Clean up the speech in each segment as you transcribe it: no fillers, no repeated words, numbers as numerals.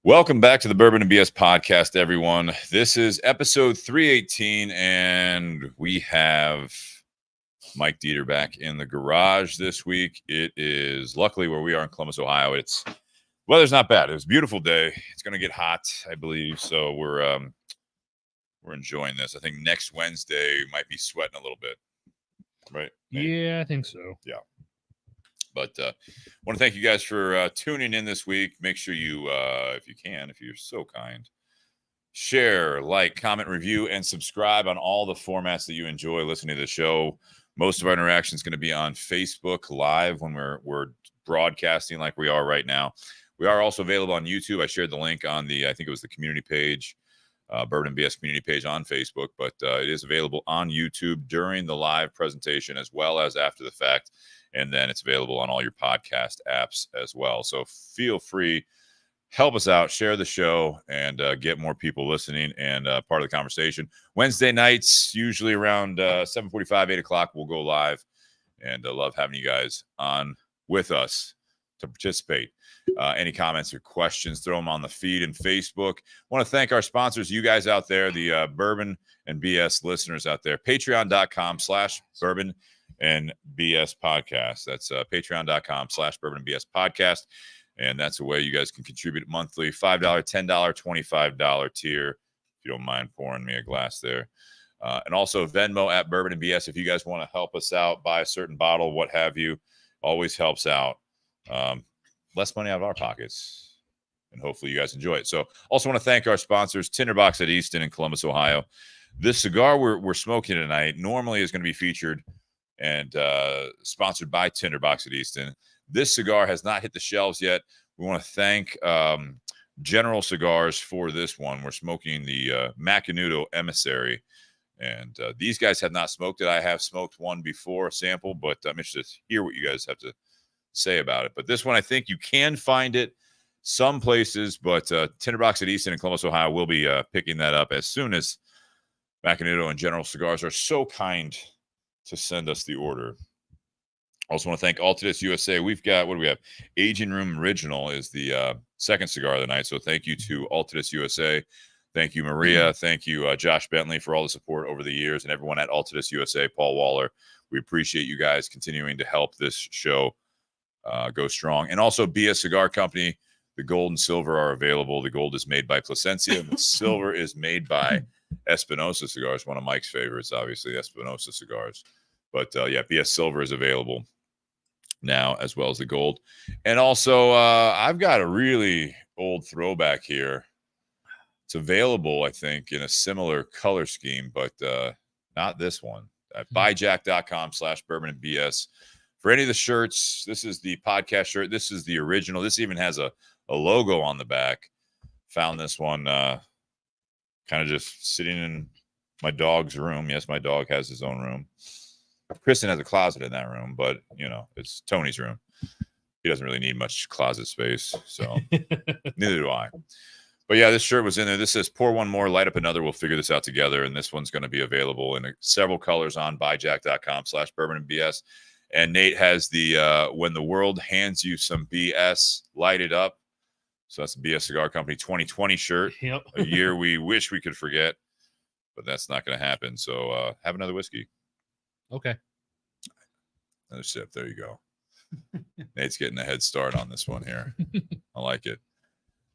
Welcome back to the Bourbon and BS podcast, everyone. This is episode 318, and we have Mike Dieter back in the garage this week. It is luckily where we are in Columbus, Ohio. Weather's not bad. It was a beautiful day. It's going to get hot, I believe. So we're enjoying this. I think next Wednesday we might be sweating a little bit, right? Yeah, I think so. Yeah. But I want to thank you guys for tuning in this week. Make sure you, if you can, if you're so kind, share, like, comment, review, and subscribe on all the formats that you enjoy listening to the show. Most of our interaction is going to be on Facebook Live when we're broadcasting like we are right now. We are also available on YouTube. I shared the link on I think it was the community page, Bourbon BS community page on Facebook, but it is available on YouTube during the live presentation as well as after the fact. And then it's available on all your podcast apps as well. So feel free, help us out, share the show, and get more people listening and part of the conversation. Wednesday nights, usually around 7:45, 8 o'clock, we'll go live. And love having you guys on with us to participate. Any comments or questions, throw them on the feed and Facebook. I want to thank our sponsors, you guys out there, the Bourbon and BS listeners out there. Patreon.com/Bourbon and BS podcast. That's patreon.com/Bourbon and BS podcast. And that's a way you guys can contribute monthly. $5, $10, $25 tier. If you don't mind pouring me a glass there. And also Venmo at Bourbon and BS. If you guys want to help us out, buy a certain bottle, what have you, always helps out. Less money out of our pockets. And hopefully you guys enjoy it. So also want to thank our sponsors, Tinderbox at Easton in Columbus, Ohio. This cigar we're smoking tonight normally is going to be featured and sponsored by Tinderbox at Easton. This cigar has not hit the shelves yet. We want to thank General Cigars for this one. We're smoking the Macanudo Emissary. And these guys have not smoked it. I have smoked one before, a sample, but I'm interested to hear what you guys have to say about it. But this one, I think you can find it some places, but Tinderbox at Easton in Columbus, Ohio will be picking that up as soon as Macanudo and General Cigars are so kind to send us the order. Also want to thank Altadis USA. We've got, what do we have? Aging Room Original is the second cigar of the night. So thank you to Altadis USA. Thank you, Maria. Thank you, Josh Bentley, for all the support over the years, and everyone at Altadis USA, Paul Waller. We appreciate you guys continuing to help this show go strong. And also BS Cigar Company. The gold and silver are available. The gold is made by Plasencia, and the silver is made by Espinosa Cigars, one of Mike's favorites, obviously, Espinosa Cigars. But yeah, BS Silver is available now as well as the gold. And also, I've got a really old throwback here. It's available, I think, in a similar color scheme, but not this one. At buyjack.com/Bourbon and BS. For any of the shirts, this is the podcast shirt. This is the original. This even has a logo on the back. Found this one kind of just sitting in my dog's room. Yes, my dog has his own room. Kristen has a closet in that room, but, you know, it's Tony's room. He doesn't really need much closet space, so neither do I. But, yeah, this shirt was in there. This says, pour one more, light up another. We'll figure this out together, and this one's going to be available in several colors on buyjack.com/Bourbon and BS. And Nate has the When the World Hands You Some BS, Light It Up. So that's the BS Cigar Company 2020 shirt. Yep. A year we wish we could forget, but that's not going to happen. So have another whiskey. Okay. Another sip. There you go. Nate's getting a head start on this one here. I like it.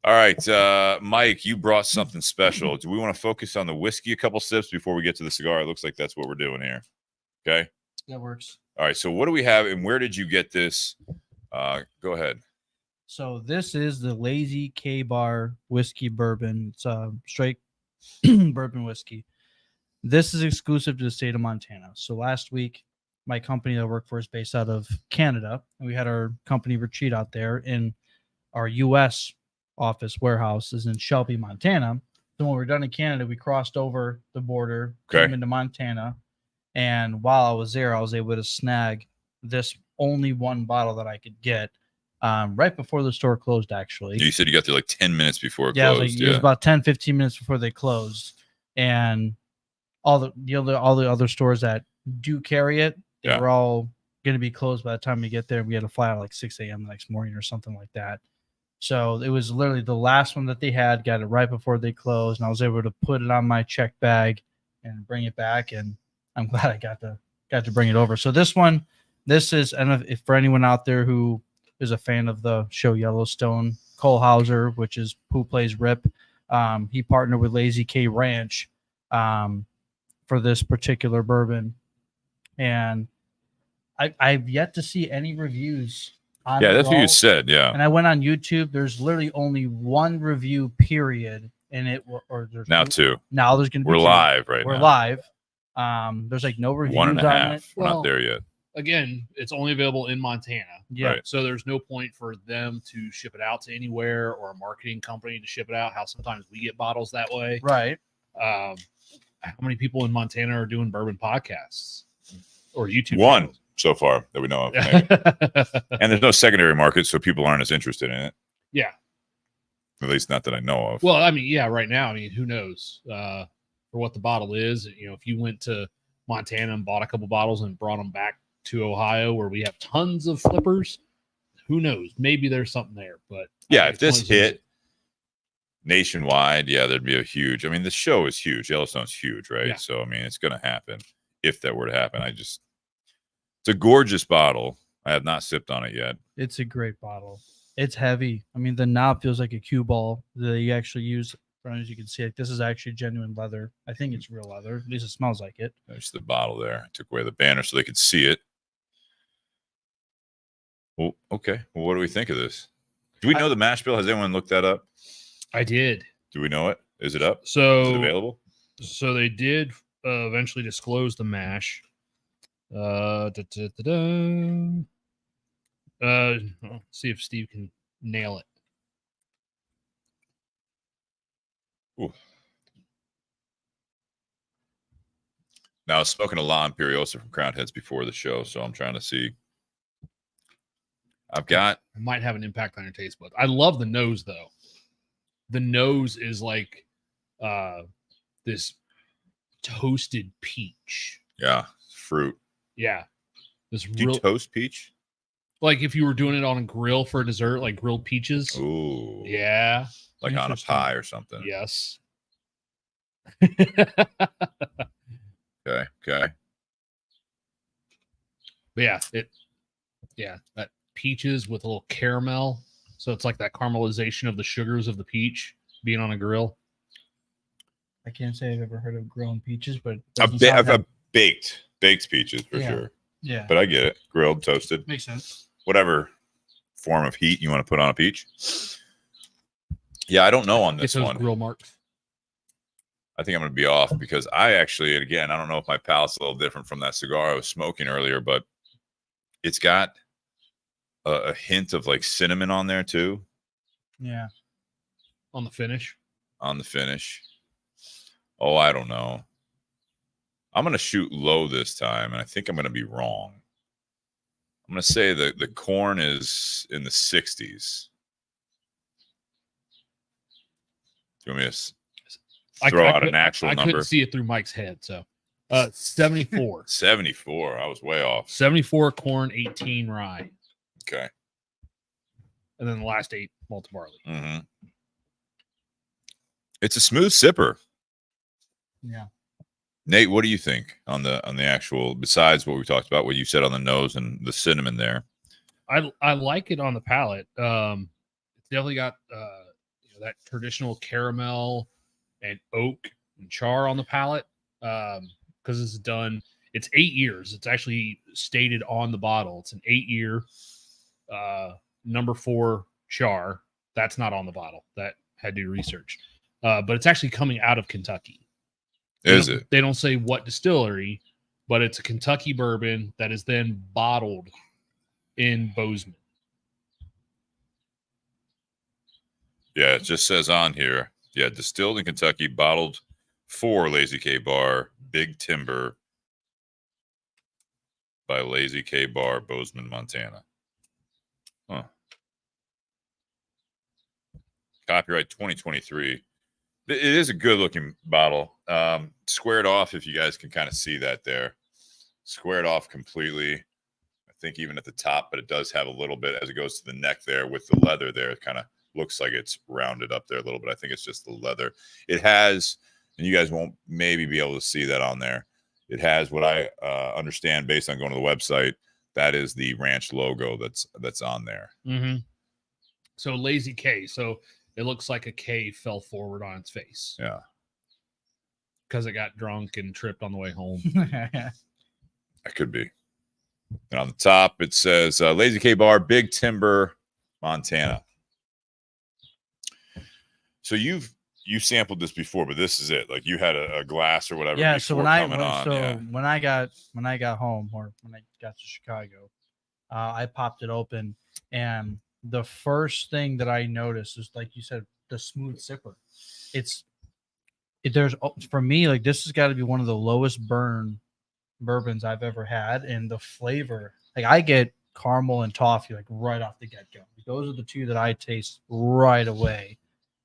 All right, Mike, you brought something special. Do we want to focus on the whiskey a couple sips before we get to the cigar? It looks like that's what we're doing here. Okay. That works. All right. So what do we have, and where did you get this? Go ahead. So this is the Lazy K-Bar Whiskey Bourbon. It's a straight bourbon whiskey. This is exclusive to the state of Montana. So last week, my company that I work for is based out of Canada, and we had our company retreat out there, in our U.S. office warehouse is in Shelby, Montana. So when we were done in Canada, we crossed over the border, came into Montana, and while I was there, I was able to snag this only one bottle that I could get right before the store closed, actually. You said you got there like 10 minutes before it closed. Like, it was about 10, 15 minutes before they closed. And all the other stores that do carry it, they were all going to be closed by the time we get there. We had to fly out like 6 a.m. the next morning or something like that. So it was literally the last one that they had. Got it right before they closed, and I was able to put it on my check bag and bring it back. And I'm glad I got to bring it over. So this is, and if for anyone out there who is a fan of the show Yellowstone, Cole Hauser, which is who plays Rip, he partnered with Lazy K Ranch for this particular bourbon, and I've yet to see any reviews. Yeah, that's what you said. Yeah. And I went on YouTube. There's literally only one review, period. And there's Now two. Now there's going to be We're two. live right now. We're live. There's like no reviews 1.5. on it. We're not there yet. Again, it's only available in Montana. Yeah. Right. So there's no point for them to ship it out to anywhere or a marketing company to ship it out. How sometimes we get bottles that way. Right. How many people in Montana are doing bourbon podcasts or YouTube? One channels? so far that we know of. Maybe. And there's no secondary market, so people aren't as interested in it. Yeah. At least not that I know of. Well, I mean, yeah, right now, I mean, who knows for what the bottle is? You know, if you went to Montana and bought a couple bottles and brought them back to Ohio where we have tons of flippers, who knows? Maybe there's something there. But yeah, if this hit nationwide, yeah, there'd be a huge. I mean, the show is huge. Yellowstone's huge, right? Yeah. So I mean, it's going to happen if that were to happen. It's a gorgeous bottle. I have not sipped on it yet. It's a great bottle. It's heavy. I mean, the knob feels like a cue ball that you actually use. As you can see, like, this is actually genuine leather. I think it's real leather. At least it smells like it. There's the bottle there. I took away the banner so they could see it. Well, okay. Well, what do we think of this? Do we know the mash bill? Has anyone looked that up? I did. Do we know it? Is it up? So Is it available? So they did eventually disclose the mash. Let's see if Steve can nail it. Ooh. Now, I was smoking a La Imperiosa from Crown Heads before the show, so I'm trying to see. I've got. It might have an impact on your taste buds. I love the nose, though. The nose is like this toasted peach. Yeah, fruit. Yeah. This Do you real toast peach? like if you were doing it on a grill for a dessert, like grilled peaches. Ooh. Yeah. Like on a Interesting. pie or something. Yes. Okay. Okay. But that peaches with a little caramel. So it's like that caramelization of the sugars of the peach being on a grill. I can't say I've ever heard of growing peaches, but it I've doesn't sound that- baked peaches for Yeah. sure. yeah, But I get it. Grilled, toasted, makes sense. whatever form of heat you want to put on a peach. Yeah, I don't know on Get this those one. grill marks. I think I'm going to be off because I actually, and again, I don't know if my palate's a little different from that cigar I was smoking earlier, but it's got a hint of like cinnamon on there too, Yeah. On the finish. on the finish. Oh, I don't know. I'm going to shoot low this time, and I think I'm going to be wrong. I'm going to say the corn is in the 60s. Do you want me to throw out an actual I number? couldn't see it through Mike's head. So 74. 74. I was way off. 74 corn, 18 rye. Okay. And then the last 8 malted barley. Mm-hmm. It's a smooth sipper. Yeah. Nate, what do you think on the actual, besides what we talked about, what you said on the nose and the cinnamon there? I like it on the palate. It's definitely got that traditional caramel and oak and char on the palate. Because it's 8 years. It's actually stated on the bottle. It's an 8-year number 4 char. That's not on the bottle. That had to do research. But it's actually coming out of Kentucky. Is it? They don't say what distillery, but it's a Kentucky bourbon that is then bottled in Bozeman. Yeah, it just says on here. Yeah, distilled in Kentucky, bottled for Lazy K Bar, Big Timber by Lazy K Bar, Bozeman, Montana. Huh. Copyright 2023. It is a good looking bottle. Squared off, if you guys can kind of see that there. Squared off completely. I think even at the top, but it does have a little bit as it goes to the neck there with the leather there. It kind of looks like it's rounded up there a little bit. I think it's just the leather. It has, and you guys won't maybe be able to see that on there. It has what I understand based on going to the website. That is the ranch logo that's on there. Mm-hmm. So Lazy K. So it looks like a K fell forward on its face. Yeah. Because it got drunk and tripped on the way home. That could be. And on the top, it says Lazy K Bar, Big Timber, Montana. So you sampled this before, but this is it. Like you had a glass or whatever. Yeah. So when when I got home, or when I got to Chicago, I popped it open, and the first thing that I noticed is, like you said, the smooth sipper. There's for me, like, this has got to be one of the lowest burn bourbons I've ever had, and the flavor, like, I get caramel and toffee like right off the get-go. Those are the two that I taste right away,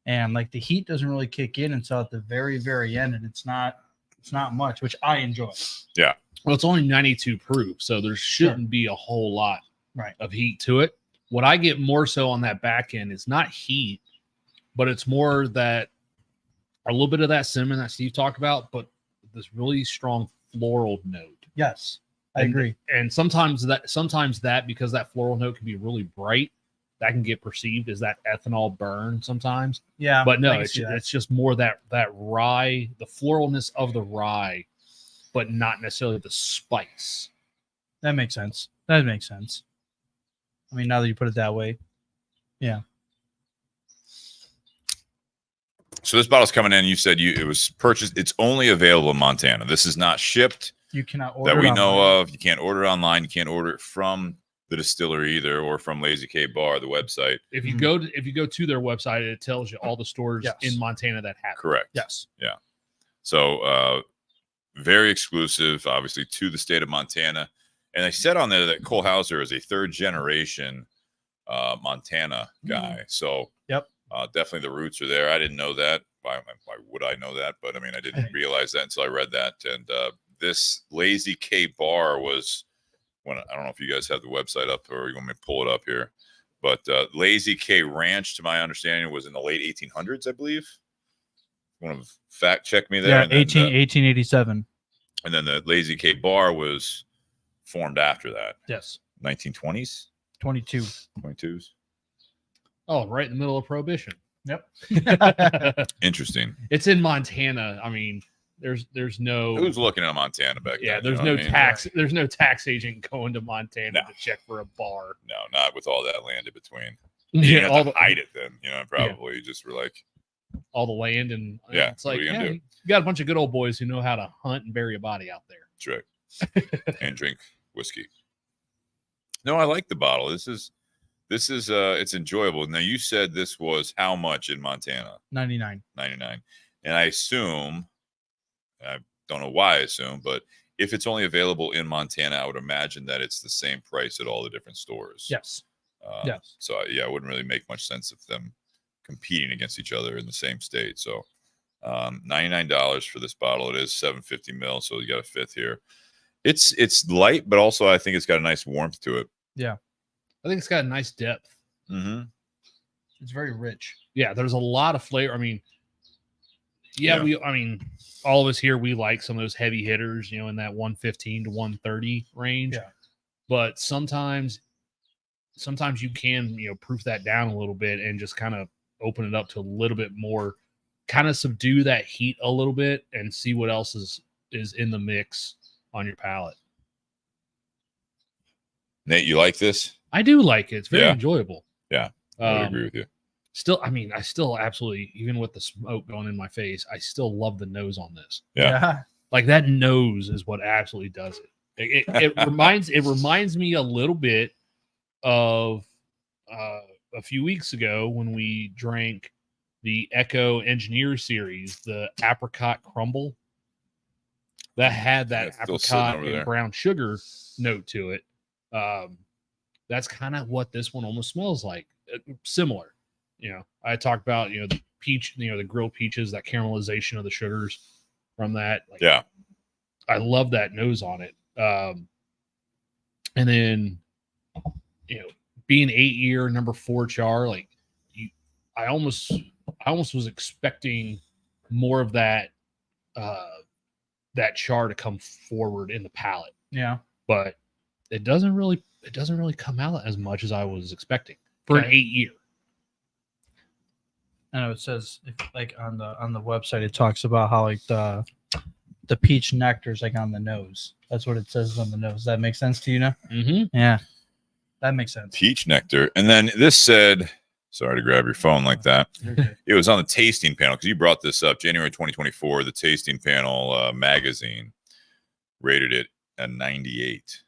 and like the heat doesn't really kick in until at the very, very end, and it's not much, which I enjoy. Yeah. Well, it's only 92 proof, so there shouldn't be a whole lot of heat to it. What I get more so on that back end is not heat, but it's more that a little bit of that cinnamon that Steve talked about, but this really strong floral note. Yes, I agree. And sometimes that because that floral note can be really bright, that can get perceived as that ethanol burn sometimes. Yeah, but no, it's just more that rye, the floralness of the rye, but not necessarily the spice. That makes sense. I mean, now that you put it that way, yeah. So this bottle's coming in. You said it was purchased. It's only available in Montana. This is not shipped. You cannot order that we it know of. You can't order it online. You can't order it from the distillery either, or from Lazy K Bar, the website. If you go to their website, it tells you all the stores in Montana that have it. Correct. Yes. Yeah. So very exclusive, obviously, to the state of Montana. And they said on there that Cole Hauser is a third generation Montana guy. So definitely the roots are there. I didn't know that. Why would I know that? But I mean, I didn't realize that until I read that. And this Lazy K Bar was when, I don't know if you guys have the website up or you want me to pull it up here, but Lazy K Ranch, to my understanding, was in the late 1800s, I believe. You want to fact check me there? Yeah, 1887. And then the Lazy K Bar was formed after that. Yes. 1920s? 22s. Oh, right in the middle of Prohibition. Yep. Interesting. It's in Montana. I mean, there's no. Who's looking at Montana back then? Yeah, there's no tax. There's no tax agent going to Montana to check for a bar. No, not with all that land in between. You have to hide it then. Probably just were like all the land and it's like you got a bunch of good old boys who know how to hunt and bury a body out there. That's right. And drink whiskey. No, I like the bottle. This is it's enjoyable. Now you said this was how much in Montana? 99. And I assume, I don't know why I assume, but if it's only available in Montana, I would imagine that it's the same price at all the different stores. Yes. Yes. So it wouldn't really make much sense of them competing against each other in the same state. So $99 for this bottle. It is 750 mil, so you got a fifth here. It's light, but also I think it's got a nice warmth to it. Yeah. I think it's got a nice depth. Mm-hmm. It's very rich. Yeah, there's a lot of flavor. I mean, all of us here, we like some of those heavy hitters, in that 115 to 130 range. Yeah. But sometimes you can, proof that down a little bit and just kind of open it up to a little bit more, kind of subdue that heat a little bit and see what else is in the mix on your palate. Nate, you like this? I do like it. It's very enjoyable. Yeah, I would agree with you. Still, I still absolutely, even with the smoke going in my face, I still love the nose on this. Yeah. Like that nose is what absolutely does it. It reminds me a little bit of a few weeks ago when we drank the Echo Engineer series, the apricot crumble that had that apricot and brown sugar note to it. That's kind of what this one almost smells like. Similar. I talked about, the peach, the grilled peaches, that caramelization of the sugars from that. I love that nose on it. And then, being 8-year number 4 char, like I almost was expecting more of that that char to come forward in the palate, Yeah. but it doesn't really come out as much as I was expecting for an Okay. 8-year. I know it says like on the website it talks about how like the peach nectar is like on the nose. That's what it says on the nose. Does that make sense to you now? Mm-hmm. Yeah. That makes sense. Peach nectar. And then this said, sorry to grab your phone like that. You're good. It was on the tasting panel because you brought this up. January 2024, the tasting panel magazine rated it a 98,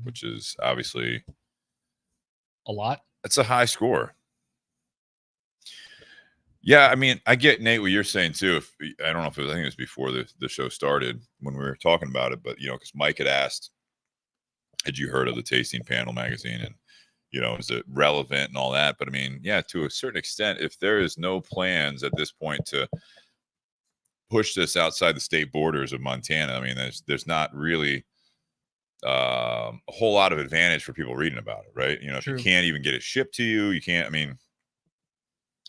which is obviously A lot. that's a high score. Yeah, I mean, I get, Nate, what you're saying too. If I don't know if it was, I think it was before the show started when we were talking about it, but because Mike had asked, had you heard of the tasting panel magazine, and is it relevant and all that? But I mean, yeah, to a certain extent, if there is no plans at this point to push this outside the state borders of Montana, I mean, there's not really a whole lot of advantage for people reading about it, right? If you True. can't even get it shipped to you, you can't. I mean,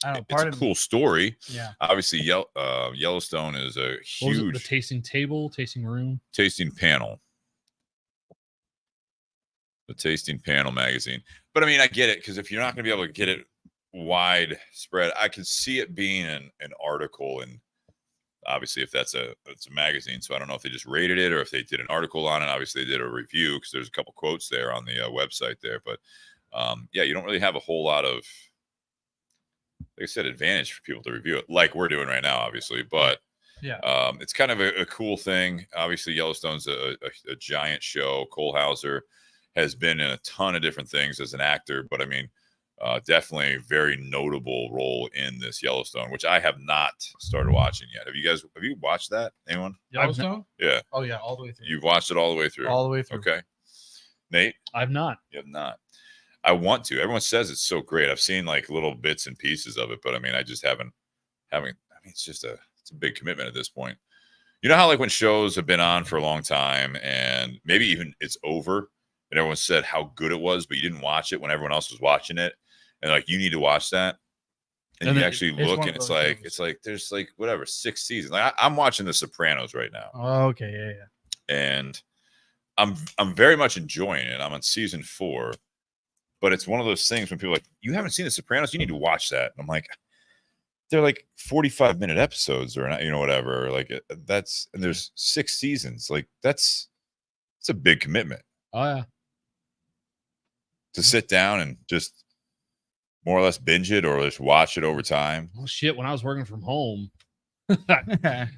I don't know. it's Part a of cool story. Yeah. Obviously, Yellowstone is a What was it, the huge tasting table, tasting room? tasting panel. The tasting panel magazine. But I mean, I get it, because if you're not going to be able to get it widespread, I can see it being an article, and obviously if it's a magazine, so I don't know if they just rated it or if they did an article on it. Obviously they did a review because there's a couple quotes there on the website there, but yeah, you don't really have a whole lot of, like I said, advantage for people to review it like we're doing right now, obviously, but Yeah. it's kind of a cool thing. Obviously Yellowstone's a giant show. Cole Hauser has been in a ton of different things as an actor, but I mean, definitely a very notable role in this Yellowstone, which I have not started watching yet. Have you watched that? Anyone? Yellowstone? Yeah. Oh yeah, all the way through. You've watched it all the way through. All the way through. Okay. Nate? I've not. You have not. I want to. Everyone says it's so great. I've seen like little bits and pieces of it, but I mean, I just haven't. I mean, it's a big commitment at this point. You know how like when shows have been on for a long time and maybe even it's over and everyone said how good it was, but you didn't watch it when everyone else was watching it, and like you need to watch that, and you actually look and it's like there's like whatever 6 seasons. Like I'm watching The Sopranos right now. Oh, okay, yeah. And I'm very much enjoying it. I'm on season 4, but it's one of those things when people are like, you haven't seen The Sopranos, you need to watch that. And I'm like, they're like 45-minute episodes or whatever. Like and there's 6 seasons. Like it's a big commitment. Oh yeah. To sit down and just more or less binge it or just watch it over time. Well, shit. When I was working from home,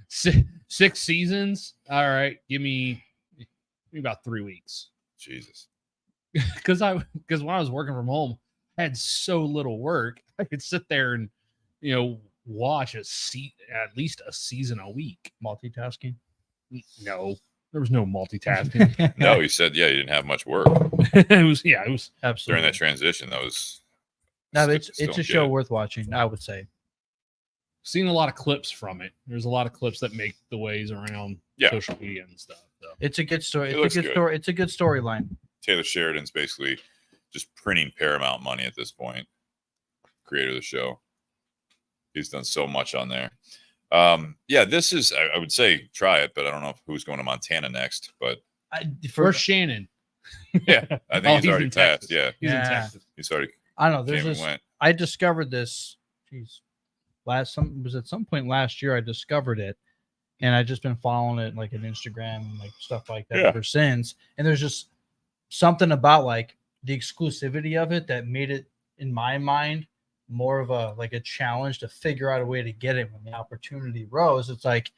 6 seasons. All right, give me about 3 weeks. Jesus. Because when I was working from home, I had so little work. I could sit there and watch at least a season a week. Multitasking? No, there was no multitasking. No, you said, yeah, you didn't have much work. it was absolutely During that transition. That was. No, it's a show worth watching, I would say. Seen a lot of clips from it. There's a lot of clips that make the ways around social media and stuff. So. It's a good story. It's a good story. It's a good storyline. Taylor Sheridan's basically just printing Paramount money at this point. Creator of the show. He's done so much on there. Yeah, this is, I would say try it, but I don't know who's going to Montana next. But first Shannon. Yeah, I think he's already passed. Yeah, he's in Texas. He's already. I don't know. There's this. I discovered this. Geez, at some point last year. I discovered it, and I've just been following it like on Instagram and like stuff like that ever since. And there's just something about like the exclusivity of it that made it, in my mind, more of a challenge to figure out a way to get it when the opportunity rose. It's like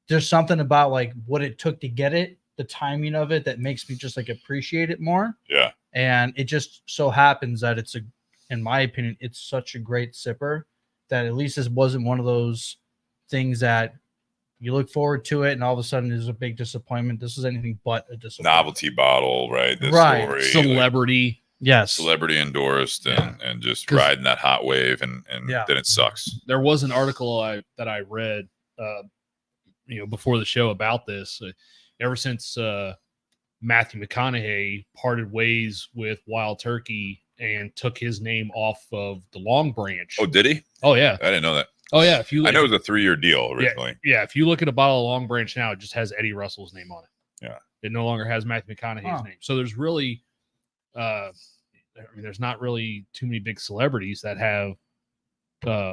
there's something about like what it took to get it, the timing of it, that makes me just like appreciate it more. Yeah. And it just so happens that in my opinion, it's such a great sipper that at least this wasn't one of those things that you look forward to it and all of a sudden there's a big disappointment. This is anything but a disappointment. Novelty bottle, right? This story, celebrity. Yes. Celebrity endorsed and just riding that hot wave and then it sucks. There was an article that I read before the show about this. Ever since Matthew McConaughey parted ways with Wild Turkey and took his name off of the Long Branch. Oh, did he? Oh yeah. I didn't know that. Oh yeah. If you I know it was a 3-year deal originally. Yeah. If you look at a bottle of Long Branch now, it just has Eddie Russell's name on it. Yeah. It no longer has Matthew McConaughey's name. So there's really, there's not really too many big celebrities that have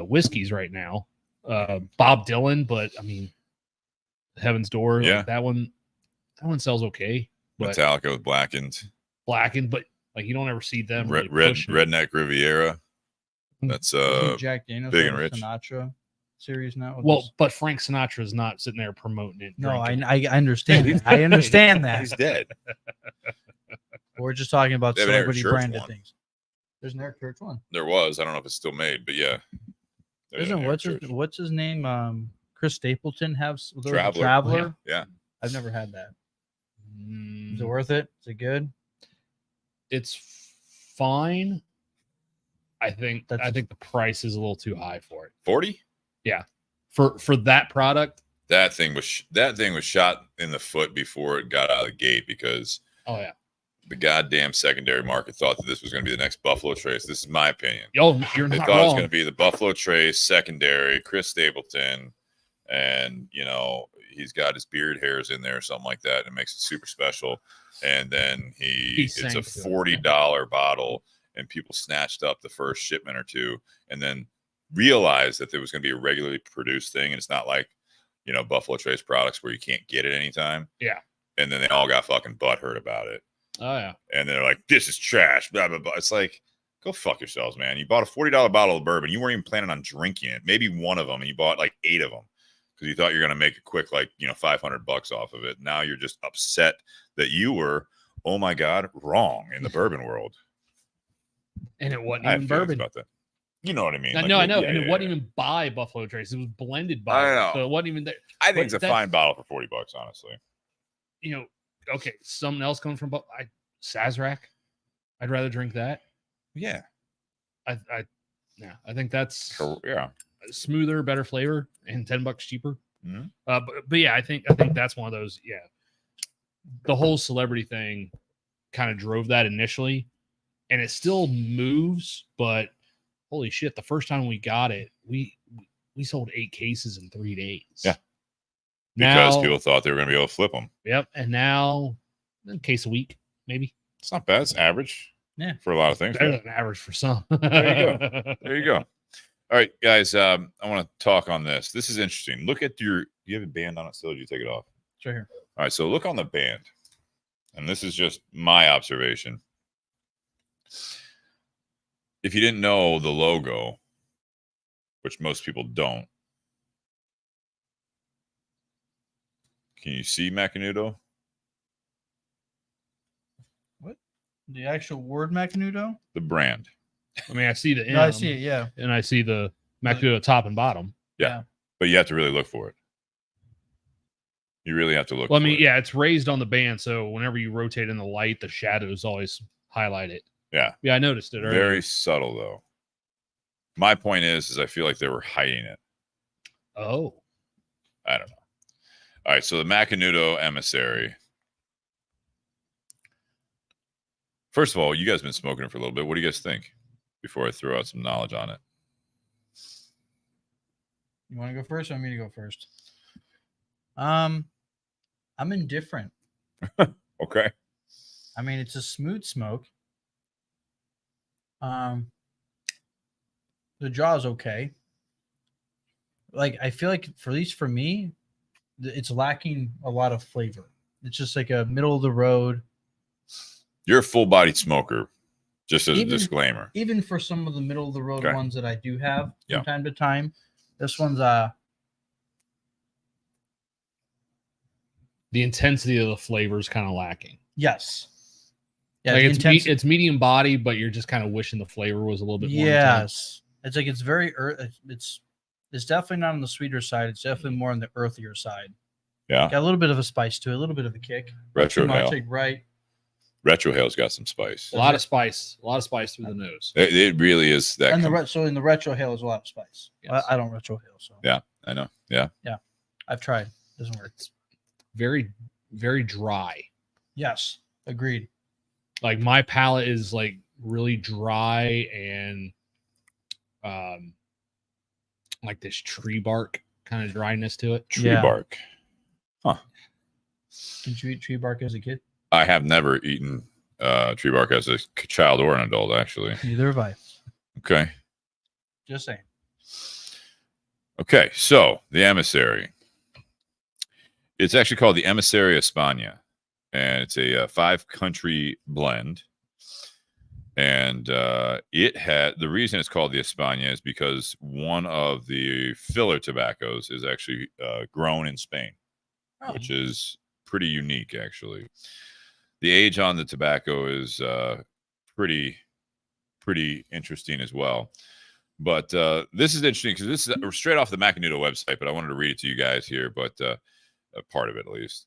whiskeys right now. Bob Dylan, but I mean, Heaven's Door, Yeah. like that one sells okay. But Metallica with Blackened. but like you don't ever see them. Really pushing it. Redneck Riviera. That's Isn't Jack Daniels Big have and a Rich. Sinatra series now. Well, but Frank Sinatra is not sitting there promoting it. no, drinking it. I understand. That. I understand that. he's dead. We're just talking about They have an Eric celebrity Church branded one. things. There's an Eric Church one. There was. I don't know if it's still made, but yeah. There's an Eric Church. What's his name? Chris Stapleton has Traveler. Traveler. Yeah. I've never had that. Mm, Is it worth it? Is it good? it's fine. I think That's- the price is a little too high for it. 40? For that product. That thing was shot in the foot before it got out of the gate because Oh yeah. the goddamn secondary market thought that this was going to be the next Buffalo Trace. This is my opinion. Yo, you're They not thought it was wrong. going to be the Buffalo Trace secondary, Chris Stapleton, and he's got his beard hairs in there or something like that, and it makes it super special. And then it's a sank to it. $40 bottle, and people snatched up the first shipment or two, and then realized that there was going to be a regularly produced thing, and it's not like Buffalo Trace products where you can't get it anytime. Yeah. And then they all got fucking butthurt about it. Oh yeah. And they're like, this is trash, blah, blah, blah. It's like, go fuck yourselves, man. You bought a $40 bottle of bourbon. You weren't even planning on drinking it. Maybe one of them, and you bought like 8 of them because you thought you're going to make a quick, like, $500 off of it. Now you're just upset that you were, oh my God, wrong in the bourbon world. And it wasn't I have even feelings bourbon. about that. You know what I mean? I Like, know. yeah, And it yeah, wasn't yeah. even by Buffalo Trace. It was blended I by. know. So it wasn't even there. I think it's a that- fine bottle for $40, honestly. Okay, something else coming from Sazerac. I'd rather drink that. Yeah. I think that's Yeah. smoother, better flavor, and $10 cheaper. Mhm. But yeah, I think that's one of those. Yeah, the whole celebrity thing kind of drove that initially, and it still moves. But holy shit, the first time we got it, we sold 8 cases in 3 days. Yeah. Because Now, people thought they were going to be able to flip them. yep, and now a case a week, maybe. It's not bad. It's average. Yeah. For a lot of things. Better than average for some. There you go. All right, guys. I want to talk on this. This is interesting. Look at do you have a band on it still? Or did you take it off? It's right here. All right. So look on the band. And this is just my observation. If you didn't know the logo, which most people don't, can you see Macanudo? The actual word Macanudo? The brand. I mean, I see the M, No, I see it. Yeah. and I see the Macanudo top and bottom. But you have to really look for it. You really have to look Well, I for mean, it. yeah, it's raised on the band, so whenever you rotate in the light, the shadows always highlight it. Yeah. Yeah, I noticed it earlier. Very subtle, though. My point is I feel like they were hiding it. Oh, I don't know. All right, so the Macanudo Emissary. First of all, you guys have been smoking it for a little bit. What do you guys think? Before I throw out some knowledge on it. You want to go first or want me to go first? I'm indifferent. Okay. I mean, it's a smooth smoke. The jaw is okay. Like, I feel like at least for me, it's lacking a lot of flavor. It's just like a middle of the road. You're a full-bodied smoker, just as Even- a disclaimer. Even for some of the middle of the road Okay. ones that I do have Yeah. from time to time, this one's the intensity of the flavor is kind of lacking. yes. Yeah, Like the it's it's medium body, but you're just kind of wishing the flavor was a little bit more intense. yes. It's like it's very it's definitely not on the sweeter side. It's definitely more on the earthier side. Yeah. Got a little bit of a spice to it, a little bit of a kick. Retro Too much, Hail. like, right. Retro Hail's got some spice. A lot of spice through the nose. It really is that. And so in the retro hail is a lot of spice. Yes. I don't retro hail, so Yeah, I know. Yeah. I've tried. Doesn't work. Very, very dry. Yes, agreed. Like my palate is like really dry and like this tree bark kind of dryness to it. Tree Yeah. bark. Huh. Did you eat tree bark as a kid? I have never eaten tree bark as a child or an adult, actually. Neither have I. Okay. Just saying. Okay. So the Emissary. It's actually called the Emissary España, and it's a 5-country blend. And it had the reason it's called the España is because one of the filler tobaccos is actually grown in Spain, which is pretty unique, actually. The age on the tobacco is pretty interesting as well. But this is interesting because this is straight off the Macanudo website, but I wanted to read it to you guys here, but a part of it at least.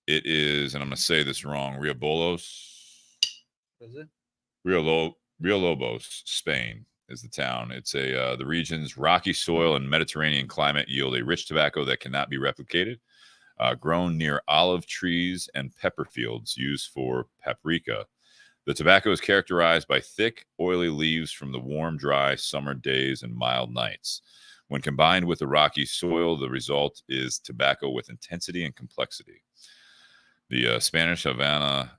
It is, and I'm going to say this wrong, Riabolos. Is it? Villalobos, Spain is the town. It's the region's rocky soil and Mediterranean climate yield a rich tobacco that cannot be replicated. Grown near olive trees and pepper fields used for paprika. The tobacco is characterized by thick, oily leaves from the warm, dry summer days and mild nights. When combined with the rocky soil, the result is tobacco with intensity and complexity. The Spanish Havana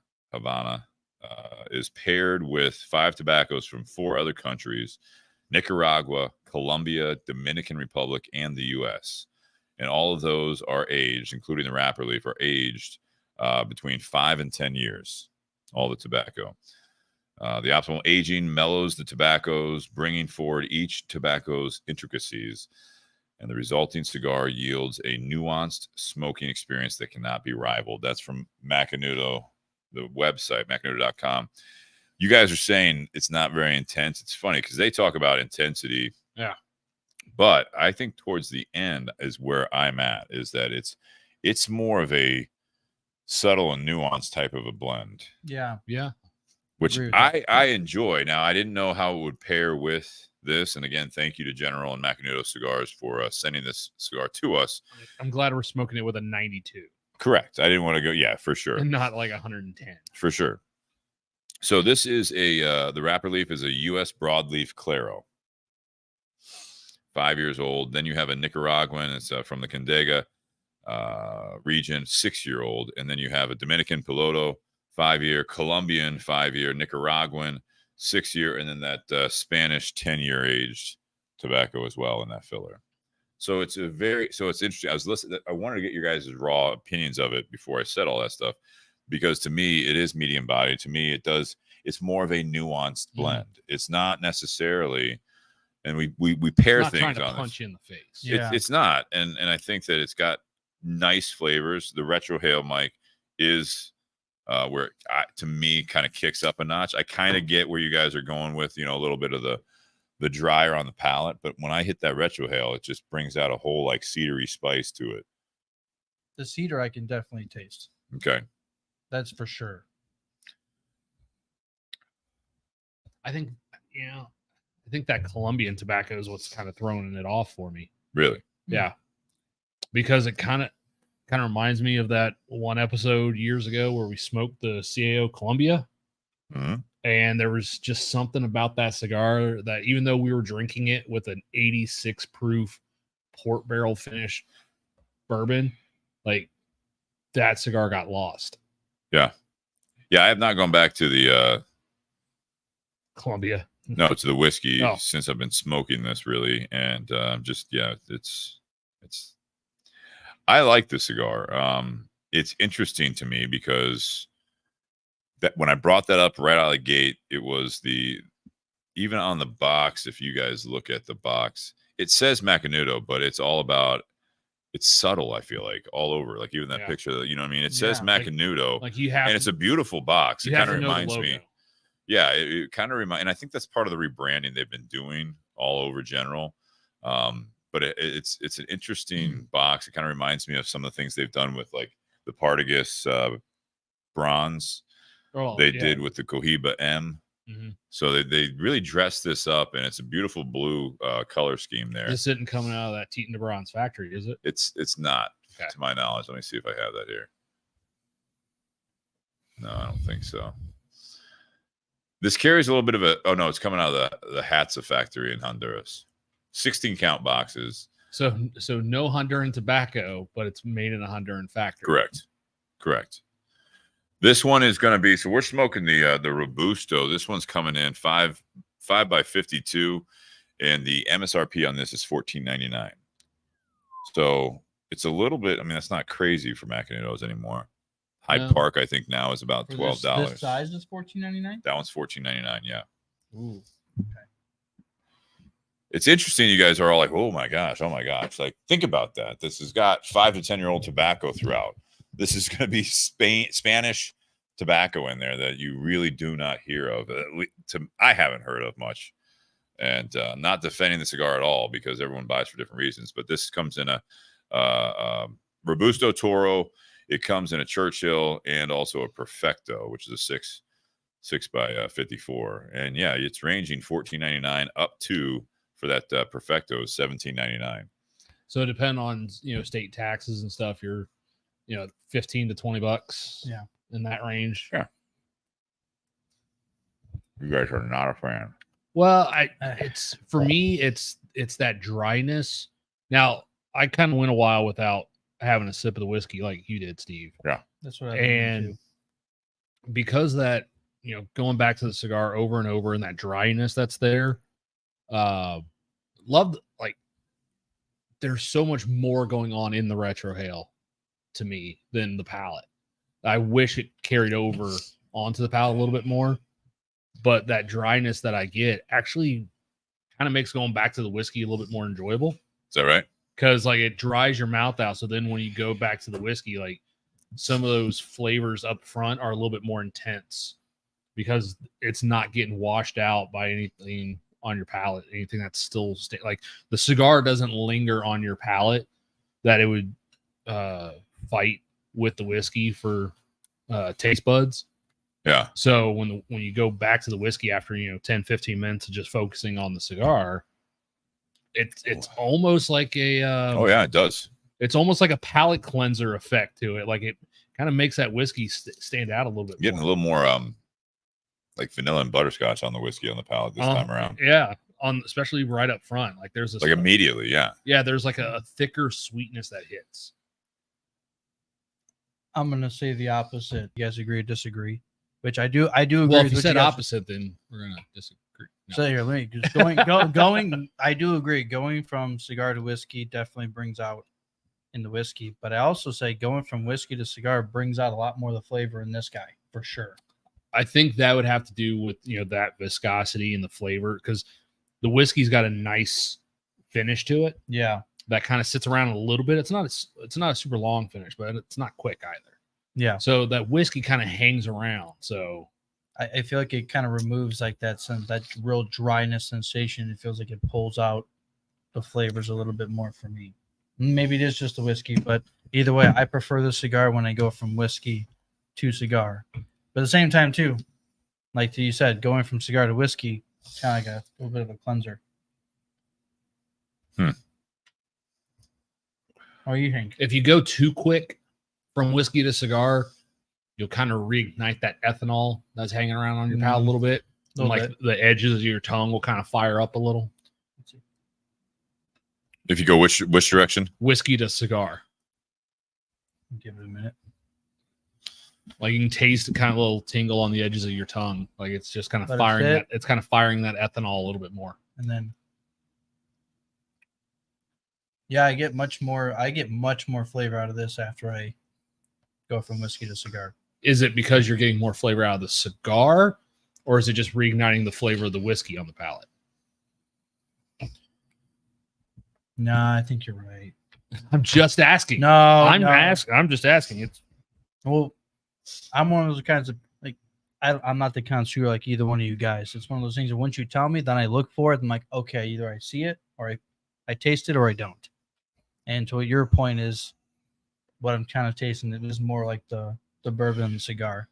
is paired with 5 tobaccos from 4 other countries: Nicaragua, Colombia, Dominican Republic, and the U.S. And all of those are aged, including the wrapper leaf, are aged between 5 and 10 years, all the tobacco. The optimal aging mellows the tobaccos, bringing forward each tobacco's intricacies. And the resulting cigar yields a nuanced smoking experience that cannot be rivaled. That's from Macanudo, the website, macanudo.com. You guys are saying it's not very intense. It's funny because they talk about intensity. Yeah. But I think towards the end is where I'm at, is that it's more of a subtle and nuanced type of a blend. Yeah. Yeah. Which Agree with I enjoy. Now, I didn't know how it would pair with this. And again, thank you to General and Macanudo Cigars for sending this cigar to us. I'm glad we're smoking it with a 92 Correct. I didn't want to go. Yeah, for sure. and not like 110. For sure. So this is the wrapper leaf is a U.S. broadleaf Claro. 5 years old. Then you have a Nicaraguan. It's from the Condega region, 6-year-old. And then you have a Dominican Piloto, 5-year, Colombian, 5-year, Nicaraguan, 6-year, and then that Spanish 10-year aged tobacco as well in that filler. So it's it's interesting. I was listening. I wanted to get your guys' raw opinions of it before I said all that stuff, because to me it is medium body. To me, it's more of a nuanced blend. It's not necessarily, and we pair Not things trying to on punch this. you in the face. Yeah. It's not, and I think that it's got nice flavors. The retrohale, Mike, is where to me kind of kicks up a notch. I kind of get where you guys are going with, a little bit of the drier on the palate, but when I hit that retrohale, it just brings out a whole like cedary spice to it. The cedar I can definitely taste. Okay. That's for sure. I think that Colombian tobacco is what's kind of throwing it off for me. Really? Yeah. Because it kind of reminds me of that one episode years ago where we smoked the CAO Colombia. Mm-hmm. And there was just something about that cigar that, even though we were drinking it with an 86 proof port barrel finished bourbon, like that cigar got lost. Yeah. I have not gone back to the Colombia. to the whiskey Oh. since I've been smoking this, really, and it's I like the cigar. It's interesting to me because that when I brought that up right out of the gate, it was even on the box. If you guys look at the box, it says Macanudo, but it's all about, it's subtle. I feel like all over, like even that picture, you know what I mean? It says Macanudo, Like you have, and it's a beautiful box. It kind of reminds me. me. Yeah, it kind of reminds, and I think that's part of the rebranding they've been doing all over General. But it's an interesting box. It kind of reminds me of some of the things they've done with like the Partagas bronze. They did with the Cohiba M. Mm-hmm. So they really dressed this up, and it's a beautiful blue color scheme there. This isn't coming out of that Teton de Bronze factory, is it? It's not, okay, to my knowledge. Let me see if I have that here. No, I don't think so. This carries a little bit of a. Oh no, it's coming out of the Hatza factory in Honduras. 16 count boxes. So no Honduran tobacco, but it's made in a Honduran factory. Correct. This one is going to be. So we're smoking the Robusto. This one's coming in 5 by 52, and the MSRP on this is $14.99. So it's a little bit. I mean, that's not crazy for Macanudos anymore. Hyde Park, I think now is about $12. This size is $14.99. That one's $14.99. Yeah. Ooh. Okay. It's interesting. You guys are all like, oh my gosh. Like, think about that. This has got 5 to 10-year-old tobacco throughout. This is going to be Spanish tobacco in there that you really do not hear of. I haven't heard of much. And not defending the cigar at all because everyone buys for different reasons. But this comes in a Robusto Toro. It comes in a Churchill and also a Perfecto, which is a 6 by 54. And yeah, it's ranging $14.99 up to, for that Perfecto, is $17.99. So it depends on state taxes and stuff. You're 15 to $20. Yeah, in that range. Yeah. You guys are not a fan. Well, it's for me, it's that dryness. Now I kind of went a while without having a sip of the whiskey like you did, Steve. Yeah, that's what I and because that going back to the cigar over and over and that dryness that's there, loved like there's so much more going on in the retrohale to me than the palate. I wish it carried over onto the palate a little bit more, but that dryness that I get actually kind of makes going back to the whiskey a little bit more enjoyable. Is that right? Because like it dries your mouth out. So then when you go back to the whiskey, like some of those flavors up front are a little bit more intense because it's not getting washed out by anything on your palate, anything that's still like the cigar doesn't linger on your palate that it would fight with the whiskey for taste buds. Yeah. So when you go back to the whiskey after 10, 15 minutes of just focusing on the cigar, it's almost like a oh yeah, it does. It's almost like a palate cleanser effect to it. Like it kind of makes that whiskey stand out a little bit. Getting a little more like vanilla and butterscotch on the whiskey on the palate this time around. Yeah, especially right up front. Like there's this like immediately, yeah. There's like a thicker sweetness that hits. I'm gonna say the opposite. You guys agree or disagree? Which I do agree. Well, if you with said guys. opposite, then we're gonna disagree. No. So here, let me just going. I do agree. Going from cigar to whiskey definitely brings out in the whiskey, but I also say going from whiskey to cigar brings out a lot more of the flavor in this guy for sure. I think that would have to do with that viscosity and the flavor because the whiskey's got a nice finish to it. Yeah, that kind of sits around a little bit. It's not a super long finish, but it's not quick either. Yeah. So that whiskey kind of hangs around. So I feel like it kind of removes like that real dryness sensation. It feels like it pulls out the flavors a little bit more for me. Maybe it is just the whiskey, but either way, I prefer the cigar when I go from whiskey to cigar. But at the same time, too, like you said, going from cigar to whiskey, kind of like a little bit of a cleanser. What do you think? If you go too quick from whiskey to cigar, you'll kind of reignite that ethanol that's hanging around on your palate a little bit. The edges of your tongue will kind of fire up a little. If you go which direction? Whiskey to cigar. Give it a minute. Like you can taste kind of a little tingle on the edges of your tongue. Like it's just kind of firing that. It's kind of firing that ethanol a little bit more. And then, yeah, I get much more flavor out of this after I go from whiskey to cigar. Is it because you're getting more flavor out of the cigar, or is it just reigniting the flavor of the whiskey on the palate? Nah, I think you're right. I'm just asking. No, I'm just asking. It's I'm one of those kinds of like I'm not the connoisseur like either one of you guys. It's one of those things that once you tell me, then I look for it. I'm like, okay, either I see it or I taste it or I don't. And to what your point is, what I'm kind of tasting, it is more like the bourbon cigar.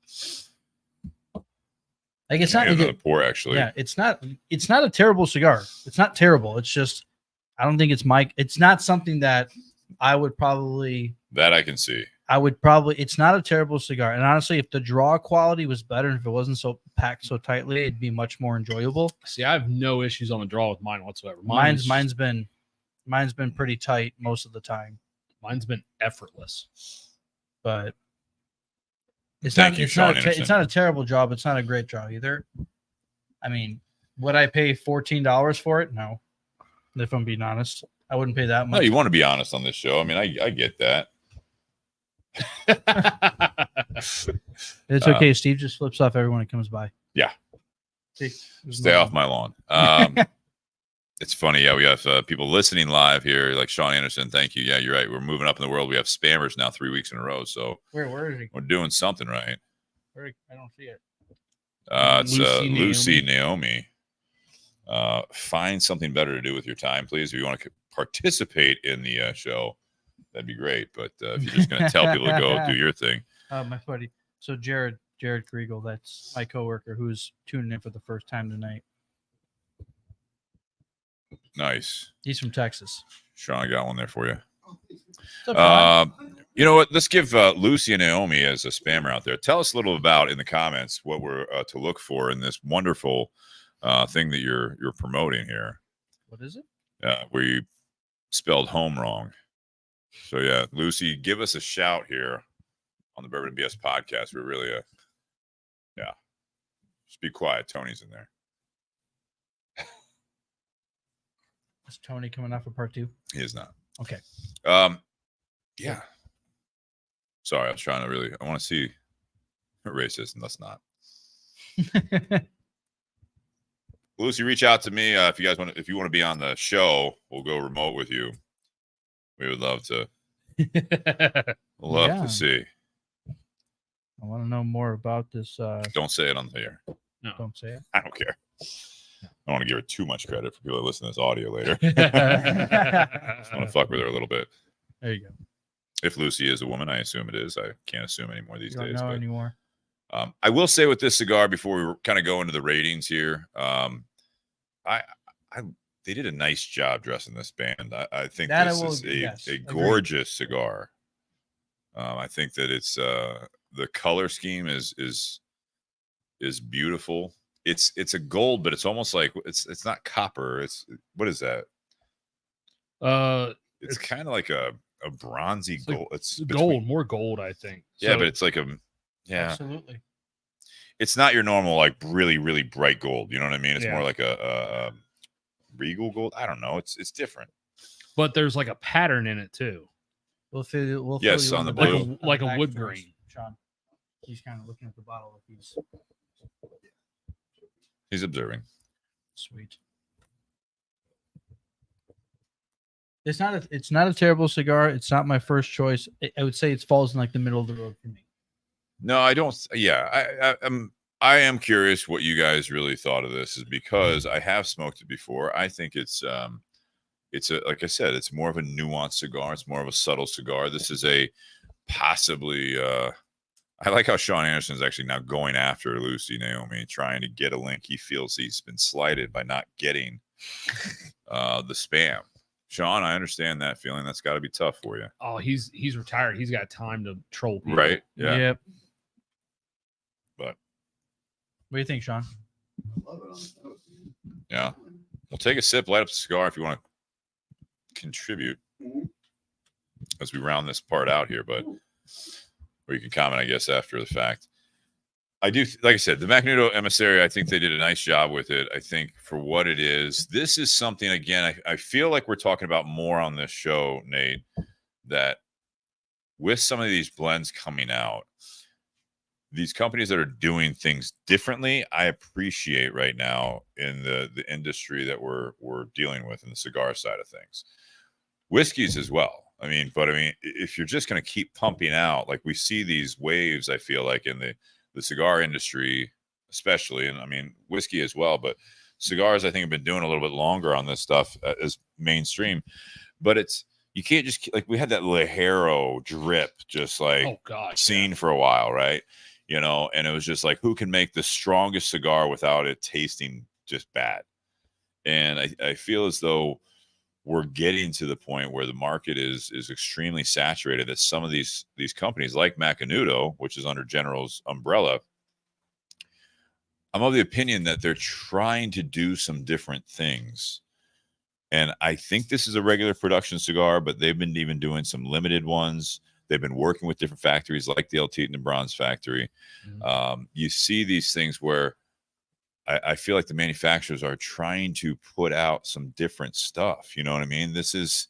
Like it's not another pour actually. Yeah, it's not a terrible cigar. It's not terrible. It's just I don't think it's not something that I would probably that I can see. I would probably. It's not a terrible cigar, and honestly, if the draw quality was better, and if it wasn't so packed so tightly, it'd be much more enjoyable. See, I have no issues on the draw with mine whatsoever. Mine's been pretty tight most of the time, Mine's been effortless. but it's Thank not. you, It's Sean not. Anderson. It's not a terrible draw, but it's not a great draw either. I mean, would I pay $14 for it? No. If I'm being honest, I wouldn't pay that No, much. you want to be honest on this show. I mean, I get that. It's okay. Steve just flips off everyone that comes by. Yeah. See, Stay off my lawn. It's funny. Yeah, we have people listening live here, like Sean Anderson. Thank you. Yeah, you're right. We're moving up in the world. We have spammers now 3 weeks in a row. So Where is he? we're doing something right. I don't see it. It's Lucy Lucy Naomi. Find something better to do with your time, please. If you want to participate in the show, that'd be great. But if you're just going to tell people to go do your thing, My buddy. So Jared Kriegel, that's my coworker who's tuning in for the first time tonight. nice. He's from Texas. Sean, I got one there for you. What's up, Sean? You know what? Let's give Lucy and Naomi as a spammer out there. Tell us a little about in the comments what we're to look for in this wonderful thing that you're promoting here. What is it? Where you spelled home wrong. So yeah, Lucy, give us a shout here on the Bourbon and BS podcast. We're really yeah. Just be quiet. Tony's in there. Is Tony coming out for part 2? He is not. Okay. Yeah. Sorry, I was trying to really. I want to see racist, and that's not. Lucy, reach out to me if you guys want. If you want to be on the show, we'll go remote with you. We would love to. Love Yeah. to see. I want to know more about this. Don't say it on the air. No. Don't say it. I don't care. I don't want to give her too much credit for people that listen to this audio later. I want to fuck with her a little bit. There you go. If Lucy is a woman, I assume it is. I can't assume anymore these You don't days. know But, anymore. I will say with this cigar before we kind of go into the ratings here, they did a nice job dressing this band. I think That I this will- is yes, a agreed. gorgeous cigar. I think that it's the color scheme is beautiful. It's a gold, but it's almost like it's not copper. What is that? It's kind of like a bronzy it's like gold. It's gold, more gold, I think. Yeah, So- but it's like yeah. Absolutely. It's not your normal like really really bright gold. You know what I mean? It's Yeah. more like a regal gold. I don't know. It's different. but there's like a pattern in it too. We'll fill Yes, you in on the back- blue. on the Like a back wood for us, grain. Sean. He's kind of looking at the bottle like he's He's observing. sweet. It's not a terrible cigar. It's not my first choice. I would say it falls in like the middle of the road for me. No, I don't. Yeah, I am curious what you guys really thought of this, is because I have smoked it before. I think it's like I said, it's more of a nuanced cigar. It's more of a subtle cigar. This is a possibly. I like how Sean Anderson is actually now going after Lucy Naomi, trying to get a link. He feels he's been slighted by not getting the spam. Sean, I understand that feeling. That's got to be tough for you. Oh, he's retired. He's got time to troll people. Right? Yeah. Yep. But What do you think, Sean? yeah. Well, take a sip, light up the cigar if you want to contribute as we round this part out here, but or you can comment, I guess, after the fact. I do, like I said, the Macanudo Emissary, I think they did a nice job with it. I think for what it is, this is something, again, I feel like we're talking about more on this show, Nate, that with some of these blends coming out, these companies that are doing things differently, I appreciate right now in the industry that we're dealing with in the cigar side of things. Whiskeys as well. I mean, if you're just going to keep pumping out, like we see these waves, I feel like in the cigar industry, especially, and I mean, whiskey as well, but cigars, I think, have been doing a little bit longer on this stuff as mainstream, but you can't just, like, we had that Ligero drip, just like Oh gosh. scene for a while, right? You know, and it was just like, who can make the strongest cigar without it tasting just bad? And I feel as though we're getting to the point where the market is extremely saturated, that some of these companies like Macanudo, which is under General's umbrella, I'm of the opinion that they're trying to do some different things. And I think this is a regular production cigar, but they've been even doing some limited ones. They've been working with different factories like the El Tito and Bronze factory. You see these things where I feel like the manufacturers are trying to put out some different stuff. You know what I mean? This is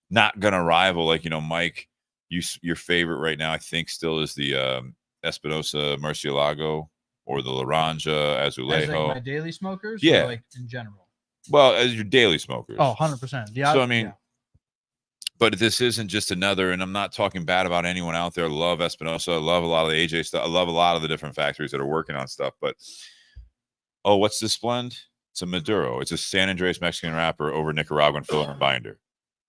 not going to rival, like, you know, Mike, your favorite right now, I think still is the Espinosa Murcielago or the Laranja Azulejo. As like my daily smokers? Yeah. Or like in general? Well, as your daily smokers. Oh, 100%. Yeah. So, I mean, but this isn't just another, and I'm not talking bad about anyone out there. Love Espinosa. Love a lot of the AJ stuff. I love a lot of the different factories that are working on stuff. But, oh, what's this blend? It's a Maduro. It's a San Andreas Mexican wrapper over Nicaraguan filler and binder.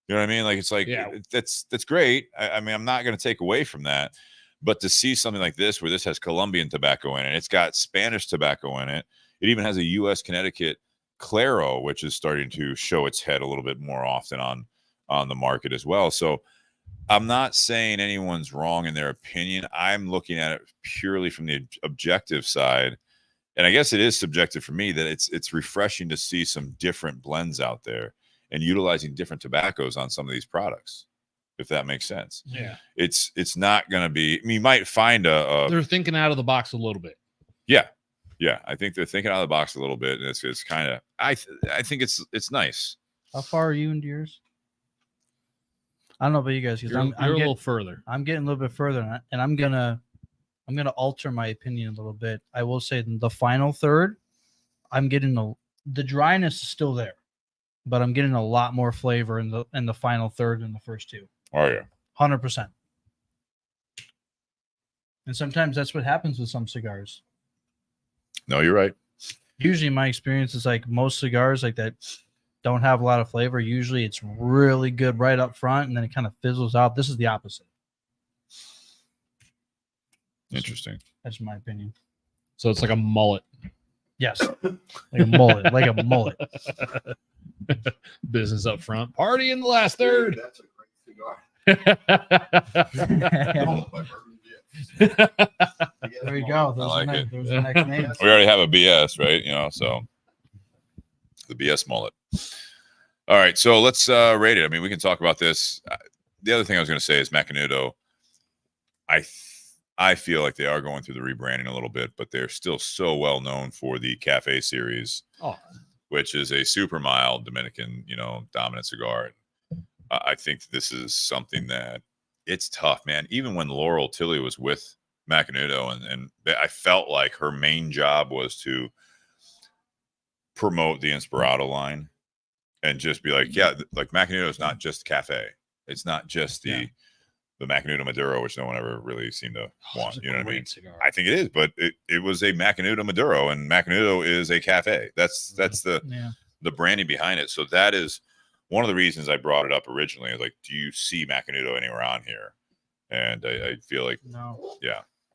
You know what I mean? Like, it's like, that's great. I mean, I'm not going to take away from that. But to see something like this, where this has Colombian tobacco in it, it's got Spanish tobacco in it. It even has a U.S. Connecticut Claro, which is starting to show its head a little bit more often on the market as well. So I'm not saying anyone's wrong in their opinion. I'm looking at it purely from the objective side. And I guess it is subjective for me that it's refreshing to see some different blends out there and utilizing different tobaccos on some of these products, if that makes sense. Yeah. It's not going to be, I mean, you might find they're thinking out of the box a little bit. Yeah. Yeah. I think they're thinking out of the box a little bit. And it's kind of, I think it's nice. How far are you into yours? I don't know about you guys, because I'm a little further. I'm getting a little bit further, and I'm gonna alter my opinion a little bit. I will say the final third, I'm getting the dryness is still there, but I'm getting a lot more flavor in the final third than the first two. Oh yeah, 100%. And sometimes that's what happens with some cigars. No, you're right. Usually, my experience is like most cigars like that don't have a lot of flavor. Usually it's really good right up front, and then it kind of fizzles out. This is the opposite. Interesting. That's my opinion. So it's like a mullet. Yes. Like a mullet. Like a mullet. Business up front. Party in the last third. That's a great cigar. There you go. Those are the next names. We already have a BS, right? You know, so the BS mullet. All right, so let's rate it. I mean, we can talk about this. The other thing I was going to say is Macanudo. I feel like they are going through the rebranding a little bit, but they're still so well known for the Cafe series, which is a super mild Dominican, dominant cigar. I think this is something that it's tough, man. Even when Laurel Tilley was with Macanudo, and I felt like her main job was to promote the Inspirato line and just be like, yeah, like Macanudo is not just Cafe. It's not just the Macanudo Maduro, which no one ever really seemed to want. You know what I mean? Cigar. I think it is, but it was a Macanudo Maduro, and Macanudo is a Cafe. That's the branding behind it. So that is one of the reasons I brought it up originally. Like, do you see Macanudo anywhere on here? And I feel like no,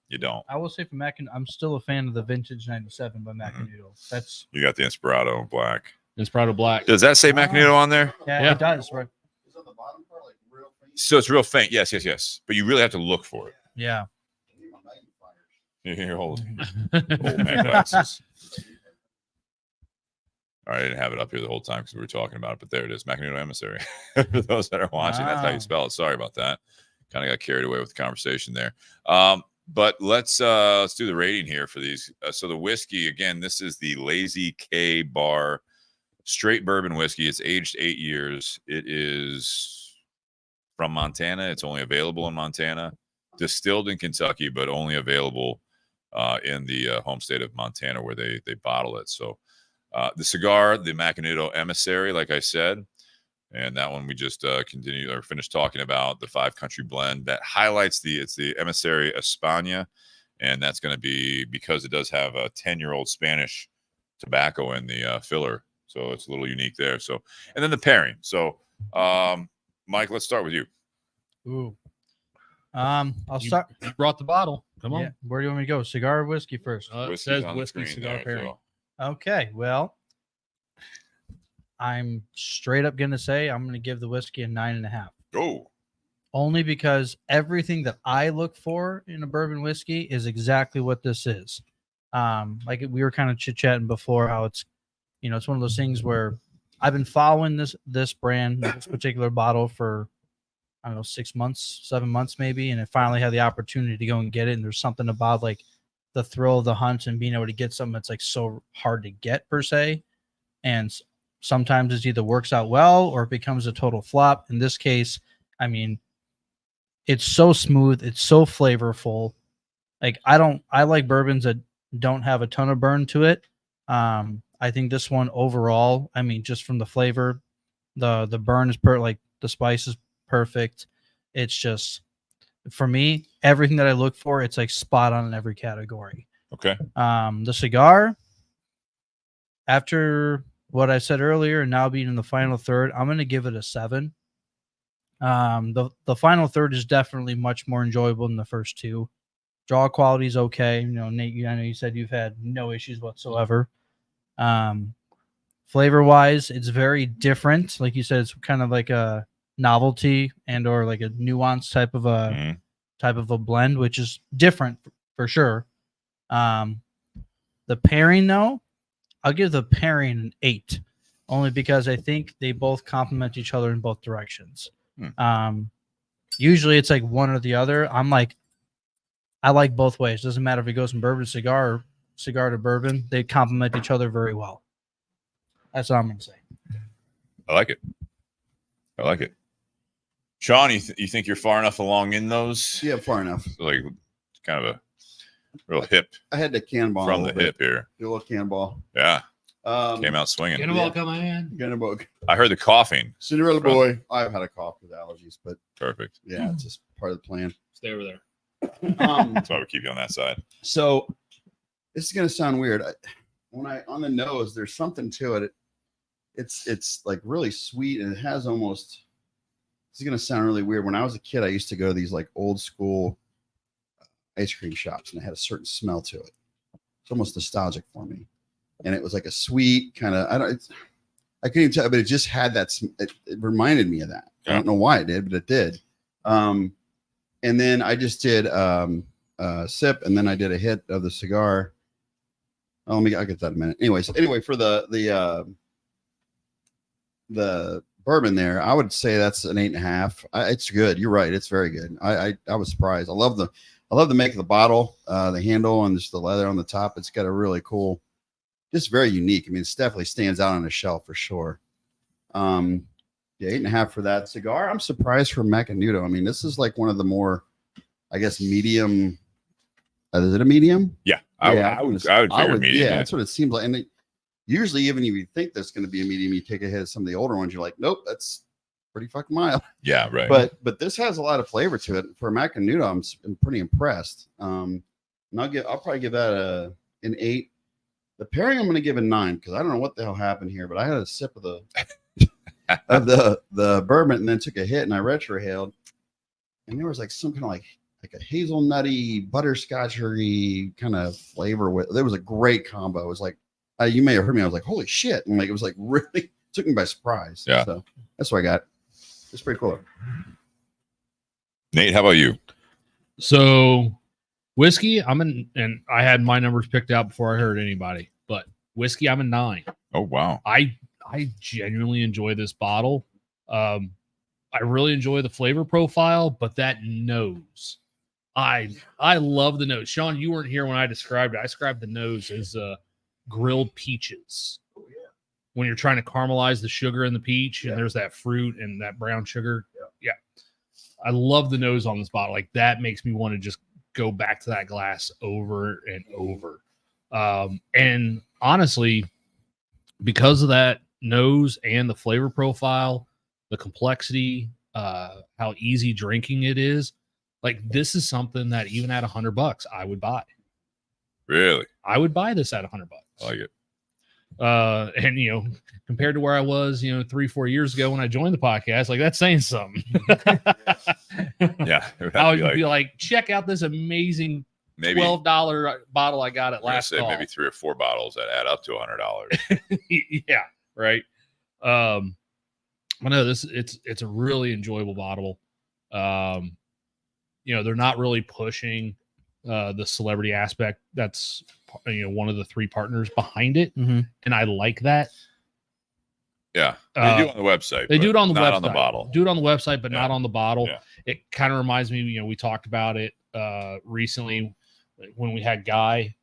you don't. I will say for Macanudo, I'm still a fan of the Vintage 97 by Macanudo. That's You got the Inspirato Black. Inspirato Black. Does that say Macanudo on there? yeah, it does, right? Is on the bottom part like real faint? So it's real faint. Yes. But you really have to look for it. Yeah. I need my magnifiers. You're old man glasses. All right, I didn't have it up here the whole time because we were talking about it, but there it is, Macanudo Emissary. For those that are watching, that's how you spell it. Sorry about that. Kind of got carried away with the conversation there. But let's do the rating here for these. So the whiskey, again, this is the Lazy K Bar straight bourbon whiskey. It's aged 8 years. It is from Montana. It's only available in Montana. Distilled in Kentucky, but only available in the home state of Montana where they bottle it. So the cigar, the Macanudo Emissary, like I said, and that one we just finished talking about, the 5-country blend that highlights it's the Emissary España, and that's going to be because it does have a 10-year-old Spanish tobacco in the filler, so it's a little unique there. So, and then the pairing. So, Mike, let's start with you. Ooh. I'll start. You brought the bottle. Come on. Yeah. Where do you want me to go? Cigar or whiskey first? It Whiskey's says on the whiskey screen cigar there, pairing. so. Okay. Well, I'm straight up gonna say I'm gonna give the whiskey a 9.5. Oh, Only because everything that I look for in a bourbon whiskey is exactly what this is. Like we were kind of chit-chatting before how it's, it's one of those things where I've been following this brand, this particular bottle for, I don't know, 6 months, 7 months maybe, and I finally had the opportunity to go and get it. And there's something about like the thrill of the hunt and being able to get something that's like so hard to get per se. And sometimes it either works out well or it becomes a total flop. In this case, I mean, it's so smooth, it's so flavorful. Like I like bourbons that don't have a ton of burn to it. I think this one overall, I mean, just from the flavor, the burn is like the spice is perfect. It's just, for me, everything that I look for, it's like spot on in every category. okay. The cigar, after what I said earlier, and now being in the final third, I'm going to give it a 7. The final third is definitely much more enjoyable than the first two. Draw quality is okay. Nate, I know you said you've had no issues whatsoever. Flavor wise, it's very different. Like you said, it's kind of like a novelty and or like a nuanced type of a blend, which is different for sure. The pairing though, I'll give the pairing an 8, only because I think they both complement each other in both directions. Usually it's like one or the other. I like both ways. Doesn't matter if it goes from bourbon to cigar or cigar to bourbon. They complement each other very well. That's what I'm going to say. I like it. Sean, you think you're far enough along in those? Yeah, far enough. Like kind of a real hip I had to cannonball from the hip here. Do a little cannonball. Yeah. Came out swinging. Cannonball come in. Cannonball. I heard the coughing. Cinderella boy. I've had a cough with allergies, but Perfect. yeah, it's just part of the plan. Stay over there. That's why we keep you on that side. So this is gonna sound weird. When I on the nose, there's something to it. It's like really sweet, and it has almost. This is gonna sound really weird. When I was a kid, I used to go to these like old school ice cream shops, and it had a certain smell to it. It's almost nostalgic for me, and it was like a sweet kind of. I couldn't even tell, but it just had that. It reminded me of that. Yeah. I don't know why it did, but it did. And then I just did a sip, and then I did a hit of the cigar. Oh, I'll get that in a minute. Anyway, for the bourbon there, I would say that's an 8.5. It's good. You're right. It's very good. I was surprised. I love the make of the bottle, the handle, and just the leather on the top. It's got a really cool, just very unique. I mean, it definitely stands out on a shelf for sure. Yeah, 8.5 for that cigar. I'm surprised for Macanudo. I mean, this is like one of the more, I guess, medium. Is it a medium? Yeah, I would figure medium. Yeah, that's what it seems like. And usually, even if you think that's going to be a medium, you take a hit of some of the older ones. You're like, nope, that's pretty fucking mild. Yeah, right. But this has a lot of flavor to it. For Macanudo, I'm pretty impressed. And I'll probably give that an 8. The pairing, I'm going to give a 9 because I don't know what the hell happened here, but I had a sip of the the bourbon and then took a hit, and I retrohaled, and there was like some kind of like a hazelnutty, butterscotchery kind of flavor with. There was a great combo. It was like you may have heard me. I was like, holy shit! And like it was like really took me by surprise. Yeah. So that's what I got. It's pretty cool. Nate, how about you? So whiskey, and I had my numbers picked out before I heard anybody, but whiskey, I'm a 9. Oh wow. I genuinely enjoy this bottle. I really enjoy the flavor profile, but that nose, I love the nose. Sean, you weren't here when I described it. I described the nose as grilled peaches. Oh, yeah. When you're trying to caramelize the sugar in the peach, and there's that fruit and that brown sugar. Yeah. I love the nose on this bottle. Like that makes me want to just go back to that glass over and over. And honestly, because of that nose and the flavor profile, the complexity, how easy drinking it is, like this is something that even at $100 I would buy. Really? I would buy this at $100. I like it. And compared to where I was 3-4 years ago when I joined the podcast, like that's saying something. Yeah. I would be like, check out this amazing maybe $12 bottle I got at last call. Maybe 3 or 4 bottles that add up to $100. Yeah, right. I know it's a really enjoyable bottle. They're not really pushing the celebrity aspect. That's one of the 3 partners behind it, and I like that. Yeah, they do on the website. They do it on the not website. on the bottle. Do it on the website, but not on the bottle. Yeah. It kind of reminds me. We talked about it recently when we had Guy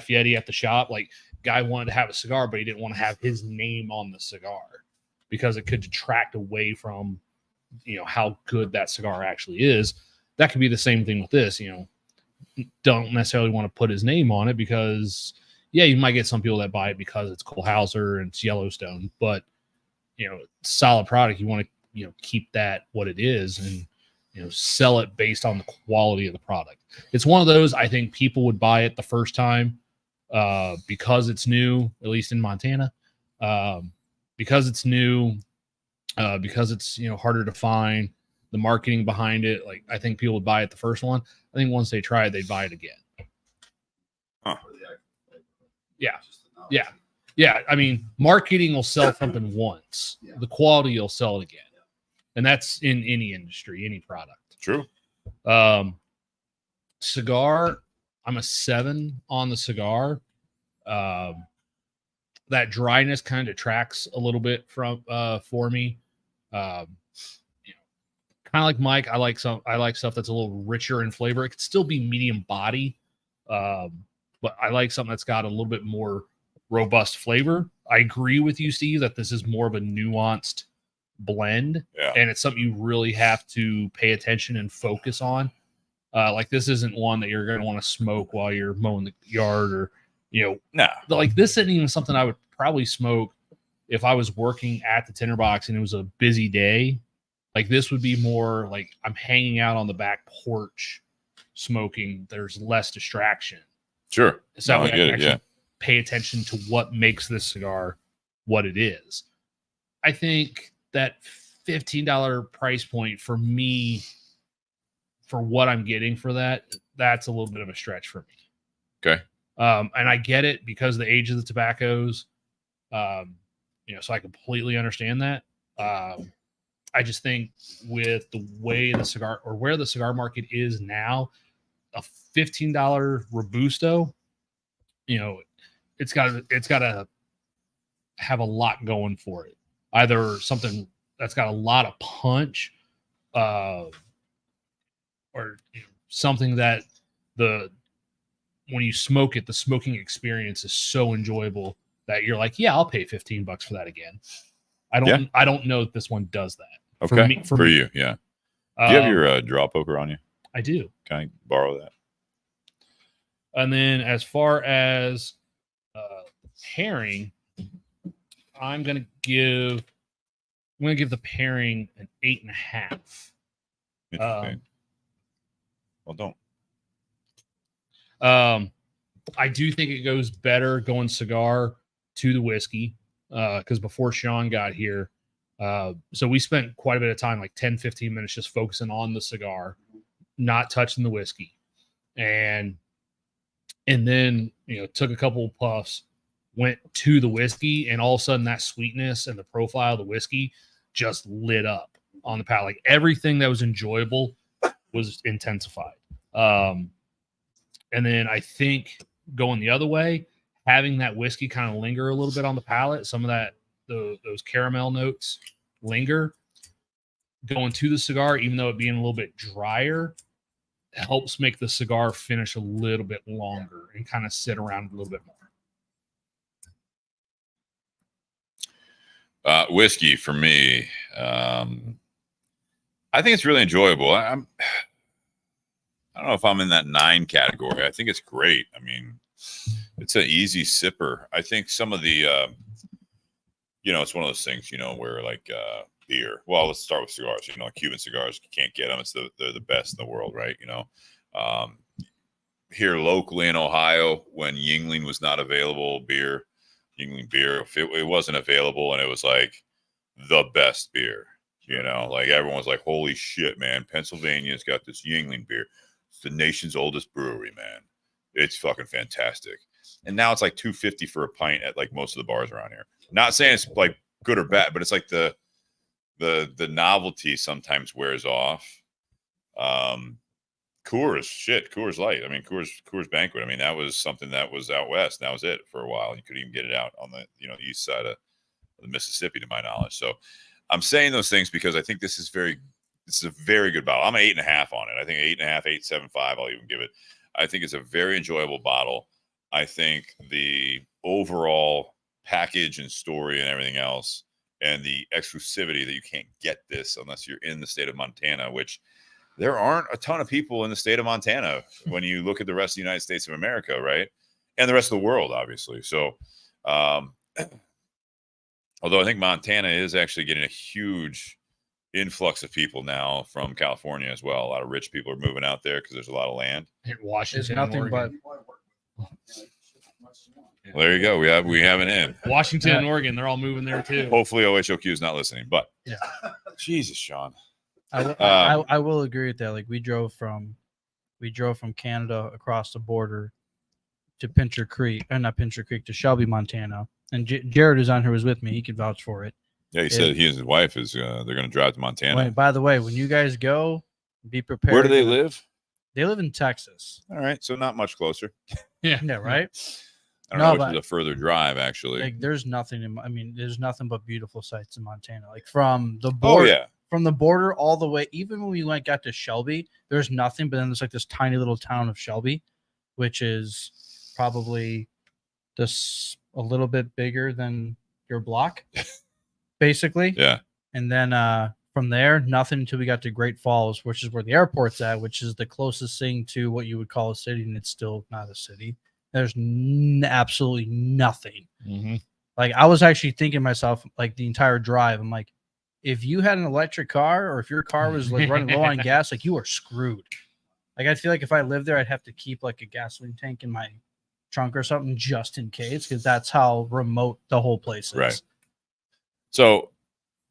Fieri at the shop. Like, Guy wanted to have a cigar, but he didn't want to have his name on the cigar because it could detract away from how good that cigar actually is. That could be the same thing with this. Don't necessarily want to put his name on it because you might get some people that buy it because it's Cole Hauser and it's Yellowstone, but solid product. You want to keep that what it is and sell it based on the quality of the product. It's one of those, I think people would buy it the first time because it's new, at least in Montana, because it's new, because it's harder to find, the marketing behind it. Like, I think people would buy it the first one. I think once they try it, they'd buy it again. Huh. Yeah. I mean, marketing will sell something once. Yeah. The quality, you'll sell it again. And that's in any industry, any product. True. Cigar, I'm a 7 on the cigar. That dryness kind of detracts a little bit from for me. Kind of like Mike, I like stuff that's a little richer in flavor. It could still be medium body, but I like something that's got a little bit more robust flavor. I agree with you, Steve, that this is more of a nuanced blend, and it's something you really have to pay attention and focus on. Like, this isn't one that you're going to want to smoke while you're mowing the yard, or No. Like, this isn't even something I would probably smoke if I was working at the tinderbox and it was a busy day. Like, this would be more like I'm hanging out on the back porch smoking. There's less distraction. Sure. So I I get can it. actually Yeah. pay attention to what makes this cigar what it is. I think that $15 price point for me, for what I'm getting for that's a little bit of a stretch for me. Okay. And I get it because of the age of the tobaccos. So I completely understand that. I just think with the way the cigar, or where the cigar market is now, a $15 Robusto, it's got to have a lot going for it. Either something that's got a lot of punch, or something that when you smoke it, the smoking experience is so enjoyable that you're like, yeah, I'll pay $15 for that again. I don't know if this one does that. Okay. For you, yeah. Do you have your draw poker on you? I do. Can I borrow that? And then as far as pairing, I'm gonna give the pairing an 8.5. Interesting. Well, don't. I do think it goes better going cigar to the whiskey, because before Sean got here, so we spent quite a bit of time, like 10-15 minutes, just focusing on the cigar, not touching the whiskey, and then took a couple of puffs, went to the whiskey, and all of a sudden that sweetness and the profile of the whiskey just lit up on the palate. Like, everything that was enjoyable was intensified. And then I think going the other way, having that whiskey kind of linger a little bit on the palate, some of that, those caramel notes linger, going to the cigar, even though it being a little bit drier, helps make the cigar finish a little bit longer and kind of sit around a little bit more. Whiskey for me, I think it's really enjoyable. I don't know if I'm in that 9 category. I think it's great. I mean, it's an easy sipper. I think some of the, it's one of those things, where like beer. Well, let's start with cigars. Cuban cigars, you can't get them. They're the best in the world, right? Here locally in Ohio, when Yuengling was not available, Yuengling beer, if it wasn't available, and it was like the best beer. Like, everyone was like, "Holy shit, man! Pennsylvania's got this Yuengling beer. It's the nation's oldest brewery, man. It's fucking fantastic." And now it's like $2.50 for a pint at like most of the bars around here. Not saying it's like good or bad, but it's like the novelty sometimes wears off. Coors Light. I mean, Coors Banquet. I mean, that was something that was out west. That was it for a while. You couldn't even get it out on the east side of the Mississippi, to my knowledge. So I'm saying those things because I think this is a very good bottle. I'm an 8.5 on it. I think 8.5, 8.75. I'll even give it. I think it's a very enjoyable bottle. I think the overall package and story and everything else, and the exclusivity that you can't get this unless you're in the state of Montana, which there aren't a ton of people in the state of Montana when you look at the rest of the United States of America, right? And the rest of the world, obviously. So, although I think Montana is actually getting a huge influx of people now from California as well. A lot of rich people are moving out there because there's a lot of land. In Washington, It's nothing Oregon. but Well, there you go. We have an in. Washington and Oregon. They're all moving there too. Hopefully OHOQ is not listening, but Yeah. Jesus, Sean. I will agree with that. Like we drove from Canada across the border to Pincher Creek, not Pincher Creek, to Shelby, Montana. And Jared is on here, was with me. He could vouch for it. Yeah, he said he and his wife is they're going to drive to Montana. Wait, by the way, when you guys go, be prepared. Where do they live? They live in Texas. All right, so not much closer. Yeah, right. I don't know which is a further drive, actually. Like, there's nothing. There's nothing but beautiful sights in Montana. Like from the border. Oh yeah. From the border all the way, even when we got to Shelby, there's nothing. But then there's like this tiny little town of Shelby, which is probably just a little bit bigger than your block, basically. Yeah. And then from there, nothing until we got to Great Falls, which is where the airport's at, which is the closest thing to what you would call a city, and it's still not a city. There's absolutely nothing. Mm-hmm. Like I was actually thinking to myself, like the entire drive, I'm like, if you had an electric car or if your car was like running low on gas, like you are screwed. Like I feel like if I lived there, I'd have to keep like a gasoline tank in my trunk or something just in case, because that's how remote the whole place is. Right. So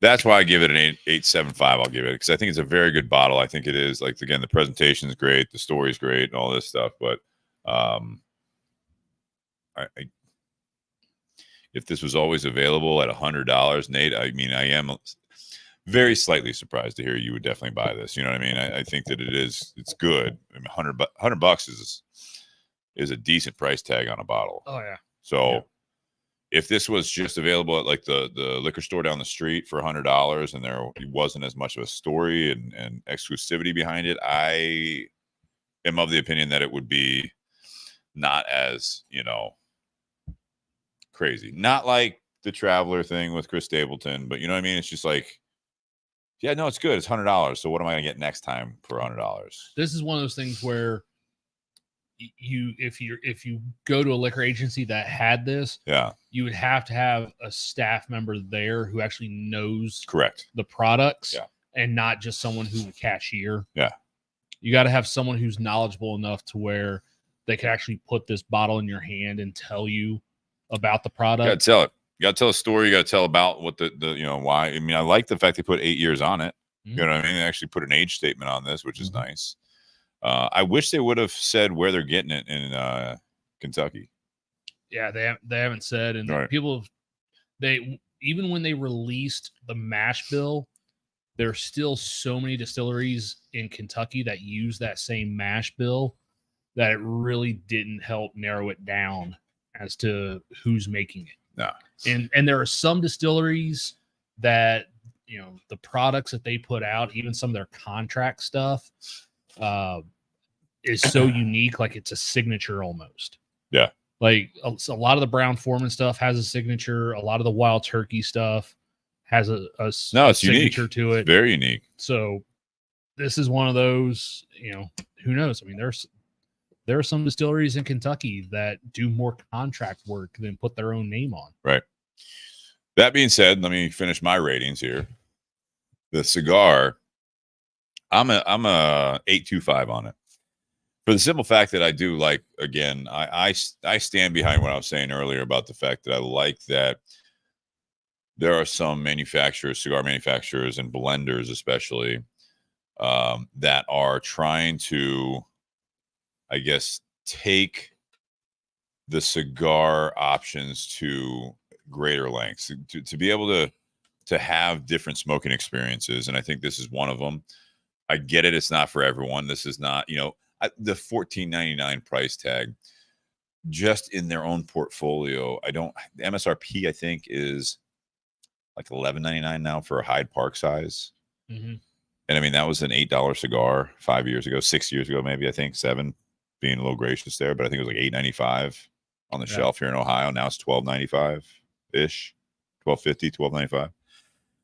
that's why I give it an 8.75. I'll give it because I think it's a very good bottle. I think it is, like, again, the presentation is great, the story is great, and all this stuff. But if this was always available at $100, Nate, I mean, I am very slightly surprised to hear you would definitely buy this. You know what I mean? I think that it's good. I mean, $100 is a decent price tag on a bottle. Oh yeah. So if this was just available at like the liquor store down the street for $100 and there wasn't as much of a story and exclusivity behind it, I am of the opinion that it would be not as, crazy. Not like the Traveler thing with Chris Stapleton, but you know what I mean? It's just like, yeah, no, it's good. It's $100. So what am I going to get next time for $100? This is one of those things where if you go to a liquor agency that had this, Yeah, you would have to have a staff member there who actually knows correct. the products, Yeah. and not just someone who's a cashier. Yeah. You got to have someone who's knowledgeable enough to where they can actually put this bottle in your hand and tell you about the product. You got to tell it. You got to tell a story. You got to tell about what the why. I mean, I like the fact they put 8 years on it. You know what I mean? They actually put an age statement on this, which is nice. I wish they would have said where they're getting it in Kentucky. Yeah, they haven't said, and Right. people even when they released the mash bill, there's still so many distilleries in Kentucky that use that same mash bill that it really didn't help narrow it down as to who's making it. No. And there are some distilleries that, the products that they put out, even some of their contract stuff, is so unique, like it's a signature almost. Yeah. Like a lot of the Brown Foreman stuff has a signature. A lot of the Wild Turkey stuff has a It's signature unique. to it. Very unique. So this is one of those, who knows? I mean, there are some distilleries in Kentucky that do more contract work than put their own name on. Right. That being said, let me finish my ratings here. The cigar, I'm a 8.25 on it. For the simple fact that I do like, again, I stand behind what I was saying earlier about the fact that I like that there are some cigar manufacturers and blenders especially, that are trying to, I guess, take the cigar options to greater lengths to be able to to have different smoking experiences, and I think this is one of them. I get it; it's not for everyone. This is not, the $14.99 price tag. Just in their own portfolio, the MSRP I think is like $11.99 now for a Hyde Park size. Mm-hmm. And I mean, that was an $8 cigar 5 years ago, 6 years ago, maybe, I think 7, being a little gracious there, but I think it was like $8.95 on the shelf here in Ohio. Now it's $12.95 ish, $12.50, $12.95.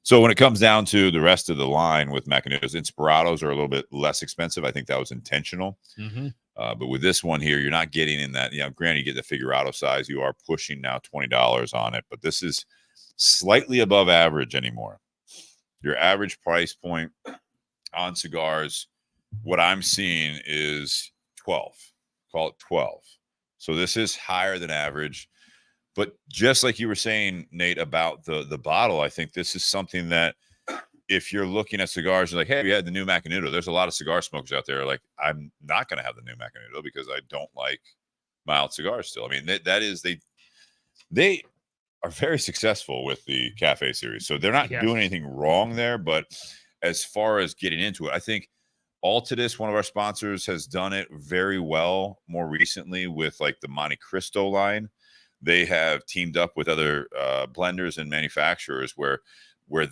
So when it comes down to the rest of the line with Macanudos, Inspirados are a little bit less expensive. I think that was intentional. Mm-hmm. But with this one here, you're not getting in that, granted, you get the Figurado size. You are pushing now $20 on it, but this is slightly above average anymore. Your average price point on cigars, what I'm seeing is 12. Call it 12. So this is higher than average. But just like you were saying, Nate, about the bottle, I think this is something that if you're looking at cigars, you're like, hey, we had the new Macanudo. There's a lot of cigar smokers out there like, I'm not going to have the new Macanudo because I don't like mild cigars still. I mean, that is, they are very successful with the Cafe series. So they're not doing anything wrong there. But as far as getting into it, I think Altadis, one of our sponsors, has done it very well more recently with like the Monte Cristo line. They have teamed up with other blenders and manufacturers where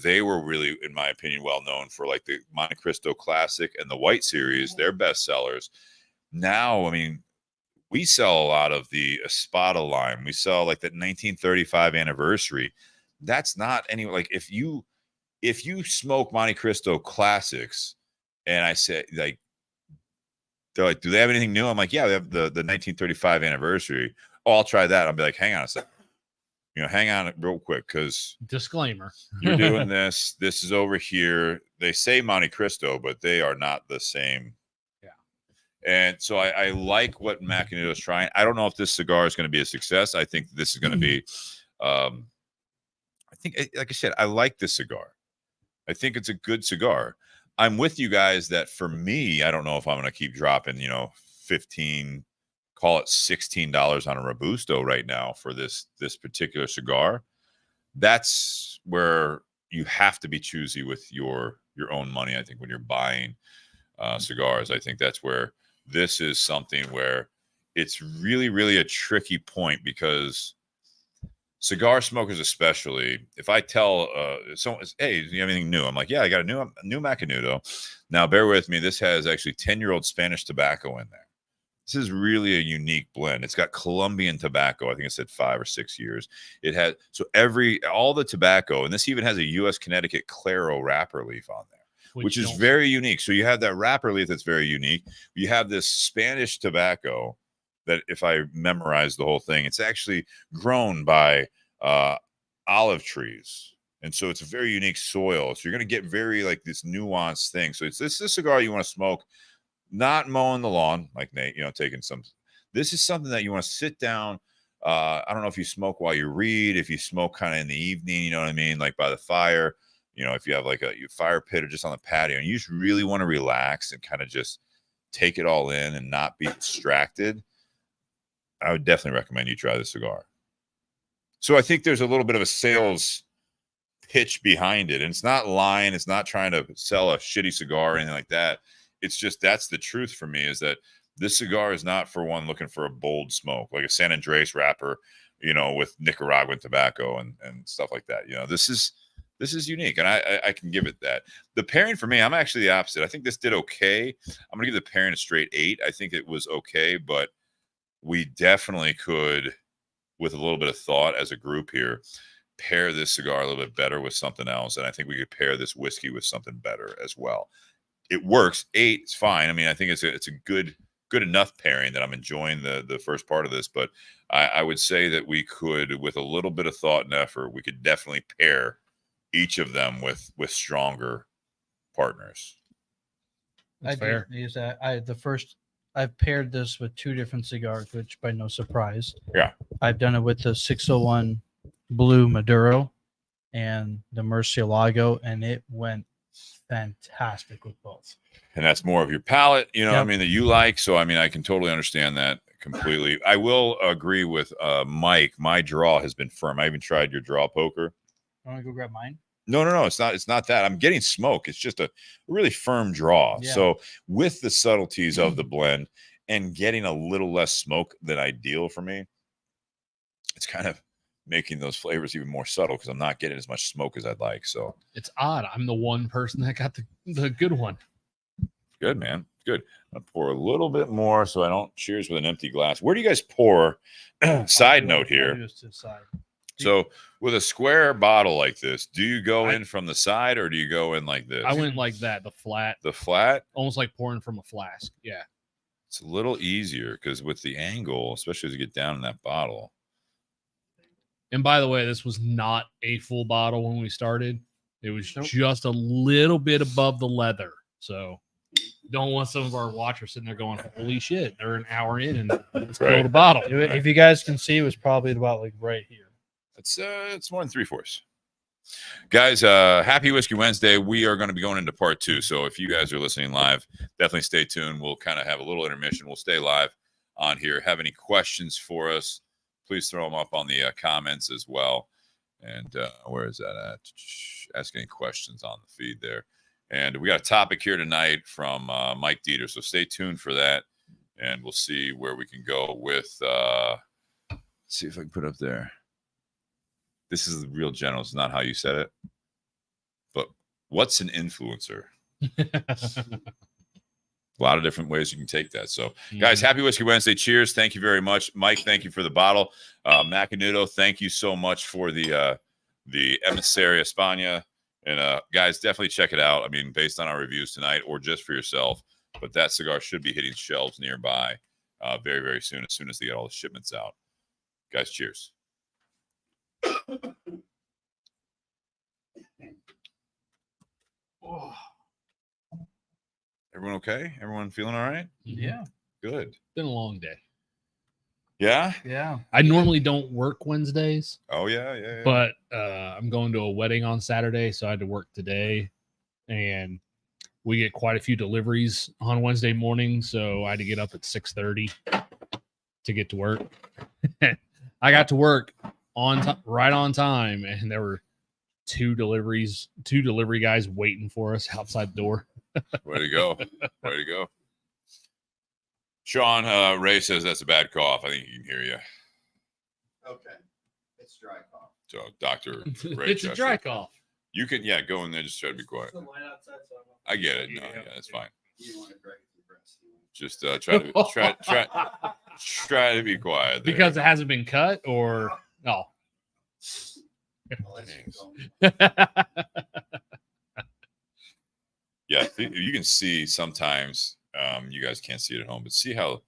they were really, in my opinion, well known for like the Monte Cristo Classic and the White Series, their best sellers. Now, I mean, we sell a lot of the Espada line. We sell like the 1935 anniversary. That's not any, like if you smoke Monte Cristo Classics, and I say like, they're like, do they have anything new? I'm like, yeah, they have the 1935 anniversary. Oh, I'll try that. I'll be like, hang on a second. Hang on real quick, because disclaimer, you're doing this. This is over here. They say Monte Cristo, but they are not the same. Yeah. And so I like what Macanudo is trying. I don't know if this cigar is going to be a success. I think this is going to be, I think, like I said, I like this cigar. I think it's a good cigar. I'm with you guys that for me, I don't know if I'm going to keep dropping, $15, call it $16 on a Robusto right now for this particular cigar. That's where you have to be choosy with your own money. I think when you're buying cigars, I think that's where this is something where it's really, really a tricky point, because cigar smokers, especially, if I tell someone, hey, do you have anything new? I'm like, yeah, I got a new Macanudo. Now, bear with me. This has actually 10-year-old Spanish tobacco in there. This is really a unique blend. It's got Colombian tobacco. I think it said 5 or 6 years. It has, so all the tobacco, and this even has a U.S. Connecticut Claro wrapper leaf on there, which is very unique. So you have that wrapper leaf that's very unique. You have this Spanish tobacco that, if I memorize the whole thing, it's actually grown by olive trees. And so it's a very unique soil. So you're going to get very like this nuanced thing. So it's this cigar you want to smoke, not mowing the lawn like Nate, taking some. This is something that you want to sit down. I don't know if you smoke while you read, if you smoke kind of in the evening, you know what I mean? Like by the fire, if you have like a fire pit or just on the patio, and you just really want to relax and kind of just take it all in and not be distracted, I would definitely recommend you try this cigar. So I think there's a little bit of a sales pitch behind it. And it's not lying. It's not trying to sell a shitty cigar or anything like that. It's just, that's the truth for me, is that this cigar is not for one looking for a bold smoke, like a San Andres wrapper, with Nicaraguan tobacco and stuff like that. This is unique, and I can give it that. The pairing for me, I'm actually the opposite. I think this did okay. I'm going to give the pairing a straight 8. I think it was okay, but we definitely could, with a little bit of thought as a group here, pair this cigar a little bit better with something else. And I think we could pair this whiskey with something better as well. It works. 8 is fine. I mean, I think it's a good enough pairing that I'm enjoying the first part of this. But I would say that we could, with a little bit of thought and effort, we could definitely pair each of them with stronger partners. That's fair. I've paired this with 2 different cigars, which by no surprise. Yeah. I've done it with the 601 Blue Maduro and the Murcielago, and it went fantastic with both. And that's more of your palate, that you like. So, I mean, I can totally understand that completely. I will agree with Mike. My draw has been firm. I even tried your draw poker. You want to go grab mine? No. It's not that. I'm getting smoke. It's just a really firm draw. Yeah. So with the subtleties of the blend and getting a little less smoke than ideal for me, it's kind of making those flavors even more subtle because I'm not getting as much smoke as I'd like. So It's odd. I'm the one person that got the good one. good, man. Good. I'll pour a little bit more so I don't cheers with an empty glass. Where do you guys pour? Side note here. So with a square bottle like this, do you go in from the side or do you go in like this? I went like that, the flat, almost like pouring from a flask. Yeah. It's a little easier because with the angle, especially as you get down in that bottle. And by the way, this was not a full bottle when we started. It was just a little bit above the leather. So don't want some of our watchers sitting there going, holy shit, they're an hour in and it's filled a bottle. If you guys can see, it was probably about like right here. It's more than 3/4. Guys, happy Whiskey Wednesday. We are going to be going into part 2. So if you guys are listening live, definitely stay tuned. We'll kind of have a little intermission. We'll stay live on here. Have any questions for us? Please throw them up on the comments as well. And where is that at? Ask any questions on the feed there. And we got a topic here tonight from Mike Dieter. So stay tuned for that. And we'll see where we can go with, let's see if I can put up there. This is the real general. It's not how you said it. But what's an influencer? A lot of different ways you can take that. So, guys, happy Whiskey Wednesday. Cheers. Thank you very much. Mike, thank you for the bottle. Macanudo, thank you so much for the Emissary España. And, guys, definitely check it out. I mean, based on our reviews tonight or just for yourself. But that cigar should be hitting shelves nearby very, very soon as they get all the shipments out. Guys, cheers. Oh. Everyone okay? Everyone feeling all right? Yeah. Good. Been a long day. Yeah? Yeah. I normally don't work Wednesdays. Oh, yeah. But I'm going to a wedding on Saturday, so I had to work today. And we get quite a few deliveries on Wednesday morning, so I had to get up at 6:30 to get to work. I got to work right on time, and there were two delivery guys waiting for us outside the door. Way to go. Way to go. Sean, Ray says that's a bad cough. I think he can hear you. Okay. It's dry cough. So, Dr. Ray It's a dry cough. You can, go in there. Just try to be quiet. I get it. No, yeah, that's fine. You want to drag it through breast. Just try to be quiet. There. Because it hasn't been cut, or no. Yeah, you can see sometimes. You guys can't see it at home, but see how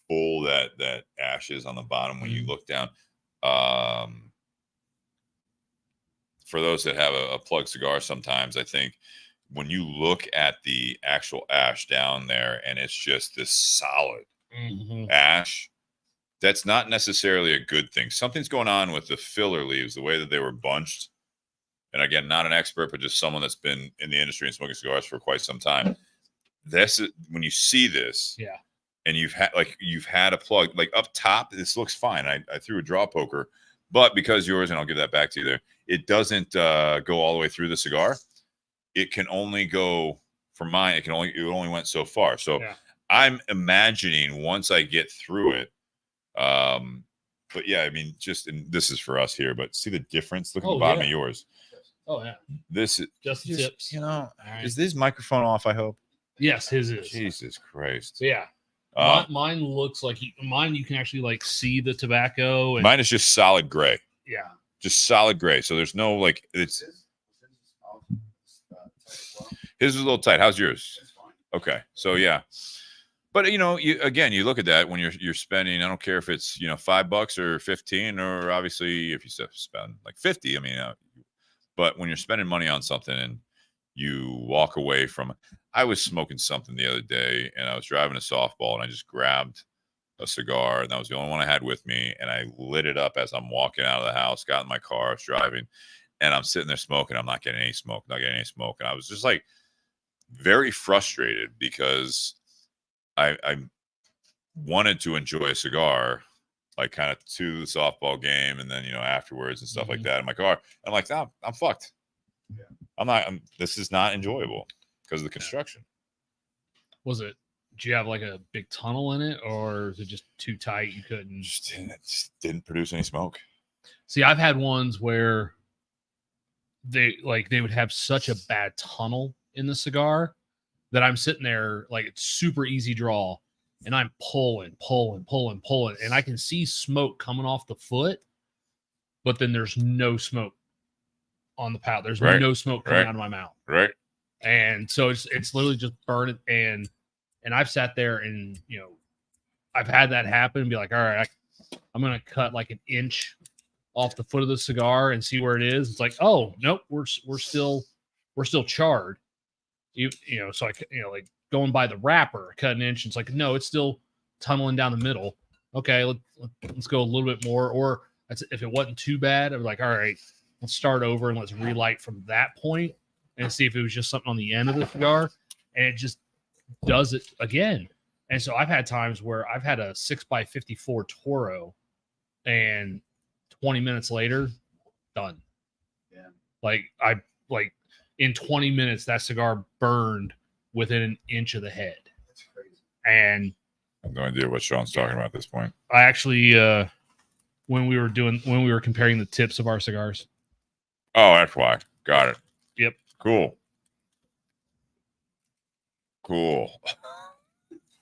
full that ash is on the bottom when you look down. For those that have a plug cigar, sometimes I think when you look at the actual ash down there and it's just this solid ash, that's not necessarily a good thing. Something's going on with the filler leaves, the way that they were bunched. And again, not an expert, but just someone that's been in the industry and smoking cigars for quite some time. This is when you see this, and you've had a plug like up top. This looks fine. I threw a draw poker, but because yours, and I'll give that back to you there, it doesn't go all the way through the cigar. It can only go for mine. It only went so far. So I'm imagining once I get through it. But yeah, I mean, and this is for us here, but see the difference. Look at the bottom of yours. Oh yeah. This is just tips. Is this microphone off? I hope. Yes, his is. Jesus Christ. So, yeah. Mine looks like mine. You can actually see the tobacco. And, mine is just solid gray. Yeah. Just solid gray. So there's no it's. His is a little tight. How's yours? Okay. So yeah. But you look at that when you're spending. I don't care if it's $5 or 15, or obviously if you spend like 50. I mean, but when you're spending money on something and you walk away from it. I was smoking something the other day, and I was driving a softball, and I just grabbed a cigar, and that was the only one I had with me, and I lit it up as I'm walking out of the house. Got in my car, I was driving, and I'm sitting there smoking. I'm not getting any smoke. And I was just very frustrated because I wanted to enjoy a cigar, kind of to the softball game and then, afterwards and stuff like that in my car. I'm like, I'm fucked. This is not enjoyable because of the construction. Was it? Did you have like a big tunnel in it, or is it just too tight? You couldn't. It just didn't produce any smoke. See, I've had ones where they would have such a bad tunnel in the cigar that I'm sitting there like it's super easy draw, and I'm pulling, and I can see smoke coming off the foot, but then there's no smoke on the palate. There's no smoke coming out of my mouth. Right. And so it's literally just burning. And I've sat there and, I've had that happen and be like, all right, I'm going to cut like an inch off the foot of the cigar and see where it is. It's like, oh, nope, we're still charred. So like going by the wrapper, cut an inch. And it's like, no, it's still tunneling down the middle. Okay, let's go a little bit more. Or if it wasn't too bad, I'm like, all right, let's start over and let's relight from that point and see if it was just something on the end of the cigar. And it just does it again. And so I've had times where I've had a 6x54 Toro and 20 minutes later, done. Yeah. Like in 20 minutes, that cigar burned within an inch of the head. That's crazy. And I have no idea what Sean's talking about at this point. I actually, when we were comparing the tips of our cigars. Oh, that's why. Got it. Yep. Cool.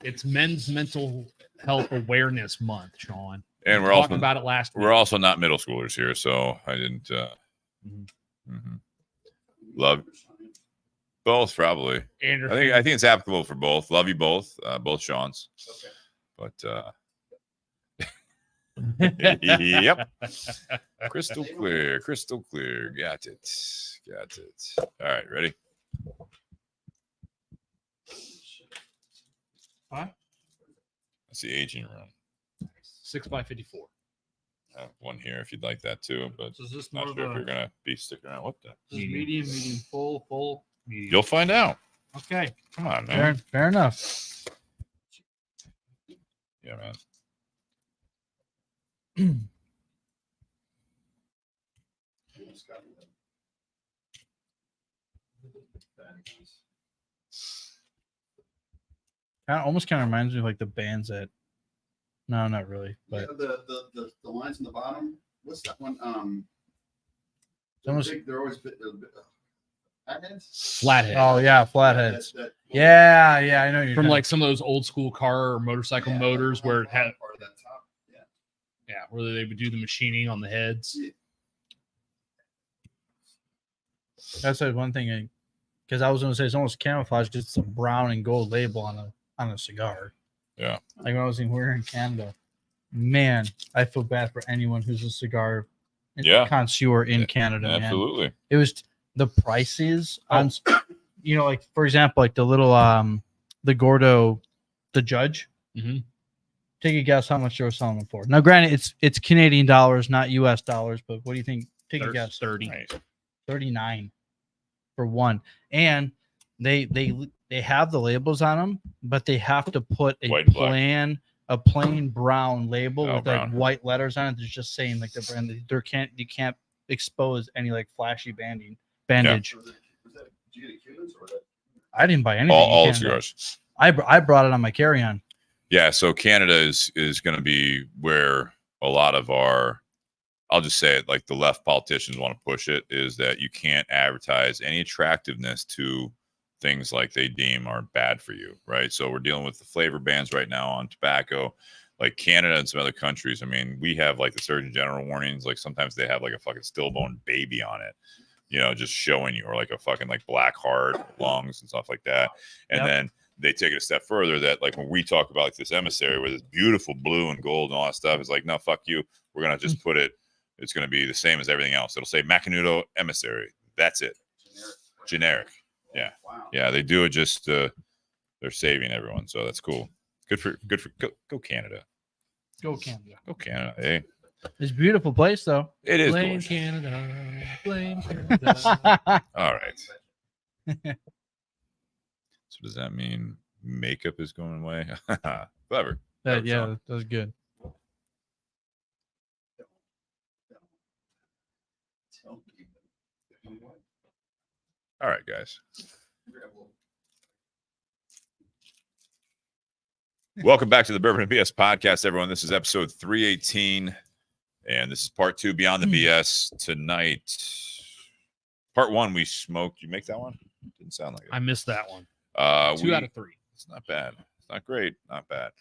It's Men's Mental Health Awareness Month, Sean. And we're talking also about it last week. We're also not middle schoolers here, so I didn't. Love both, probably. Anderson. I think it's applicable for both. Love you both, both Sean's. Okay. But yep, crystal clear. Got it. All right, ready? Huh? That's the aging room. 6x54. I have one here if you'd like that too, but So is this not more sure of if a you're gonna be sticking around. What the? this is medium, full? Medium. You'll find out. Okay. Come on, man. Fair enough. Yeah, man. Almost kind of reminds me of like the bands that. No, not really. But Yeah, the lines in the bottom. What's that one? almost- they're always flatheads. Flathead. oh yeah, flatheads. That- Yeah, I know you're From talking- like some of those old school car or motorcycle Yeah, motors like where one it had, part of that top. Yeah. where they would do the machining on the heads. that's like one thing. Because I was going to say it's almost camouflage because it's a brown and gold label on a cigar. Yeah. Like when I was we're in Canada, man, I feel bad for anyone who's a cigar connoisseur in Canada. Absolutely. Man. It was the prices on, like for example, like the little the Gordo, the Judge. Mm-hmm. Take a guess how much they were selling them for. Now, granted, it's Canadian dollars, not U.S. dollars, but what do you think? Take a guess. 30. Right. 39 for one, and they have the labels on them, but they have to put White and black. a plain brown label with brown. like white letters on it. That's just saying like the brand. You can't expose any like flashy bandage. Was that Cubans or that? I didn't buy anything. All in the Canada. cigars. I brought it on my carry-on. Yeah, so Canada is going to be where a lot of our, I'll just say it, like the left politicians want to push it, is that you can't advertise any attractiveness to things like they deem are bad for you, right? So we're dealing with the flavor bans right now on tobacco, like Canada and some other countries. I mean, we have like the Surgeon General warnings, like sometimes they have like a fucking stillborn baby on it, just showing you, or like a fucking like black heart, lungs and stuff like that. And then they take it a step further that like when we talk about like this emissary with this beautiful blue and gold and all that stuff, it's like, no, fuck you. We're going to just put it, it's going to be the same as everything else. It'll say Macanudo Emissary. That's it. Generic. Yeah. Wow. Yeah. They do it just, they're saving everyone. So that's cool. Good for go Canada. Go Canada. Go Canada. Hey, It's a beautiful place though. it is. Blame Gorgeous. Canada. Blame Canada. All right. So does that mean makeup is going away? Clever. Yeah, that was good. All right, guys. Welcome back to the Bourbon and BS podcast, everyone. This is episode 318, and this is part 2, Beyond the BS. Tonight, part 1, we smoked. You make that one? Didn't sound like it. I missed that one. 2 out of 3. It's not bad. It's not great. Not bad.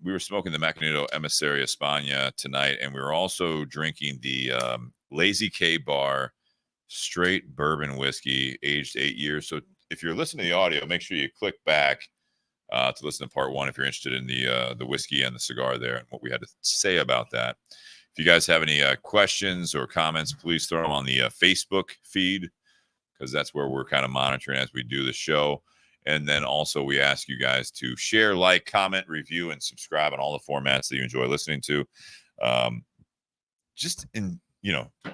We were smoking the Macanudo Emissary España tonight, and we were also drinking the Lazy K Bar straight bourbon whiskey, aged 8 years. So if you're listening to the audio, make sure you click back to listen to part 1 if you're interested in the whiskey and the cigar there and what we had to say about that. If you guys have any questions or comments, please throw them on the Facebook feed, because that's where we're kind of monitoring as we do the show. And then also we ask you guys to share, like, comment, review, and subscribe on all the formats that you enjoy listening to.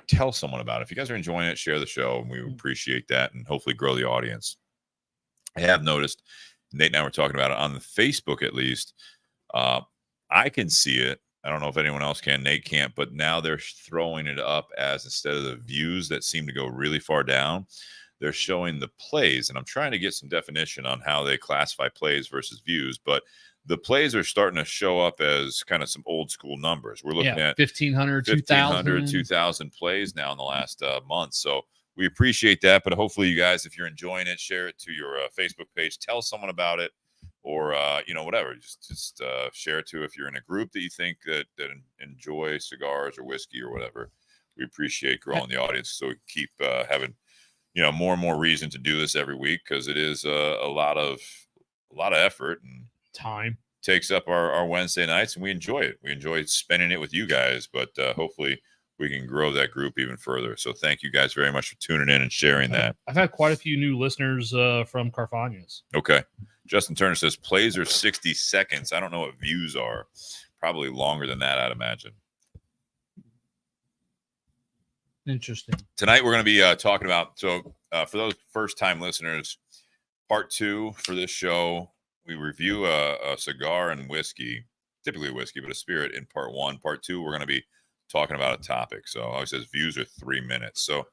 Tell someone about it. If you guys are enjoying it, share the show, and we appreciate that, and hopefully grow the audience. I have noticed, Nate and I were talking about it on the Facebook at least. I can see it. I don't know if anyone else can. Nate can't, but now they're throwing it up as, instead of the views that seem to go really far down, they're showing the plays. And I'm trying to get some definition on how they classify plays versus views, but the plays are starting to show up as kind of some old school numbers. We're looking at 1,500, 2,000 plays now in the last month. So we appreciate that, but hopefully you guys, if you're enjoying it, share it to your Facebook page, tell someone about it, or whatever. Just share it to, if you're in a group that you think that enjoy cigars or whiskey or whatever. We appreciate growing the audience, so we keep having more and more reason to do this every week, because it is a lot of effort and time. Takes up our Wednesday nights, and we enjoy it. We enjoy spending it with you guys, but hopefully we can grow that group even further. So thank you guys very much for tuning in and sharing that. I've had quite a few new listeners from Carfagnas. Okay. Justin Turner says plays are 60 seconds. I don't know what views are. Probably longer than that, I'd imagine. Interesting. Tonight we're going to be talking about, for those first-time listeners, part 2 for this show. We review a cigar and whiskey, typically whiskey, but a spirit in part 1. Part 2, we're going to be talking about a topic. So always says views are 3 minutes. So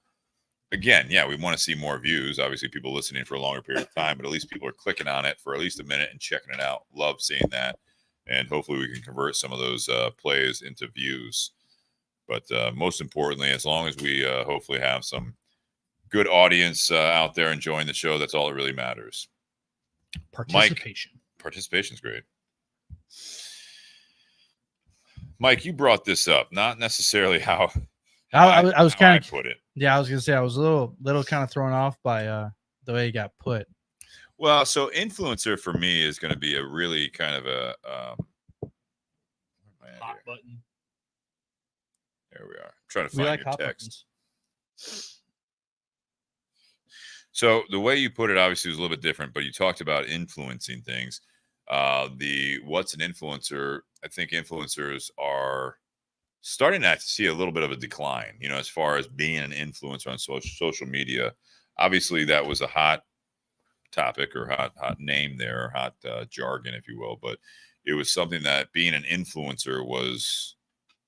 again, yeah, we want to see more views. Obviously, people listening for a longer period of time, but at least people are clicking on it for at least a minute and checking it out. Love seeing that. And hopefully we can convert some of those plays into views. But most importantly, as long as we hopefully have some good audience out there enjoying the show, that's all that really matters. Participation's great. Mike, you brought this up, not necessarily how I was kind of put it. Yeah, I was gonna say I was a little kind of thrown off by the way it got put. Well, so influencer for me is going to be a really kind of a hot button. There we are. I'm trying to find your text. Buttons. So the way you put it obviously was a little bit different, but you talked about influencing things. What's an influencer? I think influencers are starting to see a little bit of a decline, as far as being an influencer on social media. Obviously, that was a hot topic or hot name there, or hot jargon, if you will. But it was something that being an influencer was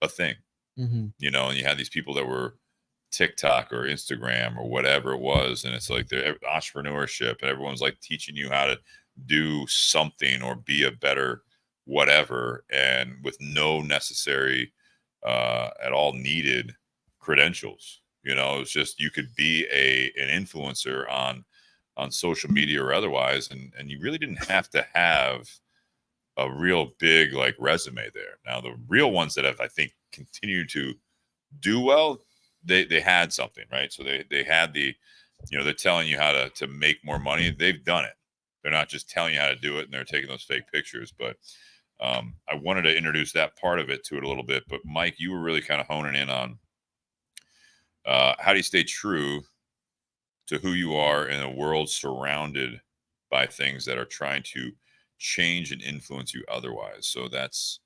a thing, and you had these people that were TikTok or Instagram or whatever it was, and it's like the entrepreneurship, and everyone's like teaching you how to do something or be a better whatever, and with no necessary at all needed credentials. It's just you could be an influencer on social media or otherwise, and you really didn't have to have a real big like resume there. Now the real ones that have, I think, continued to do well, they had something, right? So they had they're telling you how to make more money. They've done it. They're not just telling you how to do it and they're taking those fake pictures. But I wanted to introduce that part of it to it a little bit. But Mike, you were really kind of honing in on how do you stay true to who you are in a world surrounded by things that are trying to change and influence you otherwise. So that's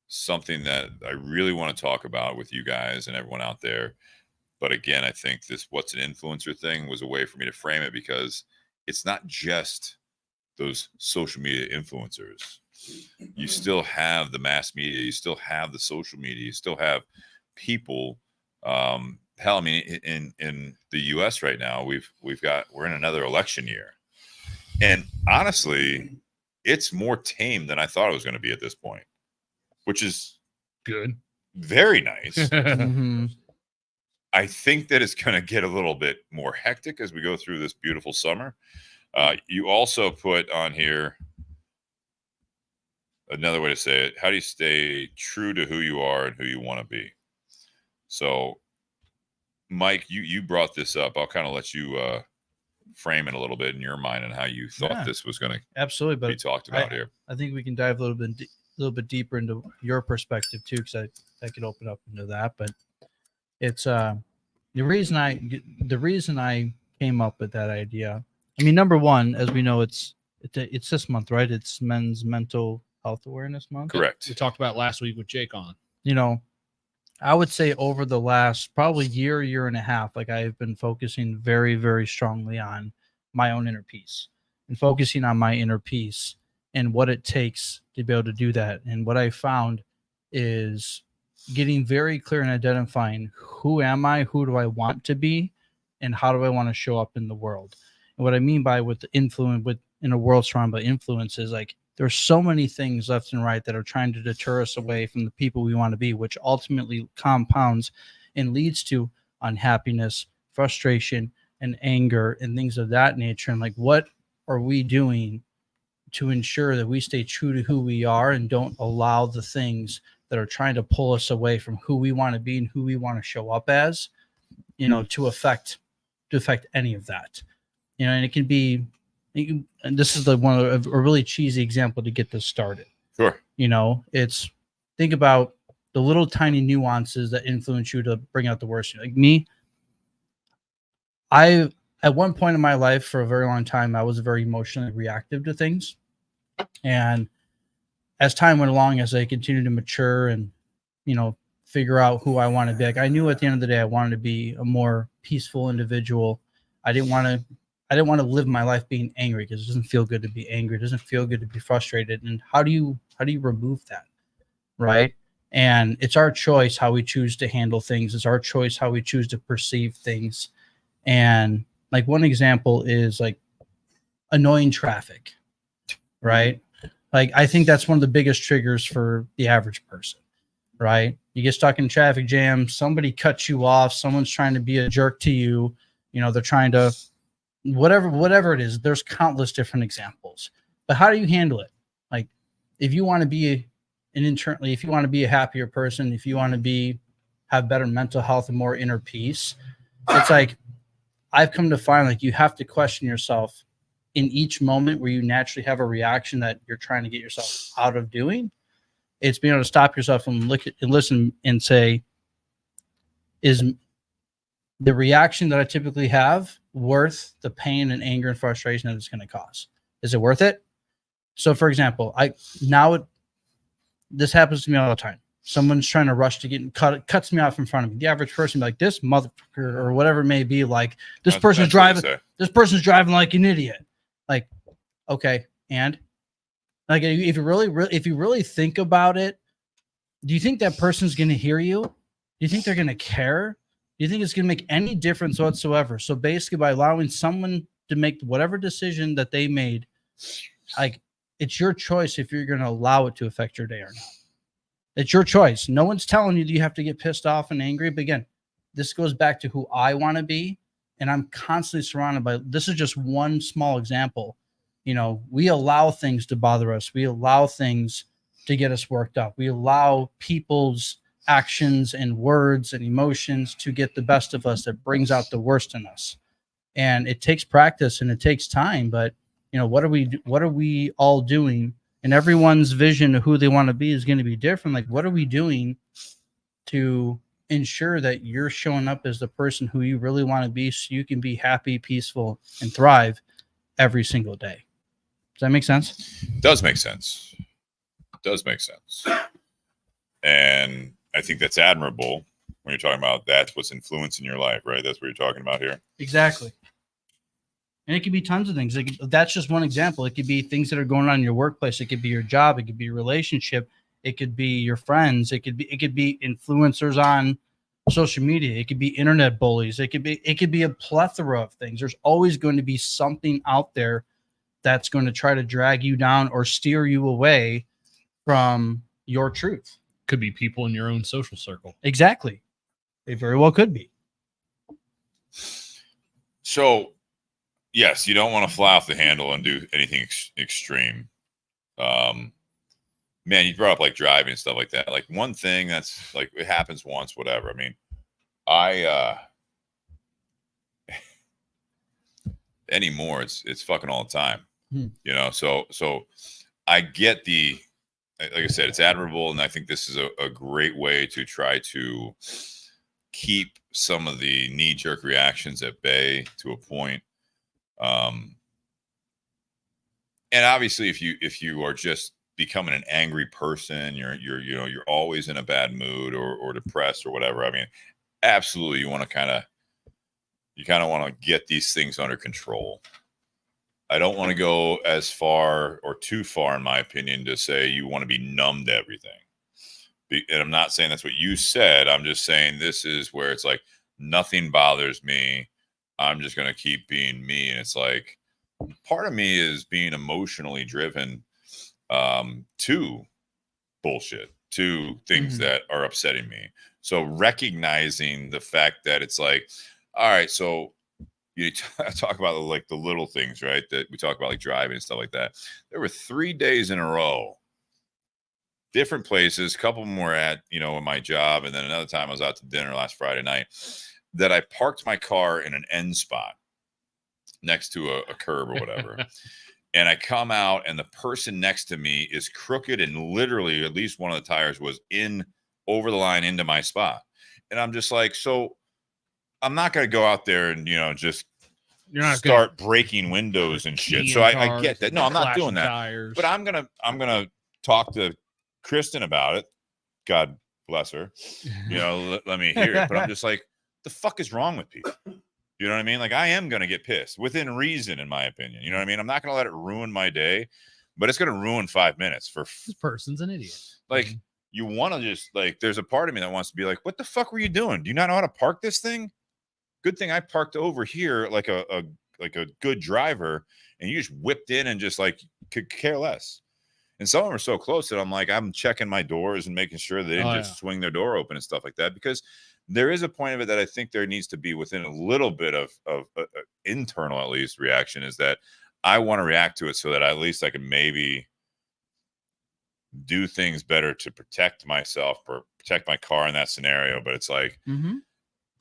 something that I really want to talk about with you guys and everyone out there. But again, I think this what's an influencer thing was a way for me to frame it, because it's not just those social media influencers. You still have the mass media, you still have the social media, you still have people hell, I mean, in the U.S. right now, we're in another election year, and honestly, it's more tame than I thought it was going to be at this point, which is Good. very nice. Mhm. I think that it's going to get a little bit more hectic as we go through this beautiful summer. You also put on here another way to say it. How do you stay true to who you are and who you want to be? So, Mike, you brought this up. I'll kind of let you frame it a little bit in your mind and how you thought Yeah. this was going to Absolutely, be but talked about here. I think we can dive a little bit deeper into your perspective too, because I could open up into that. But it's the reason I came up with that idea. I mean, number one, as we know, it's this month, right? It's Men's Mental Health Awareness Month. Correct. We talked about last week with Jake on. You know, I would say over the last probably year and a half, like I've been focusing very, very strongly on my own inner peace and focusing on my inner peace and what it takes to be able to do that. And what I found is getting very clear and identifying who am I, who do I want to be, and how do I want to show up in the world. And what I mean by with the influence in a world surrounded by influences, like there's so many things left and right that are trying to deter us away from the people we want to be, which ultimately compounds and leads to unhappiness, frustration, and anger and things of that nature. And like, what are we doing to ensure that we stay true to who we are and don't allow the things that are trying to pull us away from who we want to be and who we want to show up as, to affect any of that, and it can be, and this is the one a really cheesy example to get this started. Sure. It's think about the little tiny nuances that influence you to bring out the worst. Like me, at one point in my life for a very long time, I was very emotionally reactive to things. And as time went along, as I continued to mature and, figure out who I want to be, like I knew at the end of the day, I wanted to be a more peaceful individual. I didn't want to live my life being angry, because it doesn't feel good to be angry. It doesn't feel good to be frustrated. And how do you remove that? Right. And it's our choice how we choose to handle things. It's our choice how we choose to perceive things. And like one example is like annoying traffic, right? Like I think that's one of the biggest triggers for the average person, right? You get stuck in traffic jam, somebody cuts you off, someone's trying to be a jerk to you, they're trying to whatever it is. There's countless different examples. But how do you handle it? Like if you want to be if you want to be a happier person, if you want to have better mental health and more inner peace, it's like I've come to find like you have to question yourself in each moment where you naturally have a reaction that you're trying to get yourself out of doing. It's being able to stop yourself and look at and listen and say, is the reaction that I typically have worth the pain and anger and frustration that it's going to cause? Is it worth it? So for example, this happens to me all the time. Someone's trying to rush to get cuts me off in front of me. The average person be like, this motherfucker or whatever it may be, like this person's driving like an idiot. Like, okay. And like, if you really think about it, do you think that person's going to hear you? Do you think they're going to care? Do you think it's going to make any difference whatsoever? So basically by allowing someone to make whatever decision that they made, like it's your choice if you're going to allow it to affect your day or not. It's your choice. No one's telling you that you have to get pissed off and angry. But again, this goes back to who I want to be. And I'm constantly surrounded by, this is just one small example. We allow things to bother us. We allow things to get us worked up. We allow people's actions and words and emotions to get the best of us, that brings out the worst in us. And it takes practice and it takes time. But, what are we all doing? And everyone's vision of who they want to be is going to be different. Like, what are we doing to ensure that you're showing up as the person who you really want to be, so you can be happy, peaceful, and thrive every single day? Does that make sense? Does make sense. Does make sense. And I think that's admirable when you're talking about that's what's influencing your life, right? That's what you're talking about here. Exactly. And it could be tons of things. That's just one example. It could be things that are going on in your workplace. It could be your job. It could be your relationship. It could be your friends. It could be influencers on social media. It could be internet bullies. It could be a plethora of things. There's always going to be something out there that's going to try to drag you down or steer you away from your truth. Could be people in your own social circle. Exactly. It very well could be. So, yes, you don't want to fly off the handle and do anything extreme. Man, you brought up like driving and stuff like that. Like one thing that's like it happens once, whatever. I mean, anymore it's fucking all the time. You know, so I get the, like I said, it's admirable, and I think this is a great way to try to keep some of the knee-jerk reactions at bay to a point. And obviously if you are just becoming an angry person, you're always in a bad mood or depressed or whatever, I mean, absolutely you kind of want to get these things under control. I don't want to go as far or too far, in my opinion, to say you want to be numb to everything. And I'm not saying that's what you said. I'm just saying this is where it's like nothing bothers me. I'm just going to keep being me. And it's like part of me is being emotionally driven to bullshit, to things that are upsetting me. So recognizing the fact that it's like, all right, so you talk about like the little things, right? That we talk about like driving and stuff like that. There were 3 days in a row, different places. A couple of them were at, in my job. And then another time I was out to dinner last Friday night that I parked my car in an end spot next to a curb or whatever. And I come out and the person next to me is crooked and literally at least one of the tires was in over the line into my spot. And I'm just like, so I'm not going to go out there and, just start breaking windows and shit. So I get that. No, I'm not doing that. Tires. But I'm going to talk to Kristen about it. God bless her. Let me hear it. But I'm just like, the fuck is wrong with people? You know what I mean? Like, I am going to get pissed within reason, in my opinion. You know what I mean? I'm not going to let it ruin my day, but it's going to ruin 5 minutes for this person's an idiot. Like, you want to just like, there's a part of me that wants to be like, what the fuck were you doing? Do you not know how to park this thing? Good thing I parked over here like a good driver, and you just whipped in and just like could care less. And some of them are so close that I'm like, I'm checking my doors and making sure they didn't just swing their door open and stuff like that, because there is a point of it that I think there needs to be within a little bit of internal, at least, reaction, is that I want to react to it so that at least I can maybe do things better to protect myself or protect my car in that scenario. But it's like,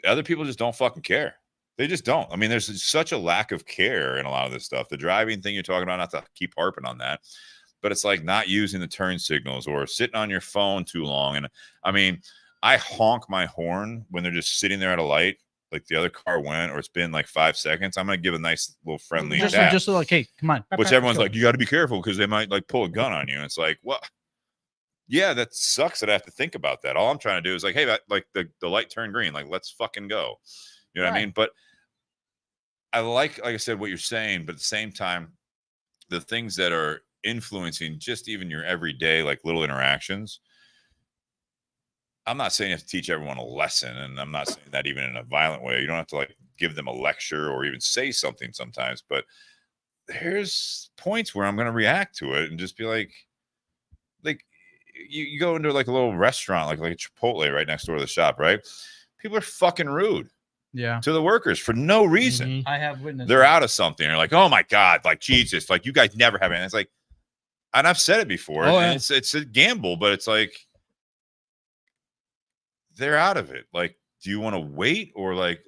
other people just don't fucking care. They just don't. I mean, there's such a lack of care in a lot of this stuff. The driving thing you're talking about, not to keep harping on that, but it's like not using the turn signals or sitting on your phone too long. And I mean, I honk my horn when they're just sitting there at a light, like the other car went, or it's been like 5 seconds. I'm going to give a nice little friendly tap. Just like, hey, come on. Which everyone's like, you got to be careful because they might like pull a gun on you. And it's like, well, yeah, that sucks that I have to think about that. All I'm trying to do is like, hey, like the light turned green. Like, let's fucking go. You know what I mean? But I like I said, what you're saying, but at the same time, the things that are influencing just even your everyday, like little interactions. I'm not saying you have to teach everyone a lesson, and I'm not saying that even in a violent way. You don't have to like give them a lecture or even say something sometimes, but there's points where I'm going to react to it and just be like you go into like a little restaurant, like a Chipotle right next door to the shop, right? People are fucking rude. Yeah. To the workers for no reason. I have witnessed. They're out of something. They're like, oh my God, like Jesus, like you guys never have it. And it's like, and I've said it before. It's a gamble, but it's like they're out of it. Like, do you want to wait or I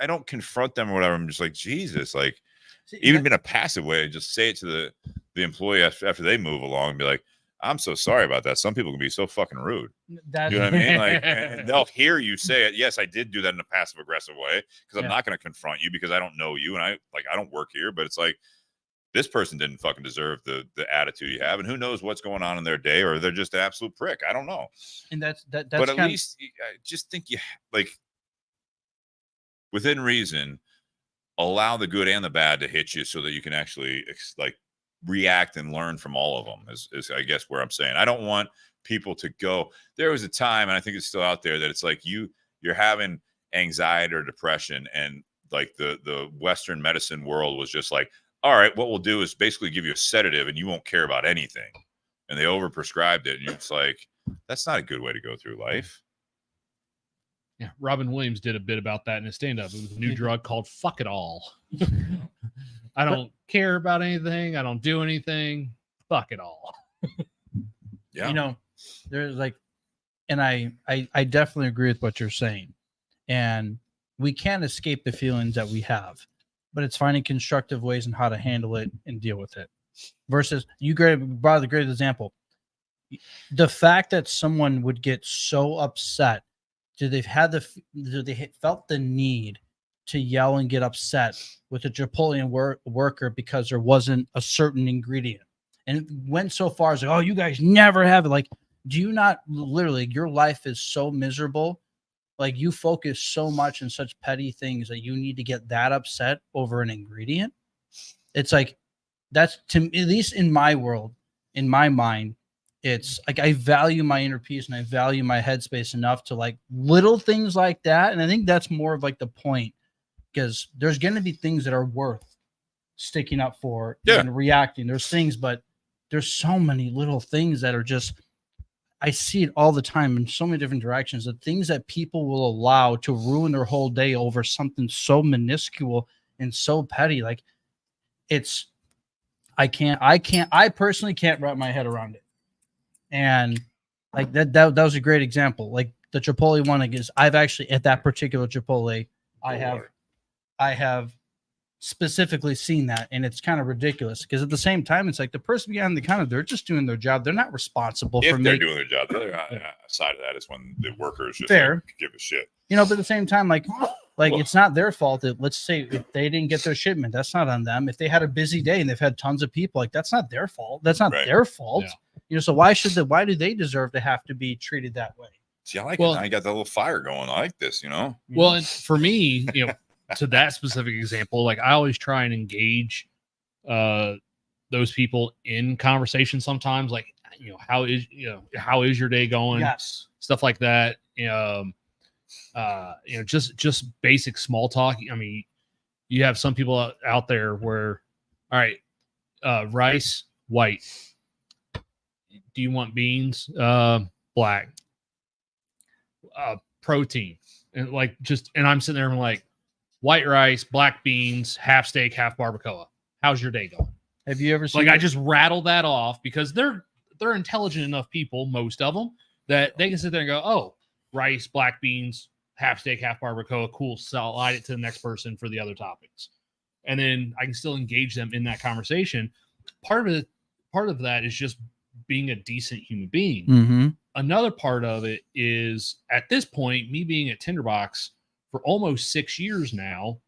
don't confront them or whatever. I'm just like, Jesus, like even in a passive way, just say it to the employee after they move along and be like, I'm so sorry about that. Some people can be so fucking rude. You know what I mean? Like, and they'll hear you say it. Yes, I did do that in a passive aggressive way because I'm not going to confront you because I don't know you and I don't work here. But it's like this person didn't fucking deserve the attitude you have, and who knows what's going on in their day, or they're just an absolute prick. I don't know. And that's but at least I just think you like within reason, allow the good and the bad to hit you so that you can actually react and learn from all of them is I guess where I'm saying. I don't want people to go. There was a time, and I think it's still out there, that it's like you you're having anxiety or depression, and like the Western medicine world was just like, all right, what we'll do is basically give you a sedative and you won't care about anything. And they overprescribed it. And it's like, that's not a good way to go through life. Yeah, Robin Williams did a bit about that in his stand-up. It was a new drug called Fuck It All. I don't care about anything. I don't do anything. Fuck it all. Yeah. You know, there's like, and I definitely agree with what you're saying. And we can't escape the feelings that we have, but it's finding constructive ways on how to handle it and deal with it. Versus, you brought the great example. The fact that someone would get so upset, do they felt the need to yell and get upset with a Chipotle worker because there wasn't a certain ingredient, and it went so far as like, oh, you guys never have it. Like, do you not literally, your life is so miserable, like you focus so much on such petty things that you need to get that upset over an ingredient? It's like, that's, to me, at least in my world, in my mind, it's like I value my inner peace and I value my headspace enough to like little things like that. And I think that's more of like the point, because there's going to be things that are worth sticking up for and reacting. There's things, but there's so many little things that are just, I see it all the time in so many different directions. The things that people will allow to ruin their whole day over something so minuscule and so petty. Like, it's, I personally can't wrap my head around it. And like that was a great example. Like the Chipotle one, is I've actually, at that particular Chipotle, I have specifically seen that, and it's kind of ridiculous because at the same time, it's like the person behind the counter, they're just doing their job. They're not responsible if for they're doing their job. The other side of that is when the workers just Fair. Like, give a shit. You know, but at the same time, like it's not their fault that, let's say, if they didn't get their shipment, that's not on them. If they had a busy day and they've had tons of people, like that's not their fault. That's not their fault. Yeah. You know, so why do they deserve to have to be treated that way? See, I like it. I got that little fire going. I like this, you know? Well, and for me, you know, to that specific example, like I always try and engage those people in conversation sometimes, like, you know, how is your day going? Yes. Stuff like that. You know, just basic small talk. I mean, you have some people out there where, all right, rice, white. Do you want beans? Black. Protein. And like and I'm sitting there and I'm like, white rice, black beans, half steak, half barbacoa. How's your day going? Have you ever seen I just rattle that off because they're intelligent enough people, most of them, that they can sit there and go, oh, rice, black beans, half steak, half barbacoa, cool, slide it to the next person for the other toppings. And then I can still engage them in that conversation. Part of that is just being a decent human being. Mm-hmm. Another part of it is, at this point, me being at Tinderbox for almost 6 years now,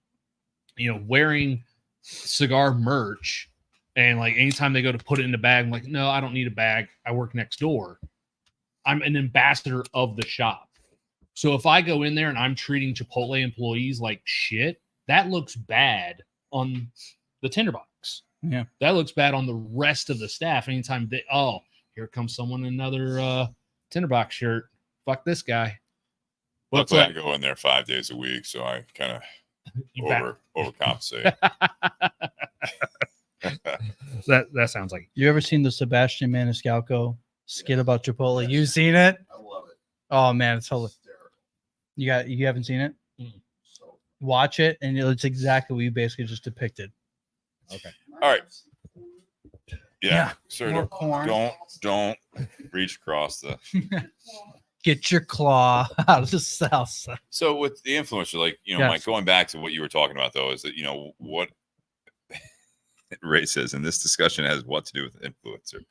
you know, wearing cigar merch, and like anytime they go to put it in the bag, I'm like, no, I don't need a bag. I work next door. I'm an ambassador of the shop. So if I go in there and I'm treating Chipotle employees like shit, that looks bad on the Tinderbox. Yeah. That looks bad on the rest of the staff. Anytime here comes someone in another Tinderbox shirt. Fuck this guy. But I go in there 5 days a week, so I kind of overcompensate. That sounds like. You ever seen the Sebastian Maniscalco skit about Chipotle? Yes. You seen it? I love it. Oh man, it's totally. You haven't seen it? So watch it, and it's exactly what you basically just depicted. Okay. All right. Yeah. Yeah. Sir, More corn. don't reach across the. Get your claw out of the salsa. So with the influencer, like, you know, Yes. Mike, going back to what you were talking about, though, is that, you know, what Ray says, and this discussion has what to do with influencer.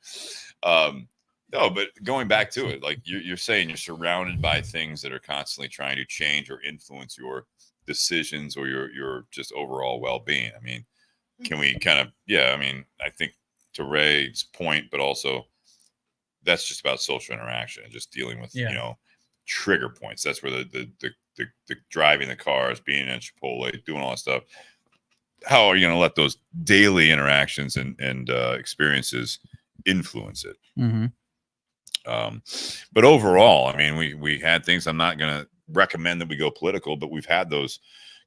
No, but going back to it, like you're saying, you're surrounded by things that are constantly trying to change or influence your decisions or your just overall well-being. I mean, can we kind of, I mean, I think to Ray's point, but also that's just about social interaction and just dealing with, you know, trigger points. That's where the driving the cars, being in Chipotle, doing all that stuff. How are you going to let those daily interactions and experiences influence it? Mm-hmm. But overall, I mean, we had things. I'm not going to recommend that we go political, but we've had those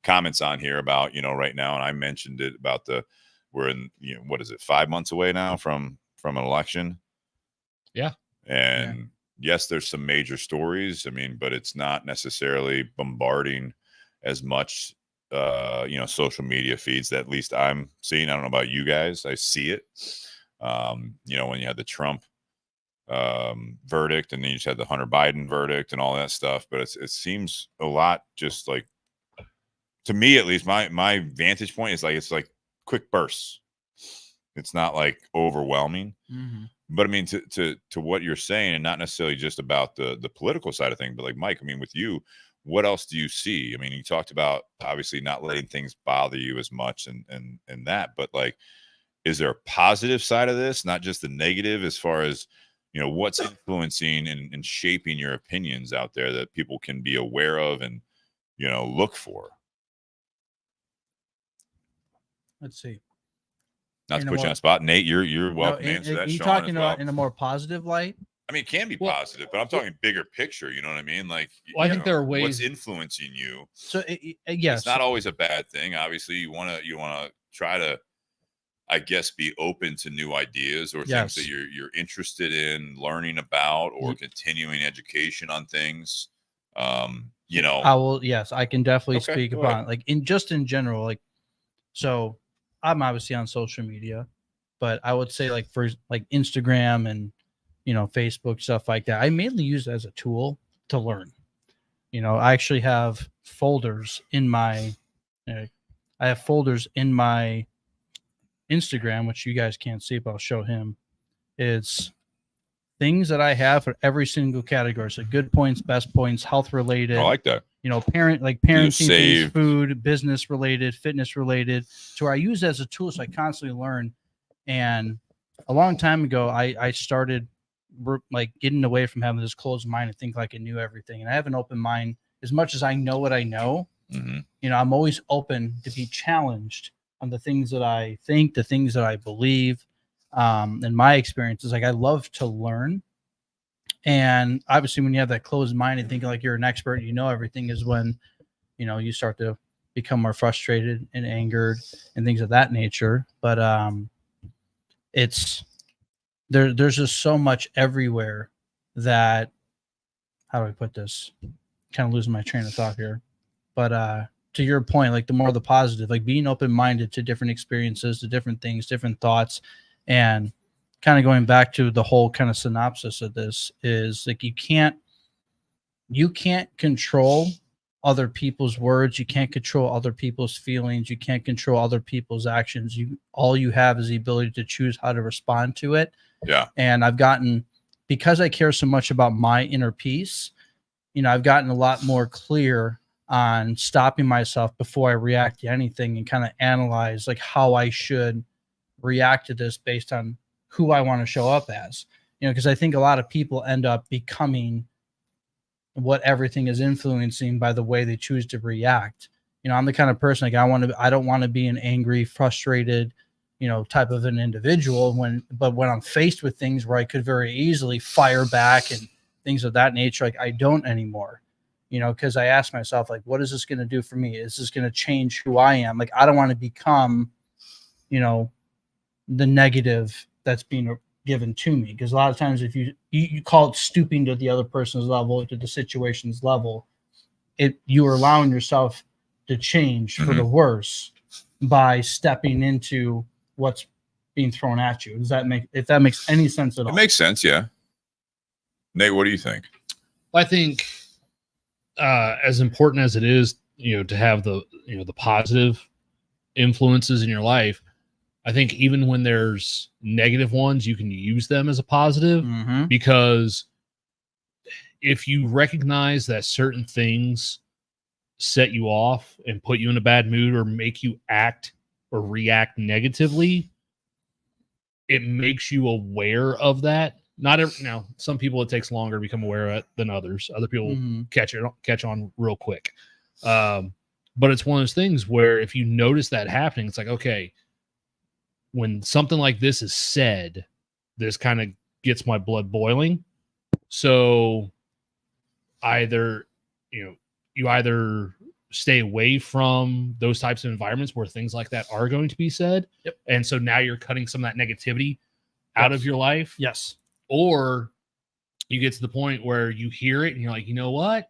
comments on here about, right now, and I mentioned it about we're in, what is it, 5 months away now from an election. Yeah. And yes, there's some major stories. I mean, but it's not necessarily bombarding as much, social media feeds that at least I'm seeing. I don't know about you guys. I see it. When you had the Trump verdict, and then you just had the Hunter Biden verdict and all that stuff. But it seems a lot, just like, to me at least, my vantage point is like, it's like quick bursts. It's not like overwhelming. Mm-hmm. But I mean, to what you're saying, and not necessarily just about the political side of things, but like, Mike, I mean, with you, what else do you see? I mean, you talked about obviously not letting things bother you as much and that, but like, is there a positive side of this, not just the negative, as far as, what's influencing and shaping your opinions out there that people can be aware of and, look for? Let's see. Not to put you on the spot, Nate, you're welcome to answer that. You Sean, talking as well. about in a more positive light? I mean, it can be positive, but I'm talking bigger picture. You know what I mean? Like, well, I think there are ways what's influencing you. So yes, It's not always a bad thing. Obviously, you want to try to, I guess, be open to new ideas or things that you're interested in learning about, or continuing education on things. I will. Yes, I can definitely speak upon like in general. Like, so I'm obviously on social media, but I would say, like, for like Instagram and Facebook, stuff like that, I mainly use it as a tool to learn. I actually have folders in my Instagram, which you guys can't see, but I'll show him. It's things that I have for every single category. So good points, best points, health related. I like that. Parenting things, food, business related, fitness related. So I use it as a tool, so I constantly learn. And a long time ago, I started like getting away from having this closed mind and think like I knew everything. And I have an open mind. As much as I know what I know, I'm always open to be challenged on the things that I think, the things that I believe. And my experience is like, I love to learn. And obviously when you have that closed mind and thinking like you're an expert, everything, is when, you start to become more frustrated and angered and things of that nature. But there's just so much everywhere that, how do I put this? Kind of losing my train of thought here. But to your point, like the more the positive, like being open-minded to different experiences, to different things, different thoughts, and kind of going back to the whole kind of synopsis of this is like, you can't control other people's words. You can't control other people's feelings. You can't control other people's actions. All you have is the ability to choose how to respond to it. Yeah. And I've gotten, because I care so much about my inner peace, I've gotten a lot more clear on stopping myself before I react to anything and kind of analyze like how I should react to this based on who I want to show up as, because I think a lot of people end up becoming what everything is influencing by the way they choose to react. I'm the kind of person, like, I don't want to be an angry, frustrated, type of an individual but when I'm faced with things where I could very easily fire back and things of that nature, like I don't anymore, because I ask myself, like, what is this going to do for me? Is this going to change who I am? Like, I don't want to become, the negative that's being given to me, because a lot of times if you call it stooping to the other person's level, to the situation's level, you are allowing yourself to change for the worse by stepping into what's being thrown at you. If that makes any sense at all? It makes sense. Yeah. Nate, what do you think? I think as important as it is, to have the positive influences in your life, I think even when there's negative ones, you can use them as a positive, because if you recognize that certain things set you off and put you in a bad mood or make you act or react negatively, it makes you aware of that. Now, some people it takes longer to become aware of it than others. Other people catch on real quick. But it's one of those things where if you notice that happening, it's like, okay, when something like this is said, this kind of gets my blood boiling. So either, you either stay away from those types of environments where things like that are going to be said. Yep. And so now you're cutting some of that negativity out of your life. Yes. Or you get to the point where you hear it and you're like, you know what?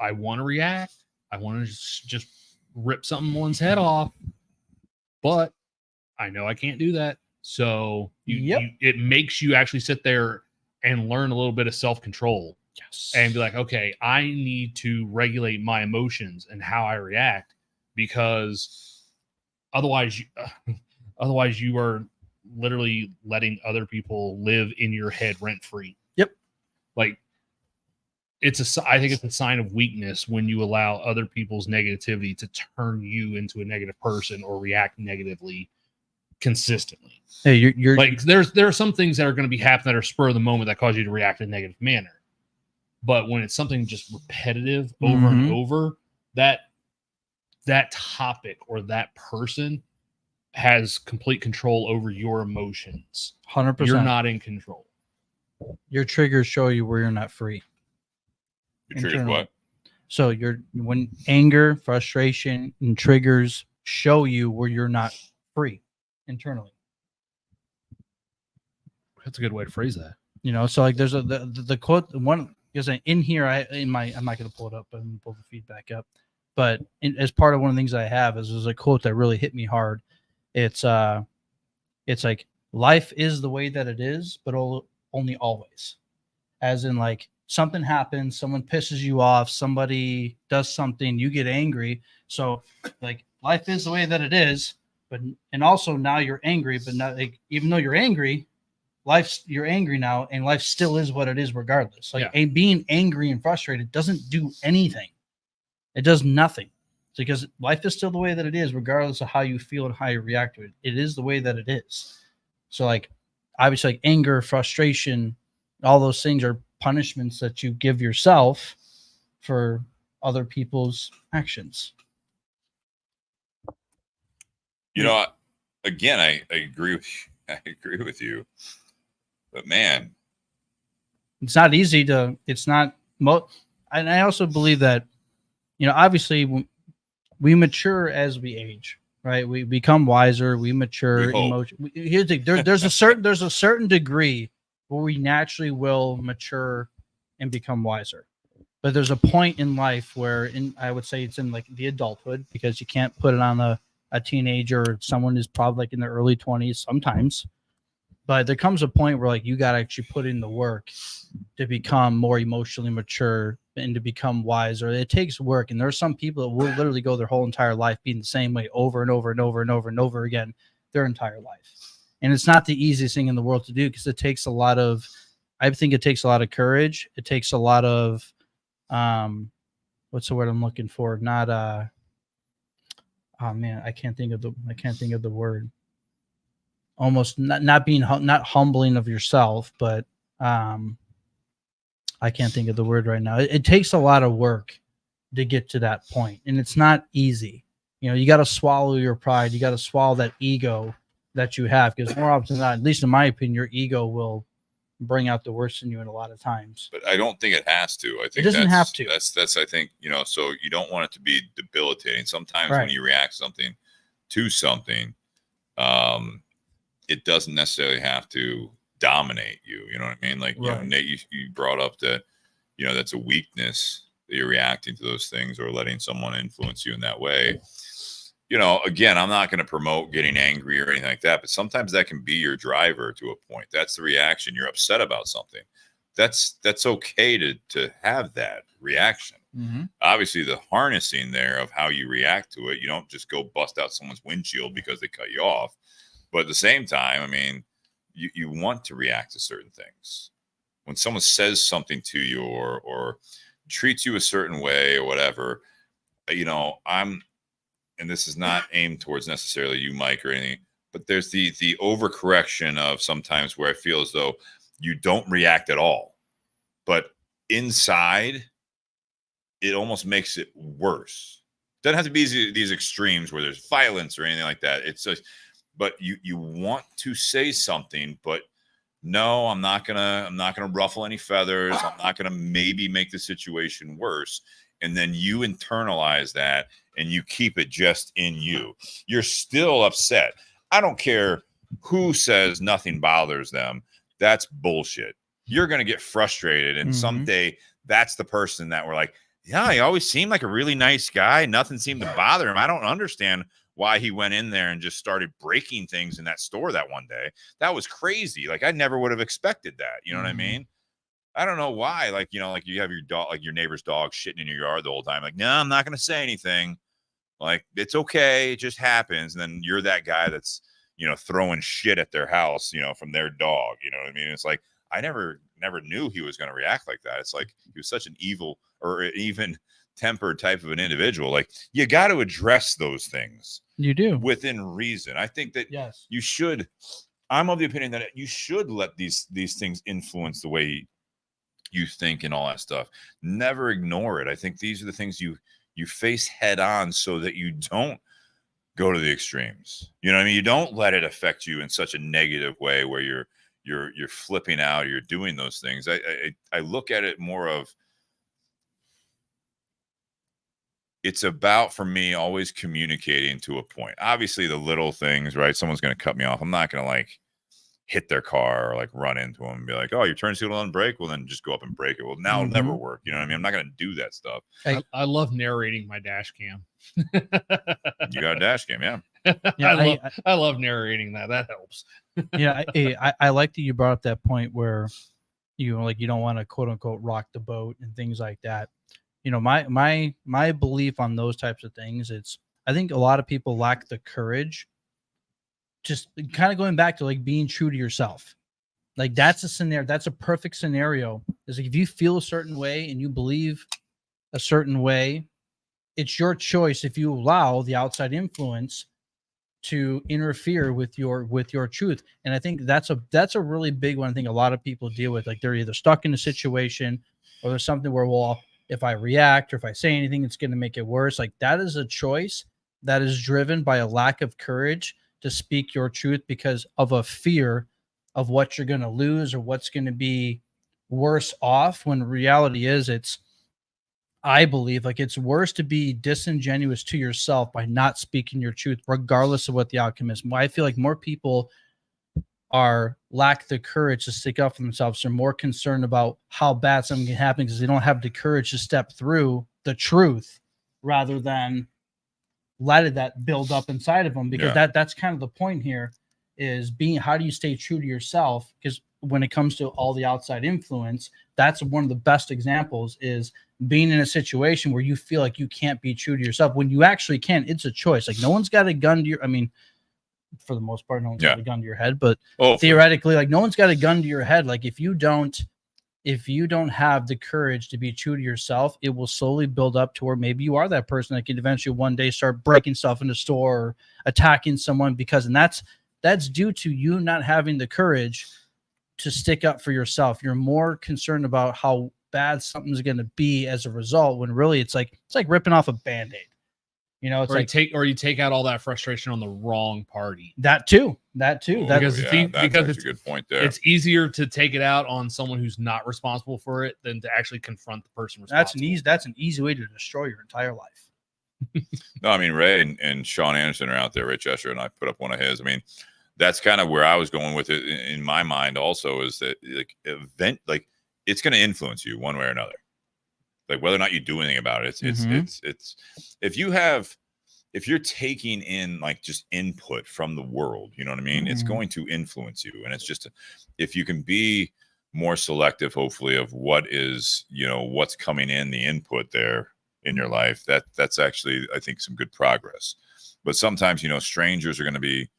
I want to react. I want to just rip someone's head off, but I know I can't do that. So it makes you actually sit there and learn a little bit of self-control. Yes. And be like, okay, I need to regulate my emotions and how I react, because otherwise you are literally letting other people live in your head rent free. Yep. Like, I think it's a sign of weakness when you allow other people's negativity to turn you into a negative person or react negatively consistently. Hey, you're like, there are some things that are going to be happening that are spur of the moment that cause you to react in a negative manner. But when it's something just repetitive over and over, that topic or that person has complete control over your emotions. 100%. You're not in control. Your triggers show you where you're not free. Your triggers what? So when anger, frustration, and triggers show you where you're not free internally. That's a good way to phrase that. You know, so like there's the quote one, because in here I'm not going to pull it up, but I'm going to pull the feedback up. But as part of one of the things I have is a quote that really hit me hard. It's like, life is the way that it is, but only always. As in, like, something happens, someone pisses you off, somebody does something, you get angry. So like, life is the way that it is, and also now you're angry, but not, like, even though you're angry, you're angry now, and life still is what it is regardless. Like, being angry and frustrated doesn't do anything. It does nothing. It's because life is still the way that it is, regardless of how you feel and how you react to it. It is the way that it is. So, like, obviously, like, anger, frustration, all those things are punishments that you give yourself for other people's actions. You know, again, I agree with you. I agree with you. But man, it's not easy to. It's not. And I also believe that, you know, obviously, we mature as we age, right? We become wiser. We mature. Here's the thing. There's a certain degree where we naturally will mature and become wiser. But there's a point in life where, I would say it's in like the adulthood, because you can't put it on a teenager or someone who's probably like in their early 20s sometimes. But there comes a point where, like, you got to actually put in the work to become more emotionally mature and to become wiser. It takes work. And there are some people that will literally go their whole entire life being the same way over and over and over and over and over again their entire life. And it's not the easiest thing in the world to do, because it takes a lot of, I think it takes a lot of courage. It takes a lot of, what's the word I'm looking for? Not, oh man, I can't think of the word. Almost not being, not humbling of yourself, but, I can't think of the word right now. It takes a lot of work to get to that point, and it's not easy. You know, you got to swallow your pride. You got to swallow that ego that you have, because more often than not, at least in my opinion, your ego will bring out the worst in you in a lot of times. But I don't think it has to. I think it doesn't have to. That's I think, you know, so you don't want it to be debilitating. Sometimes when you react to something, it doesn't necessarily have to dominate you. You know what I mean? Like, you know, Nate, you brought up that, you know, that's a weakness that you're reacting to those things or letting someone influence you in that way. You know, again, I'm not going to promote getting angry or anything like that, but sometimes that can be your driver to a point. That's the reaction. You're upset about something. That's okay to have that reaction. Mm-hmm. Obviously, the harnessing there of how you react to it, you don't just go bust out someone's windshield because they cut you off. But at the same time, I mean, you want to react to certain things. When someone says something to you or treats you a certain way or whatever, you know, and this is not aimed towards necessarily you, Mike, or anything, but there's the overcorrection of sometimes where I feel as though you don't react at all. But inside, it almost makes it worse. It doesn't have to be these extremes where there's violence or anything like that. It's just, but you want to say something, but no, I'm not gonna ruffle any feathers. I'm not gonna maybe make the situation worse. And then you internalize that and you keep it just in you. You're still upset. I don't care who says nothing bothers them. That's bullshit. You're gonna get frustrated, and someday that's the person that we're like, yeah, he always seemed like a really nice guy. Nothing seemed to bother him. I don't understand why he went in there and just started breaking things in that store that one day. That was crazy. Like, I never would have expected that. You know what I mean? I don't know why. Like, like you have your dog, like your neighbor's dog shitting in your yard the whole time. Like, no, I'm not going to say anything. Like, it's okay. It just happens. And then you're that guy that's, throwing shit at their house, from their dog. You know what I mean? It's like, I never knew he was going to react like that. It's like he was such an evil or even tempered type of an individual. Like, you got to address those things. You do within reason. I think that yes, you should. I'm of the opinion that you should let these things influence the way you think and all that stuff. Never ignore it. I think these are the things you face head on so that you don't go to the extremes. You know what I mean? You don't let it affect you in such a negative way where you're flipping out, you're doing those things. I look at it more of, it's about, for me, always communicating to a point. Obviously the little things, right? Someone's going to cut me off. I'm not going to like hit their car or like run into them and be like, oh, your turn signal on brake. Well, then just go up and break it. Well, now it'll never work. You know what I mean? I'm not going to do that stuff. I love narrating my dash cam. You got a dash cam. Yeah. Yeah, I love narrating that. That helps. Yeah. I like that you brought up that point where you don't want to quote unquote rock the boat and things like that. My belief on those types of things, I think a lot of people lack the courage. Just kind of going back to like being true to yourself. Like, that's a scenario. That's a perfect scenario. Is like, if you feel a certain way and you believe a certain way, it's your choice if you allow the outside influence to interfere with your truth. And I think that's a really big one. I think a lot of people deal with, like, they're either stuck in a situation or there's something where, well, if I react or if I say anything, it's going to make it worse. Like, that is a choice that is driven by a lack of courage to speak your truth because of a fear of what you're going to lose or what's going to be worse off, when reality is I believe like it's worse to be disingenuous to yourself by not speaking your truth, regardless of what the outcome is. I feel like more people lack the courage to stick up for themselves. They're more concerned about how bad something can happen because they don't have the courage to step through the truth rather than let that build up inside of them. Because that's kind of the point here, is how do you stay true to yourself? Because when it comes to all the outside influence, that's one of the best examples, is being in a situation where you feel like you can't be true to yourself when you actually can. It's a choice. Like, no one's got a gun to for the most part, no one's got a gun to your head, but theoretically, like, no one's got a gun to your head. Like, if you don't have the courage to be true to yourself, it will slowly build up to where maybe you are that person that can eventually one day start breaking stuff in the store or attacking someone, and that's due to you not having the courage to stick up for yourself. You're more concerned about how bad something's going to be as a result, when really it's like ripping off a Band-Aid. You take out all that frustration on the wrong party. That too. That's because a good point there. It's easier to take it out on someone who's not responsible for it than to actually confront the person responsible. That's an easy way to destroy your entire life. No, I mean, Ray and Sean Anderson are out there. Ray Chester, and I put up one of his. I mean, that's kind of where I was going with it in my mind also, is that it's going to influence you one way or another. Like, whether or not you do anything about it, it's if you're taking in like just input from the world, you know what I mean? It's going to influence you. And it's just, if you can be more selective, hopefully, of what is, what's coming in, the input there in your life, that's actually, I think, some good progress. But sometimes, strangers are going to be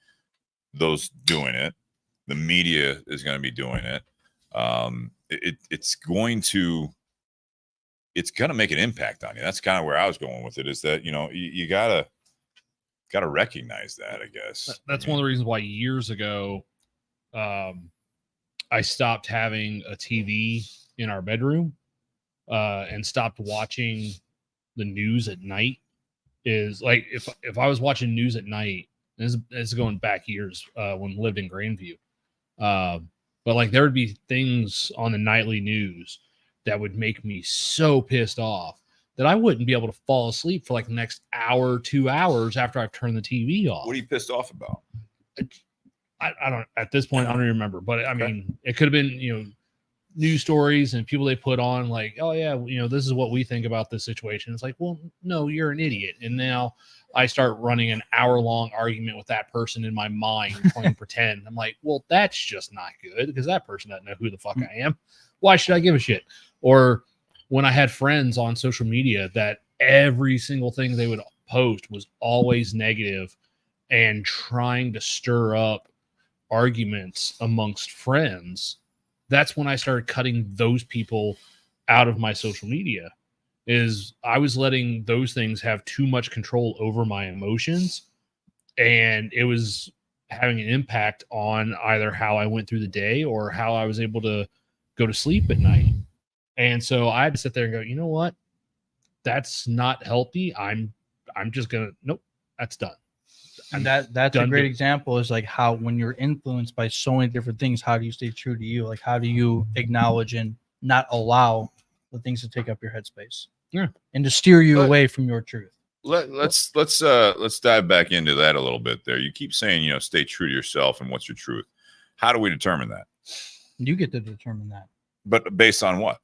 those doing it. The media is going to be doing it. It's going to make an impact on you. That's kind of where I was going with it, is that, you gotta recognize that, I guess. That's one of the reasons why years ago, I stopped having a TV in our bedroom, and stopped watching the news at night. Is like, if I was watching news at night, this is going back years, when I lived in Grandview, But like there would be things on the nightly news that would make me so pissed off that I wouldn't be able to fall asleep for like the next hour, 2 hours after I've turned the TV off. What are you pissed off about? I don't, at this point, I don't even remember, but I Okay. mean, it could have been, news stories and people they put on like, oh yeah, this is what we think about this situation. It's like, well, no, you're an idiot. And now I start running an hour-long argument with that person in my mind, playing pretend. I'm like, well, that's just not good because that person doesn't know who the fuck I am. Why should I give a shit? Or when I had friends on social media that every single thing they would post was always negative and trying to stir up arguments amongst friends, that's when I started cutting those people out of my social media. Is I was letting those things have too much control over my emotions, and it was having an impact on either how I went through the day or how I was able to go to sleep at night. And so I had to sit there and go, you know what? That's not healthy. I'm just gonna, nope, that's done. And that's a done great doing- example is like how when you're influenced by so many different things, how do you stay true to you? Like how do you acknowledge and not allow the things to take up your headspace? Yeah. And to steer you But- away from your truth. Let's dive back into that a little bit there. You keep saying, stay true to yourself and what's your truth. How do we determine that? You get to determine that. But based on what?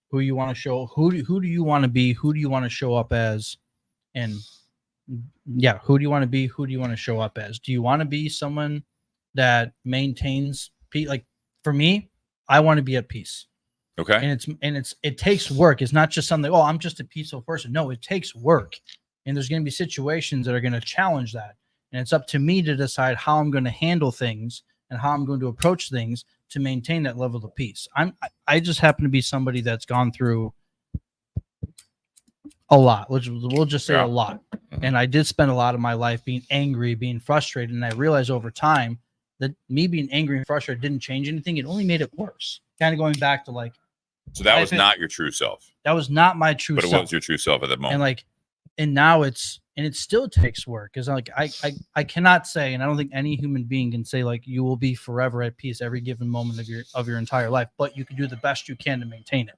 Who you want to show, who do you want to be, who do you want to show up as, and yeah, who do you want to be, who do you want to show up as? Do you want to be someone that maintains peace? Like for me, I want to be at peace. Okay. And it takes work. It's not just something, oh, I'm just a peaceful person. No, it takes work. And there's going to be situations that are going to challenge that. And it's up to me to decide how I'm going to handle things and how I'm going to approach things to maintain that level of peace. I just happen to be somebody that's gone through a lot. We'll just say Yeah. a lot. Mhm. And I did spend a lot of my life being angry, being frustrated. And I realized over time that me being angry and frustrated didn't change anything. It only made it worse. Kind of going back to like, So that I was think- not your true self, that was not my true but it self. was your true self at that moment. And like, and now it still takes work. Cause like, I cannot say, and I don't think any human being can say like, you will be forever at peace every given moment of your entire life, but you can do the best you can to maintain it.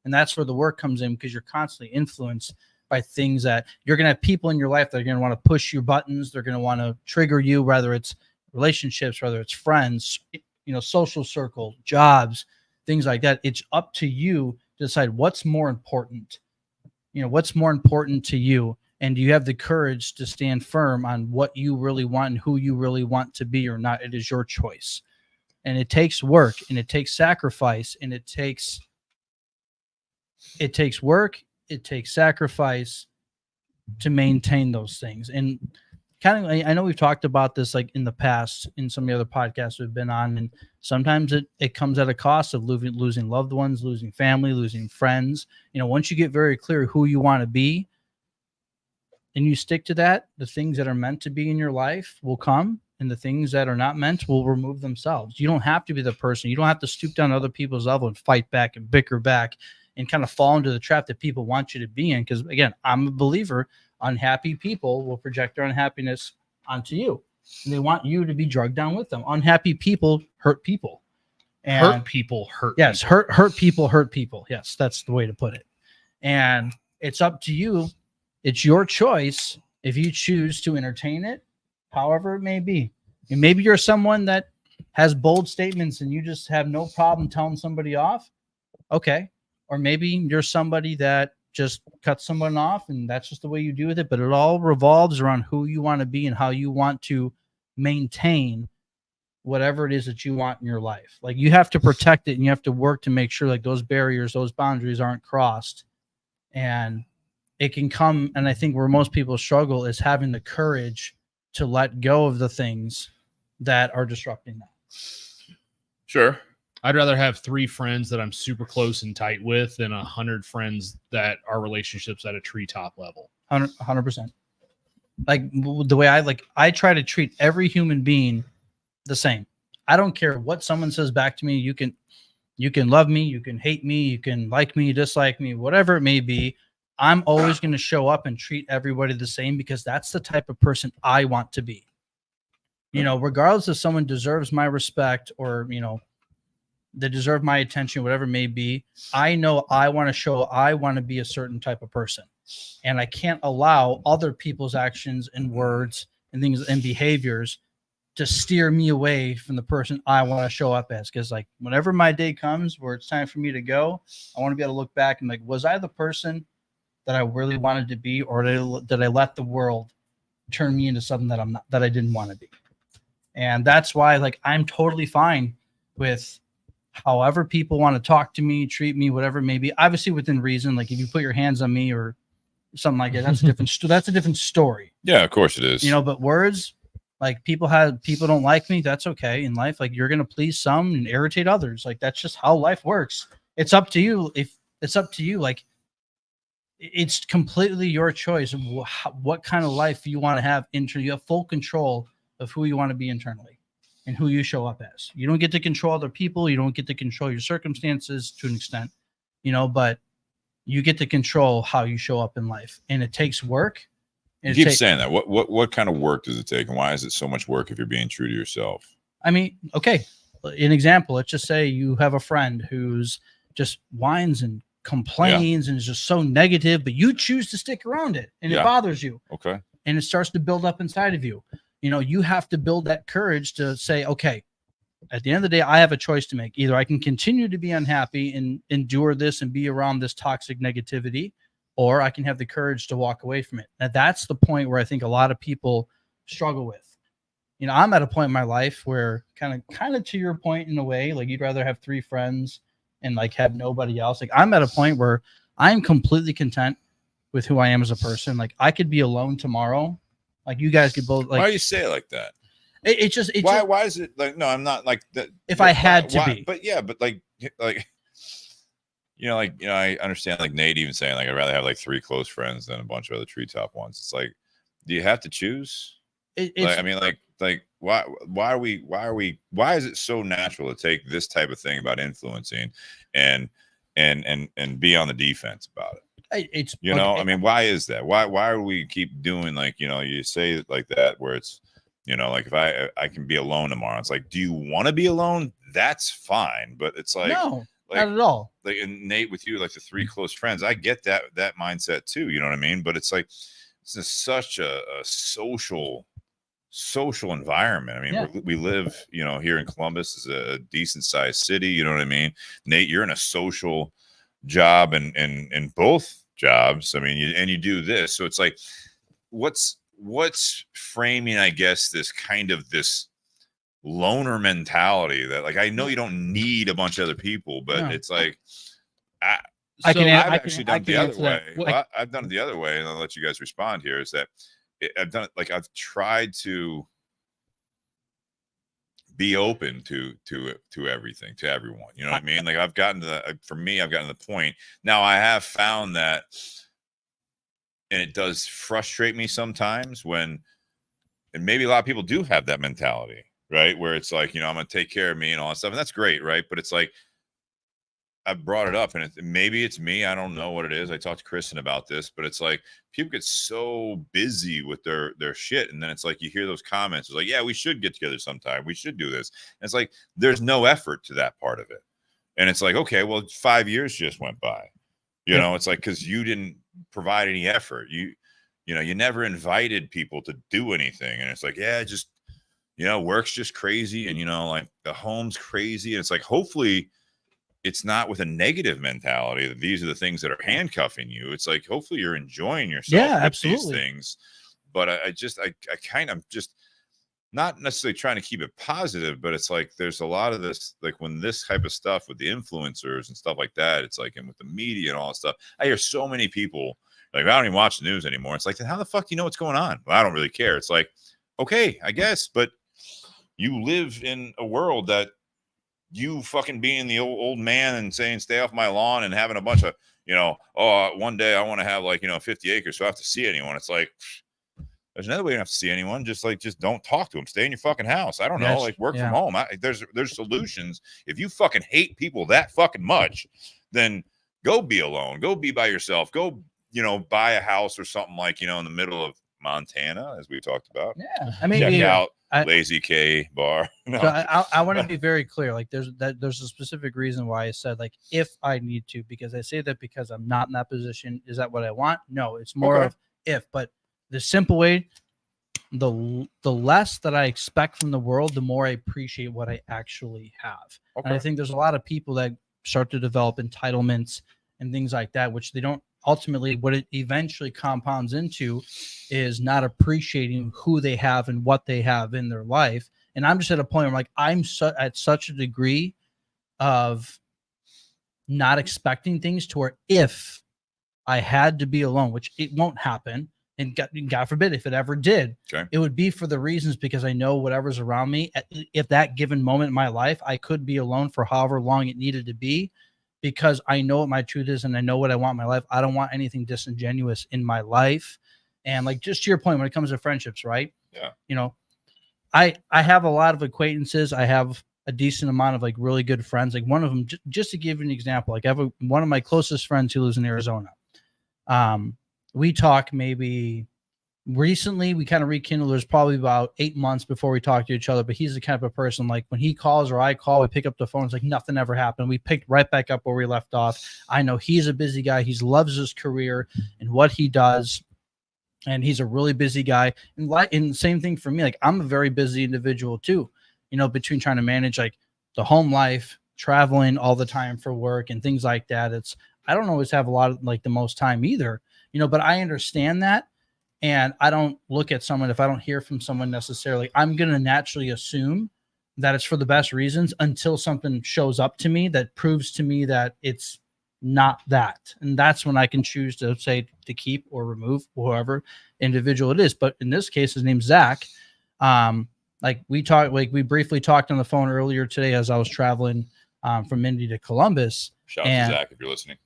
And that's where the work comes in, because you're constantly influenced by things that you're going to have people in your life that are going to want to push your buttons. They're going to want to trigger you, whether it's relationships, whether it's friends, social circle, jobs, things like that. It's up to you to decide what's more important. What's more important to you, and do you have the courage to stand firm on what you really want and who you really want to be or not? It is your choice, and it takes work, and it takes sacrifice, and it takes work, it takes sacrifice to maintain those things. And kind of, I know we've talked about this like in the past in some of the other podcasts we've been on, and sometimes it comes at a cost of losing loved ones, losing family, losing friends. Once you get very clear who you want to be and you stick to that, the things that are meant to be in your life will come, and the things that are not meant will remove themselves. You don't have to be the person. You don't have to stoop down to other people's level and fight back and bicker back and kind of fall into the trap that people want you to be in. Because again, I'm a believer, unhappy people will project their unhappiness onto you. And they want you to be drugged down with them. Unhappy people hurt people. And hurt people. yes, hurt people. Yes, that's the way to put it. And it's up to you. It's your choice if you choose to entertain it, however it may be. And maybe you're someone that has bold statements and you just have no problem telling somebody off. Okay. Or maybe you're somebody that just cuts someone off and that's just the way you do with it. But it all revolves around who you want to be and how you want to maintain whatever it is that you want in your life. Like you have to protect it and you have to work to make sure like those barriers, those boundaries aren't crossed. And it can come, and I think where most people struggle is having the courage to let go of the things that are disrupting that. Sure. I'd rather have 3 friends that I'm super close and tight with than 100 friends that are relationships at a treetop level. 100%. Like the way I try to treat every human being the same. I don't care what someone says back to me. You can love me, you can hate me, you can like me, dislike me, whatever it may be. I'm always going to show up and treat everybody the same because that's the type of person I want to be. Regardless if someone deserves my respect or, that deserve my attention, whatever it may be. I know I want to be a certain type of person, and I can't allow other people's actions and words and things and behaviors to steer me away from the person I want to show up as. Because like whenever my day comes where it's time for me to go, I want to be able to look back and like, was I the person that I really wanted to be, or did I let the world turn me into something that I'm not, that I didn't want to be? And that's why like I'm totally fine with however people want to talk to me, treat me, whatever it may be, obviously within reason. Like if you put your hands on me or something like that, that's a different that's a different story. Yeah, of course it is. You know, but words, like people don't like me, that's okay in life. Like you're gonna please some and irritate others. Like that's just how life works. It's up to you. If it's up to you, like it's completely your choice of what kind of life you want to have internally. You have full control of who you want to be internally and who you show up as. You don't get to control other people. You don't get to control your circumstances to an extent, you know, but you get to control how you show up in life. And it takes work. You keep saying that. What kind of work does it take, and why is it so much work if you're being true to yourself? I mean, okay, an example. Let's just say you have a friend who's just whines and complains and is just so negative, but you choose to stick around it, and it bothers you. Okay. And it starts to build up inside of you. You know, you have to build that courage to say, okay, at the end of the day, I have a choice to make. Either I can continue to be unhappy and endure this and be around this toxic negativity, or I can have the courage to walk away from it. Now, that's the point where I think a lot of people struggle with. You know, I'm at a point in my life where kind of to your point in a way, like you'd rather have 3 friends and like have nobody else. Like I'm at a point where I'm completely content with who I am as a person. Like I could be alone tomorrow. Like you guys could both like. Why do you say it like that? It's just why is it like, no, I'm not like that. If I had to be, but yeah, but like I understand like Nate even saying like I'd rather have like 3 close friends than a bunch of other treetop ones. It's like, do you have to choose? Like, I mean, why is it so natural to take this type of thing about influencing and be on the defense about it? It's I mean, why is that? Why do we keep doing like, you say it like that where it's, like if I can be alone tomorrow, it's like, do you want to be alone? That's fine, but it's like, no, like, not at all. Like, and Nate, with you, like the 3 close friends, I get that mindset too. You know what I mean? But it's like, it's just such a social environment. I mean, we live, here in Columbus is a decent sized city. You know what I mean? Nate, you're in a social job and both jobs. I mean, you do this. So it's like, what's framing, I guess, this loner mentality that like, I know you don't need a bunch of other people, but it's like, I've actually done it the other way. Well, I've done it the other way, and I'll let you guys respond here. Is that I've done it like I've tried to be open to everything, to everyone. You know what I mean? Like I've gotten to the point. Now I have found that, and it does frustrate me sometimes when, and maybe a lot of people do have that mentality, right? Where it's like, I'm going to take care of me and all that stuff, and that's great, right? But it's like, I brought it up, and maybe it's me. I don't know what it is. I talked to Kristen about this, but it's like people get so busy with their shit, and then it's like you hear those comments. It's like, yeah, we should get together sometime. We should do this. And it's like there's no effort to that part of it, and it's like, okay, well, 5 years just went by. It's like because you didn't provide any effort. You never invited people to do anything, and it's like, yeah, just work's just crazy, and like the home's crazy, and it's like hopefully. It's not with a negative mentality that these are the things that are handcuffing you. It's like, hopefully you're enjoying yourself with absolutely. these things. But I kind of just not necessarily trying to keep it positive, but it's like, there's a lot of this, like when this type of stuff with the influencers and stuff like that, it's like, and with the media and all that stuff, I hear so many people like, I don't even watch the news anymore. It's like, how the fuck do you know what's going on? Well, I don't really care. It's like, okay, I guess, but you live in a world that, you fucking being the old man and saying, stay off my lawn and having a bunch of, one day I want to have 50 acres. So I have to see anyone. It's like, there's another way you don't have to see anyone. Just don't talk to them. Stay in your fucking house. I don't know. Like work from home. There's solutions. If you fucking hate people that fucking much, then go be alone. Go be by yourself. Go, buy a house or something in the middle of Montana, as we talked about. Yeah. I mean, Lazy K bar. No. So I want to be very clear. Like there's a specific reason why I said like if I need to, because I say that because I'm not in that position. Is that what I want? No, it's more Okay. of if. But the simple way, the less that I expect from the world, the more I appreciate what I actually have. Okay. And I think there's a lot of people that start to develop entitlements and things like that, which they don't ultimately, what it eventually compounds into is not appreciating who they have and what they have in their life. And I'm just at a point where I'm at such a degree of not expecting things to where if I had to be alone, which it won't happen, and God forbid if it ever did, Okay. it would be for the reasons because I know whatever's around me at that given moment in my life, I could be alone for however long it needed to be because I know what my truth is and I know what I want in my life. I don't want anything disingenuous in my life. And like just to your point, when it comes to friendships, right? Yeah. You know, I have a lot of acquaintances. I have a decent amount of like really good friends. Like one of them, just to give you an example, like I have one of my closest friends who lives in Arizona. We talk maybe recently, we kind of rekindled. There's probably about 8 months before we talk to each other, but he's the kind of a person like when he calls or I call, we pick up the phone. It's like nothing ever happened. We picked right back up where we left off. I know he's a busy guy. He loves his career and what he does. And he's a really busy guy. And same thing for me. Like I'm a very busy individual too, you know, between trying to manage like the home life, traveling all the time for work and things like that. I don't always have a lot of like the most time either, you know, but I understand that. And I don't look at someone, if I don't hear from someone necessarily, I'm going to naturally assume that it's for the best reasons until something shows up to me that proves to me that it's not that. And that's when I can choose to say to keep or remove whoever individual it is. But in this case, his name's Zach. We briefly talked on the phone earlier today as I was traveling from Indy to Columbus. Shout out to Zach if you're listening.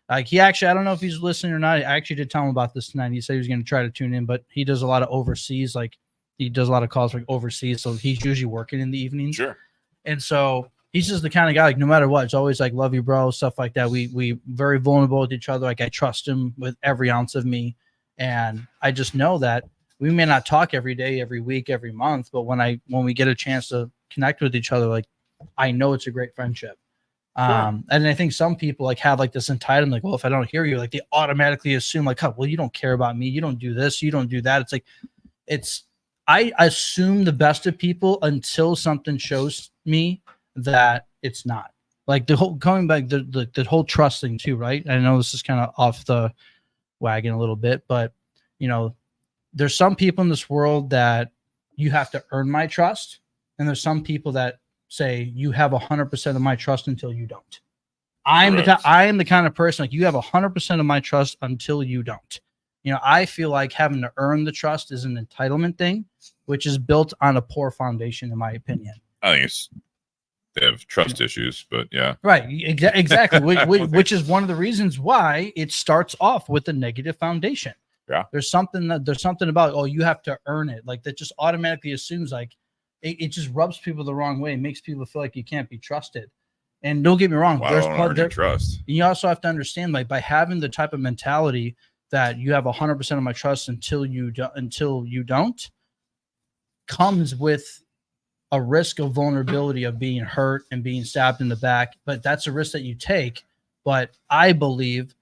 Like he actually, I don't know if he's listening or not. I actually did tell him about this tonight. He said he was going to try to tune in, but he does a lot of overseas. Like he does a lot of calls like overseas. So he's usually working in the evenings. Sure. And so he's just the kind of guy, like no matter what, it's always like, love you, bro, stuff like that. We very vulnerable with each other. Like I trust him with every ounce of me. And I just know that we may not talk every day, every week, every month, but when we get a chance to connect with each other, like I know it's a great friendship. And I think some people like have like this entitlement, like, well, if I don't hear you, like they automatically assume like, oh, well, you don't care about me. You don't do this. You don't do that. It's like, I assume the best of people until something shows me that it's not. Like the whole coming back, the whole trust thing too, right? I know this is kind of off the wagon a little bit, but you know, there's some people in this world that you have to earn my trust. And there's some people that say you have 100% of my trust until you don't. I am the kind of person like you have 100% of my trust until you don't. You know, I feel like having to earn the trust is an entitlement thing, which is built on a poor foundation, in my opinion. I think they have trust issues, but yeah. Right. Exactly. which is one of the reasons why it starts off with a negative foundation. Yeah. There's something about, oh, you have to earn it. Like that just automatically assumes like it just rubs people the wrong way. It makes people feel like you can't be trusted. And don't get me wrong. Well, there's trust. You also have to understand, like by having the type of mentality that you have 100% of my trust until you don't, comes with a risk of vulnerability of being hurt and being stabbed in the back. But that's a risk that you take. But I believe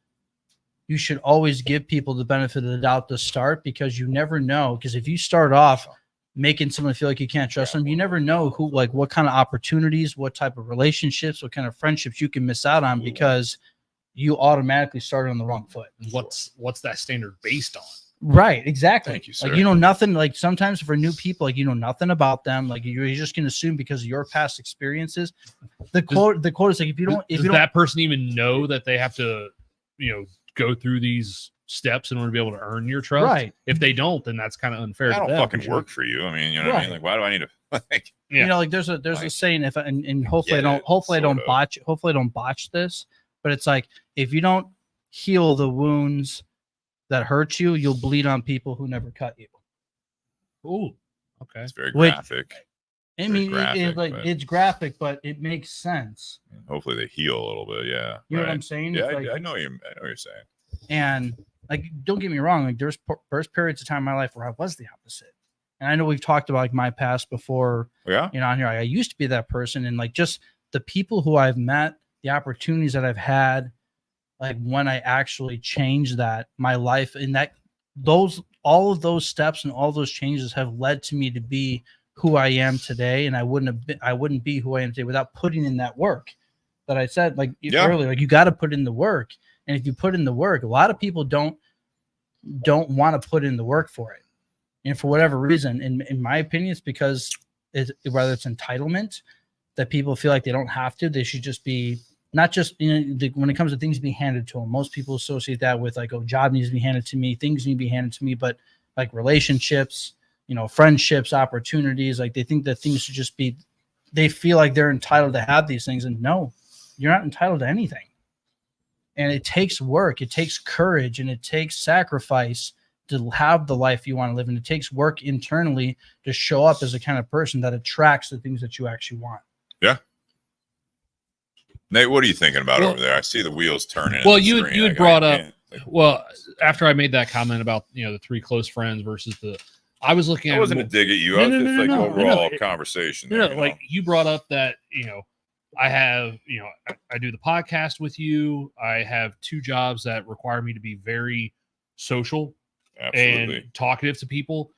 you should always give people the benefit of the doubt to start, because you never know. Because if you start off making someone feel like you can't trust them, you never know who, like what kind of opportunities, what type of relationships, what kind of friendships you can miss out on because you automatically started on the wrong foot. What's that standard based on? Right, exactly. Thank you, sir. Like you know nothing. Like sometimes for new people, like you know nothing about them. Like you're just gonna assume because of your past experiences. The quote is like if that person even know that they have to, go through these steps in order to be able to earn your trust? Right. If they don't, then that's kind of unfair. I don't to them, fucking work for you. I mean, you know what I mean? Like, why do I need to? Like, you know, like there's a saying. And hopefully I don't botch this. But it's like if you don't heal the wounds that hurt you, you'll bleed on people who never cut you. Ooh, okay. It's very graphic. I mean, it's graphic, but it makes sense. Hopefully they heal a little bit. Yeah. You know what I'm saying? Yeah, like, I know you're saying. And like, don't get me wrong. Like there's periods of time in my life where I was the opposite. And I know we've talked about like my past before, Yeah. you know, on here. I used to be that person, and like just the people who I've met, the opportunities that I've had, like when I actually changed that, my life, and that all of those steps and all those changes have led to me to be who I am today. And I wouldn't be who I am today without putting in that work that I said like earlier. Like you got to put in the work, and if you put in the work, a lot of people don't want to put in the work for it. And for whatever reason, in my opinion, it's because whether it's entitlement, that people feel like they don't have to, they should just be, not just, you know, when it comes to things being handed to them, most people associate that with like, oh, job needs to be handed to me, things need to be handed to me. But like relationships, you know, friendships, opportunities, like they think that things should just be, they feel like they're entitled to have these things. And no, you're not entitled to anything. And it takes work, it takes courage, and it takes sacrifice to have the life you want to live. And it takes work internally to show up as a kind of person that attracts the things that you actually want. Yeah. Nate, what are you thinking about over there? I see the wheels turning. Well, you had brought up, well, after I made that comment about, you know, the 3 close friends versus I was looking at, I wasn't a dig at you. I was just like overall conversation. No, like you brought up that, you know, I have, you know, I do the podcast with you. I have 2 jobs that require me to be very social and talkative to people,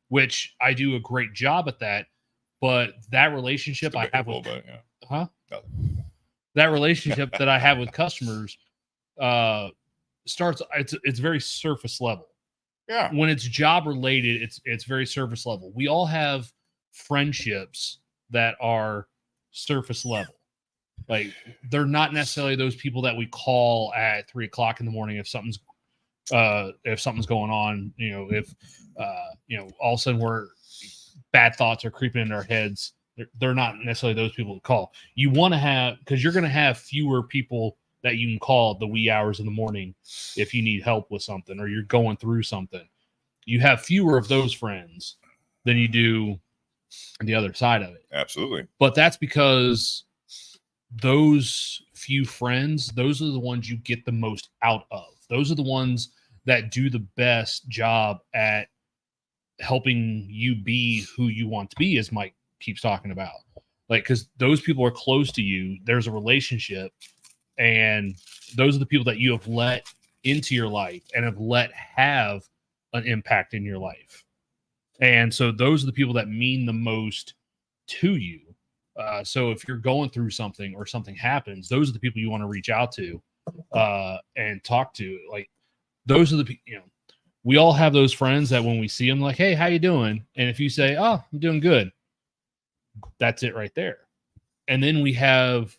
which I do a great job at that. But that relationship I have with, that relationship that I have with customers starts. It's very surface level. Yeah. When it's job related, it's very surface level. We all have friendships that are surface level. Like they're not necessarily those people that we call at 3 o'clock in the morning if something's going on. You know, if you know, all of a sudden bad thoughts are creeping in our heads. They're not necessarily those people to call. You want to have, because you're going to have fewer people that you can call at the wee hours in the morning if you need help with something or you're going through something. You have fewer of those friends than you do on the other side of it. Absolutely. But that's because those few friends, those are the ones you get the most out of. Those are the ones that do the best job at helping you be who you want to be, as Mike keeps talking about. Like, because those people are close to you, there's a relationship, and those are the people that you have let into your life and have let have an impact in your life. And so those are the people that mean the most to you. So if you're going through something or something happens, those are the people you want to reach out to and talk to. Like, those are the people, you know, we all have those friends that when we see them, like, hey, how you doing? And if you say, oh, I'm doing good, that's it right there. And then we have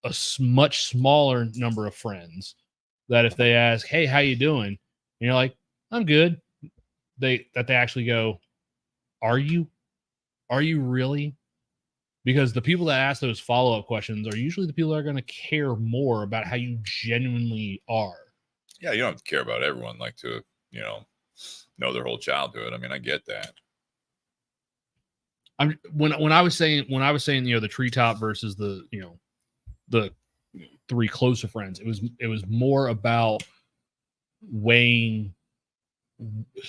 a much smaller number of friends that if they ask, hey, how you doing? And you're like, I'm good. They actually go, are you really? Because the people that ask those follow-up questions are usually the people that are going to care more about how you genuinely are. Yeah, you don't have to care about everyone, like to, you know their whole childhood. I mean, I get that. When I was saying, you know, the treetop versus the, you know, the 3 closer friends, it was more about weighing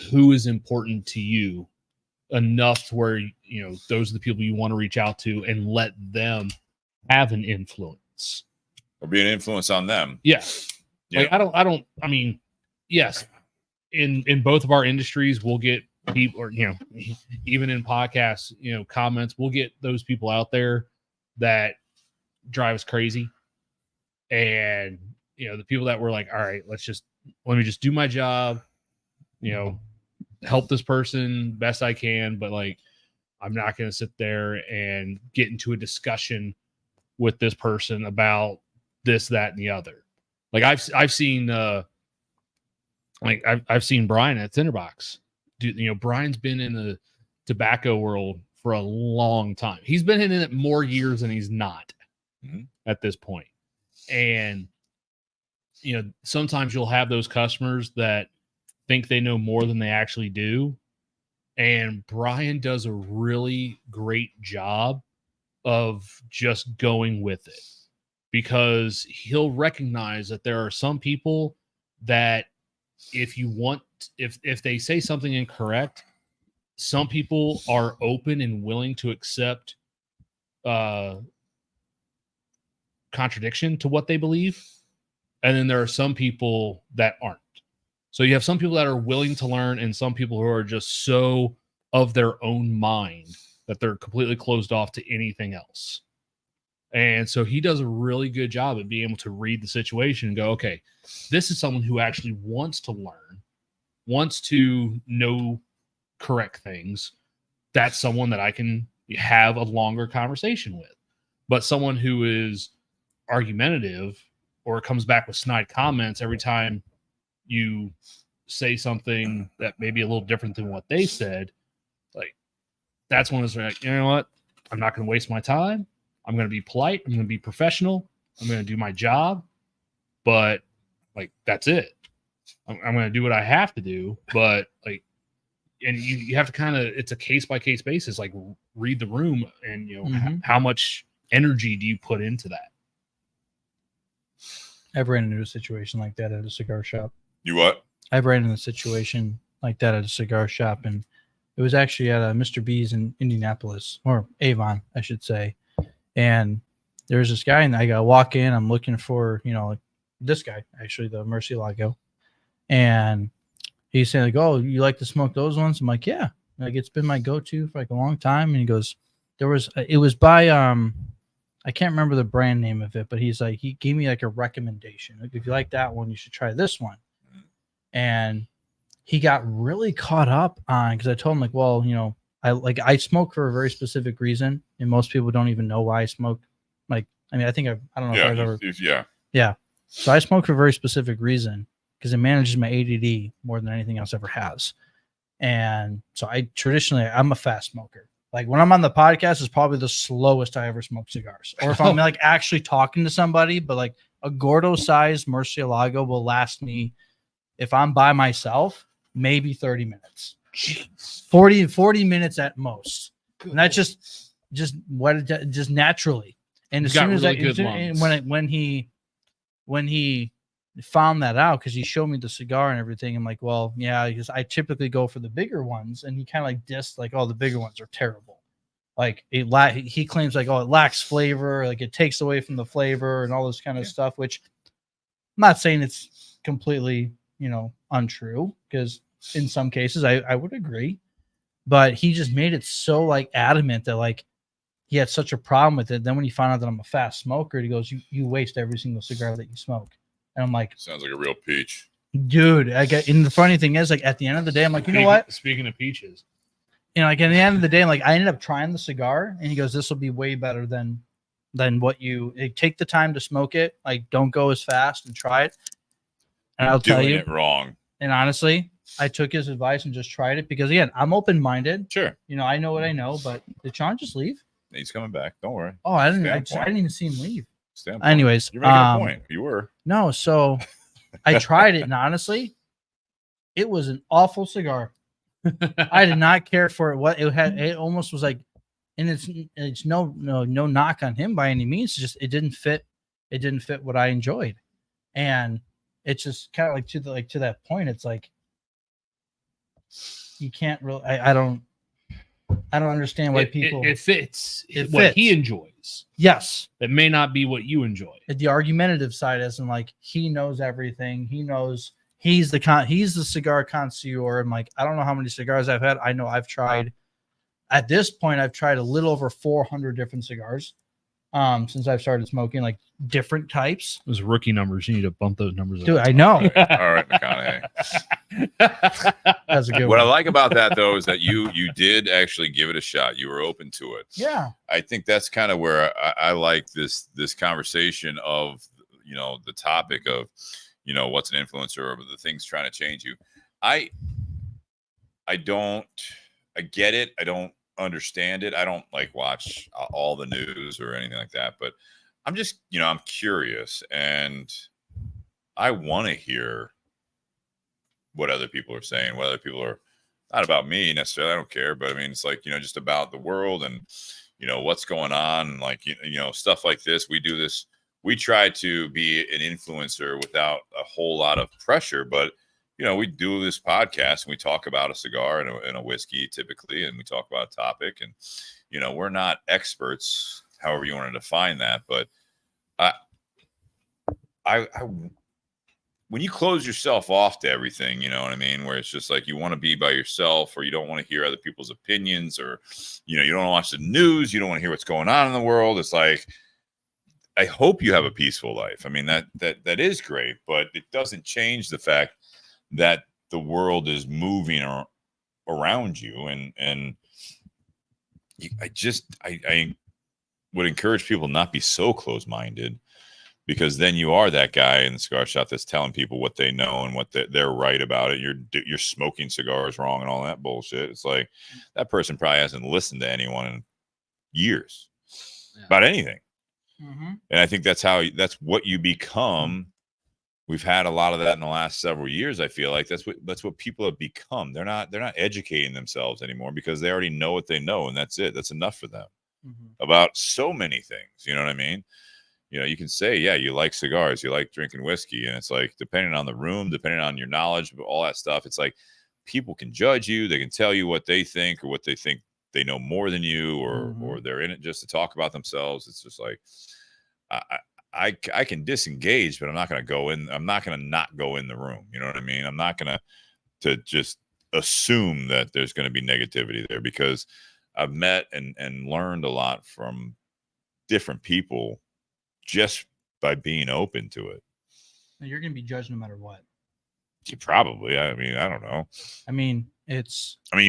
who is important to you enough to where, you know, those are the people you want to reach out to and let them have an influence Or be an influence on them. Yeah. Yeah. Like I mean, yes, in both of our industries, we'll get people, or, you know, even in podcasts, you know, comments, we'll get those people out there that drive us crazy. And, you know, the people that were like, all right, let me just do my job, you know, help this person best I can. But like, I'm not going to sit there and get into a discussion with this person about this, that, and the other. Like I've seen, I've seen Brian at Tinderbox. Dude, you know, Brian's been in the tobacco world for a long time. He's been in it more years than he's not at this point. And, you know, sometimes you'll have those customers that think they know more than they actually do. And Brian does a really great job of just going with it, because he'll recognize that there are some people that if they say something incorrect, some people are open and willing to accept contradiction to what they believe, and then there are some people that aren't. So you have some people that are willing to learn, and some people who are just so of their own mind that they're completely closed off to anything else. And so he does a really good job at being able to read the situation and go, okay, this is someone who actually wants to learn, wants to know correct things. That's someone that I can have a longer conversation with. But someone who is argumentative or comes back with snide comments every time you say something that may be a little different than what they said, like, that's when it's like, you know what? I'm not going to waste my time. I'm going to be polite. I'm going to be professional. I'm going to do my job. But, like, that's it. I'm going to do what I have to do. But, like, and you have to kind of, it's a case-by-case basis, like, read the room and, you know, how much energy do you put into that? I've ran into a situation like that at a cigar shop. You what? I've ran into a situation like that at a cigar shop, and it was actually at Mr. B's in Indianapolis, or Avon, I should say. And there's this guy, and I got to walk in. I'm looking for, you know, like this guy, actually, the Murcielago. And he's saying, like, oh, you like to smoke those ones? I'm like, yeah. Like, it's been my go-to for like a long time. And he goes, it was by, I can't remember the brand name of it, but he's like, he gave me like a recommendation. Like, if you like that one, you should try this one. And he got really caught up on, because I told him, like, well, you know, I smoke for a very specific reason, and most people don't even know why I smoke. Like, I mean, I think I don't know if I've ever. Yeah. So I smoke for a very specific reason, because it manages my ADD more than anything else ever has. And so I'm a fast smoker. Like, when I'm on the podcast, it's probably the slowest I ever smoke cigars. Or if I'm like actually talking to somebody, but like a Gordo-sized Murcielago will last me, if I'm by myself, maybe 30 minutes. Jeez. 40 minutes at most. Good And that's just naturally. And as soon as when he found that out, because he showed me the cigar and everything, I'm like, well, yeah, because I typically go for the bigger ones, and he kind of like dissed, like, oh, the bigger ones are terrible. Like, he claims, like, oh, it lacks flavor, like it takes away from the flavor and all this kind of stuff, which I'm not saying it's completely, you know, untrue, because in some cases I would agree, but he just made it so like adamant that like he had such a problem with it. Then when he found out that I'm a fast smoker, he goes, you waste every single cigar that you smoke. And I'm like, sounds like a real peach, dude. And the funny thing is, like, at the end of the day, I'm like, you know what? Speaking of peaches, you know, like, at the end of the day, like, I ended up trying the cigar, and he goes, this will be way better than what you take the time to smoke it. Like, don't go as fast and try it. And I'll tell you, it wrong. And honestly, I took his advice and just tried it, because again, I'm open-minded. Sure. You know, I know what I know, but did Sean just leave? He's coming back. Don't worry. Oh, I didn't even see him leave. Anyways, you're making a point. You were. No, so I tried it, and honestly, it was an awful cigar. I did not care for it. What it had, it almost was like, and it's no knock on him by any means. It's just it didn't fit what I enjoyed, and it's just kind of like to that point. It's like you can't really. I don't understand why people. It fits what he enjoys. Yes, it may not be what you enjoy. The argumentative side isn't like he knows everything. He knows he's the cigar connoisseur. I'm like, I don't know how many cigars I've had. I know I've tried. At this point, I've tried a little over 400 different cigars since I've started smoking, like different types. Those rookie numbers, you need to bump those numbers Dude, up. I know. All right, McConaughey. That's a good What one. I like about that, though, is that you did actually give it a shot. You were open to it. Yeah. I think that's kind of where I like this conversation of, you know, the topic of, you know, what's an influencer or the things trying to change you. I get it. I don't understand it. I don't like watch all the news or anything like that, but I'm just, you know, I'm curious and I want to hear what other people are saying, what other people are, not about me necessarily. I don't care, but I mean, it's like, you know, just about the world and, you know, what's going on and like, you know, stuff like this. We do this. We try to be an influencer without a whole lot of pressure, but we do this podcast and we talk about a cigar and a whiskey typically, and we talk about a topic, and we're not experts, however you want to define that, but I when you close yourself off to everything, you know what I mean, where it's just like you want to be by yourself, or you don't want to hear other people's opinions, or you don't watch the news, you don't want to hear what's going on in the world. It's like, I hope you have a peaceful life. I mean, that is great, but it doesn't change the fact that the world is moving around you, and I would encourage people not be so close-minded, because then you are that guy in the cigar shop that's telling people what they know and what they're right about it. You're smoking cigars wrong and all that bullshit. It's like that person probably hasn't listened to anyone in years about anything. Mm-hmm. And I think that's what you become. We've had a lot of that in the last several years. I feel like that's what people have become. They're not educating themselves anymore, because they already know what they know, and that's it. That's enough for them about so many things. You know what I mean? You can say, yeah, you like cigars, you like drinking whiskey, and it's like, depending on the room, depending on your knowledge, all that stuff, it's like people can judge you. They can tell you what they think, or what they think they know more than you, or they're in it just to talk about themselves. It's just like, I can disengage, but I'm not going to go in. I'm not going to not go in the room. You know what I mean? I'm not going to just assume that there's going to be negativity there, because I've met and learned a lot from different people just by being open to it. You're going to be judged no matter what. Probably. I mean, I don't know. I mean,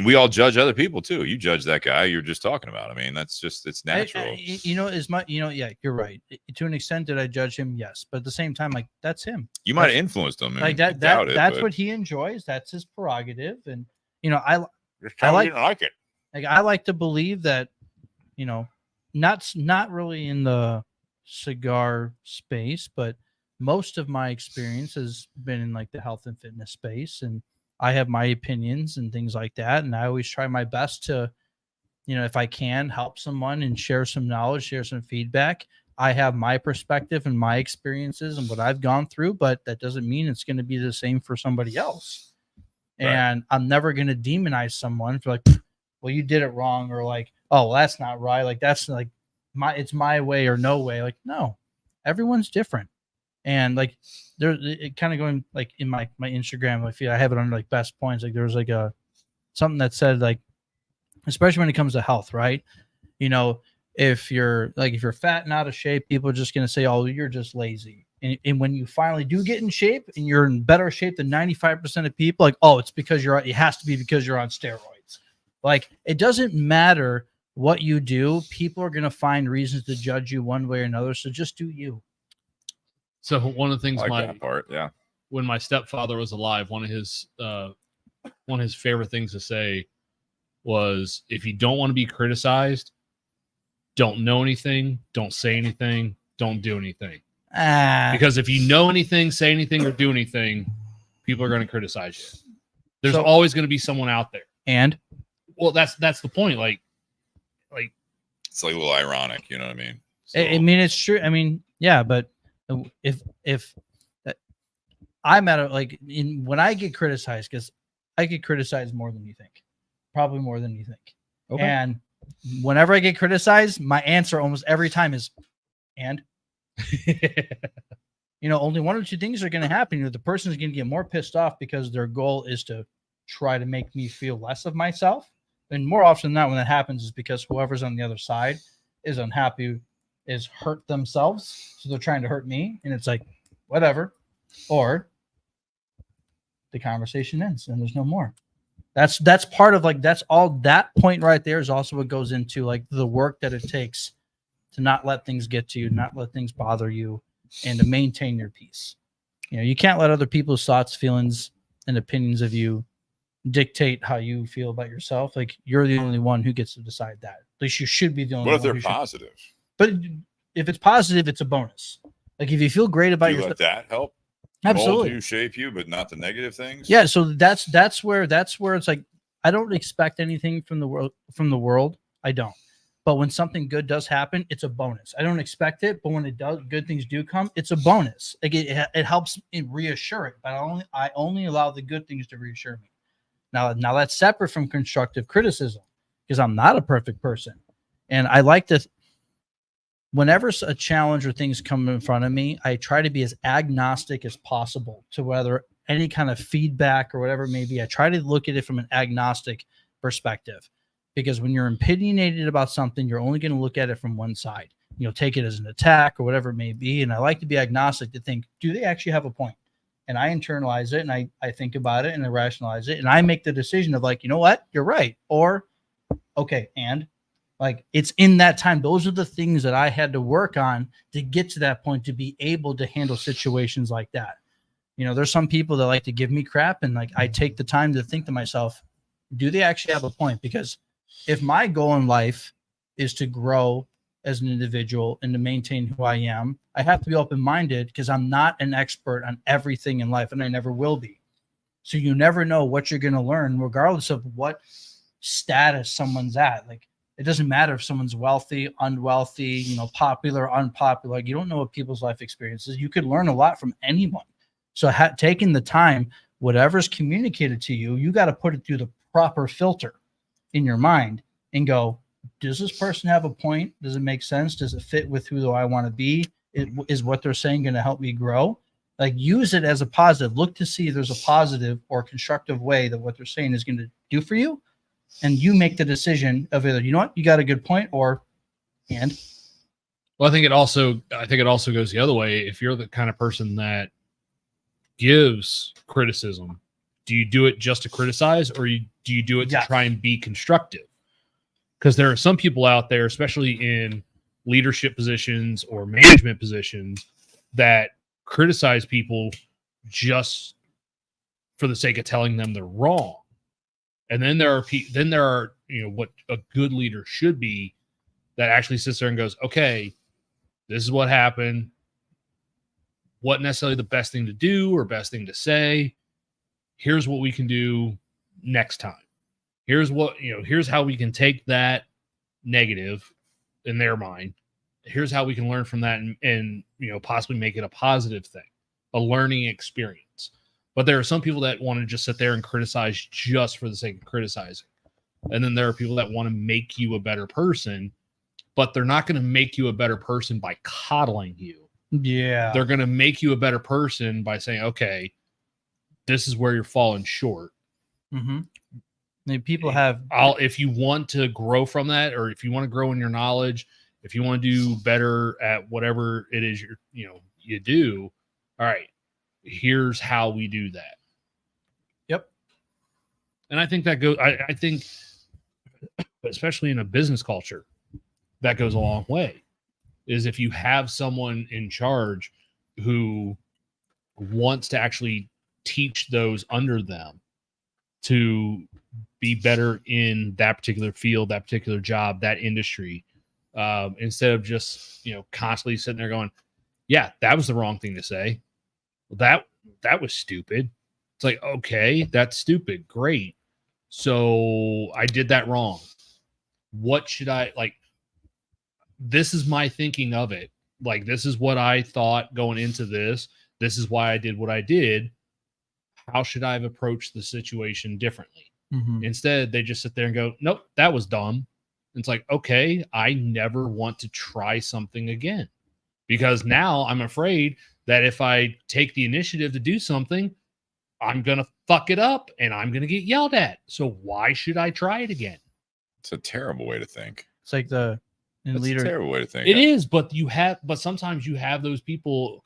we all judge other people too. You judge that guy you're just talking about. I mean, it's natural. Yeah, you're right. To an extent, did I judge him? Yes. But at the same time, like, that's him. You might have influenced him. Like that's what he enjoys. That's his prerogative. And, I like it. Like, I like to believe that, not really in the cigar space, but most of my experience has been in like the health and fitness space, and I have my opinions and things like that, and I always try my best to, if I can, help someone and share some knowledge, share some feedback. I have my perspective and my experiences and what I've gone through, but that doesn't mean it's going to be the same for somebody else. Right. And I'm never going to demonize someone for like, well, you did it wrong, or like, oh, well, that's not right, like that's like it's my way or no way. Like, no, everyone's different. And like it kind of going like in my Instagram, I have it under like best points. Like there was like something that said, like, especially when it comes to health, right? If you're fat and out of shape, people are just going to say, oh, you're just lazy. And when you finally do get in shape and you're in better shape than 95% of people, like, oh, it's because it has to be because you're on steroids. Like, it doesn't matter what you do. People are going to find reasons to judge you one way or another. So just do you. So one of the things when my stepfather was alive, one of his favorite things to say was, if you don't want to be criticized, don't know anything, don't say anything, don't do anything. Because if you know anything, say anything, or do anything, people are going to criticize you. There's always going to be someone out there. And well, that's the point. Like it's like a little ironic, you know what I mean? So, I mean, it's true. I mean, yeah, but if I'm at when I get criticized, because I get criticized more than you think, probably more than you think. Okay. And whenever I get criticized, my answer almost every time is, and only one or two things are going to happen. The person is going to get more pissed off because their goal is to try to make me feel less of myself. And more often than not, when that happens, is because whoever's on the other side is unhappy, is hurt themselves. So they're trying to hurt me. And it's like, whatever. Or the conversation ends and there's no more. That's part of that's all. That point right there is also what goes into like the work that it takes to not let things get to you, not let things bother you, and to maintain your peace. You can't let other people's thoughts, feelings, and opinions of you dictate how you feel about yourself. Like, you're the only one who gets to decide that. At least you should be the only one. What if they're positive? But if it's positive, it's a bonus. Like, if you feel great about yourself, let that help. Absolutely. Mold you, shape you, but not the negative things. Yeah. So that's where it's like, I don't expect anything from the world. I don't. But when something good does happen, it's a bonus. I don't expect it, but when it does, good things do come, it's a bonus. Like it helps me reassure it, but I only allow the good things to reassure me. Now that's separate from constructive criticism, because I'm not a perfect person. And I like to, whenever a challenge or things come in front of me, I try to be as agnostic as possible to whether any kind of feedback or whatever it may be. I try to look at it from an agnostic perspective, because when you're opinionated about something, you're only going to look at it from one side. You'll take it as an attack or whatever it may be. And I like to be agnostic, to think, do they actually have a point? And I internalize it, and I think about it, and I rationalize it, and I make the decision of like, you know what, you're right. Or, okay, and like, it's in that time. Those are the things that I had to work on to get to that point, to be able to handle situations like that. You know, there's some people that like to give me crap, and like, I take the time to think to myself, do they actually have a point? Because if my goal in life is to grow as an individual and to maintain who I am, I have to be open-minded, because I'm not an expert on everything in life, and I never will be. So you never know what you're going to learn, regardless of what status someone's at. Like, it doesn't matter if someone's wealthy, unwealthy, you know, popular, unpopular. Like, you don't know what people's life experiences. You could learn a lot from anyone. So taking the time, whatever's communicated to you, you got to put it through the proper filter in your mind and go, does this person have a point? Does it make sense? Does it fit with who I want to be? Is what they're saying going to help me grow? Like, use it as a positive. Look to see if there's a positive or constructive way that what they're saying is going to do for you. And you make the decision of either, you know what, you got a good point, or, and. Well, I think it also goes the other way. If you're the kind of person that gives criticism, do you do it just to criticize, or do you do it to try and be constructive? Because there are some people out there, especially in leadership positions or management positions, that criticize people just for the sake of telling them they're wrong. And then there are you know, what a good leader should be, that actually sits there and goes, okay, this is what happened. What necessarily the best thing to do or best thing to say? Here's what we can do next time. Here's what, you know, here's how we can take that negative in their mind. Here's how we can learn from that and you know, possibly make it a positive thing, a learning experience. But there are some people that want to just sit there and criticize just for the sake of criticizing. And then there are people that want to make you a better person, but they're not going to make you a better person by coddling you. Yeah. They're going to make you a better person by saying, okay, this is where you're falling short. Mm-hmm. I mean, people have, if you want to grow from that, or if you want to grow in your knowledge, if you want to do better at whatever it is you do, all right, here's how we do that. Yep. And I think that goes, I think, especially in a business culture, that goes a long way. Is if you have someone in charge who wants to actually teach those under them to be better in that particular field, that particular job, that industry, instead of just, you know, constantly sitting there going, yeah, that was the wrong thing to say. That was stupid. It's like, okay, that's stupid. Great. So I did that wrong. What should I like? This is my thinking of it. Like, this is what I thought going into this. This is why I did what I did. How should I have approached the situation differently? mm-hmm. Instead, they just sit there and go, nope, that was dumb. And it's like, okay, I never want to try something again, because now I'm afraid that if I take the initiative to do something, I'm going to fuck it up and I'm going to get yelled at. So why should I try it again? It's a terrible way to think. It's like a terrible way to think. It is, but sometimes you have those people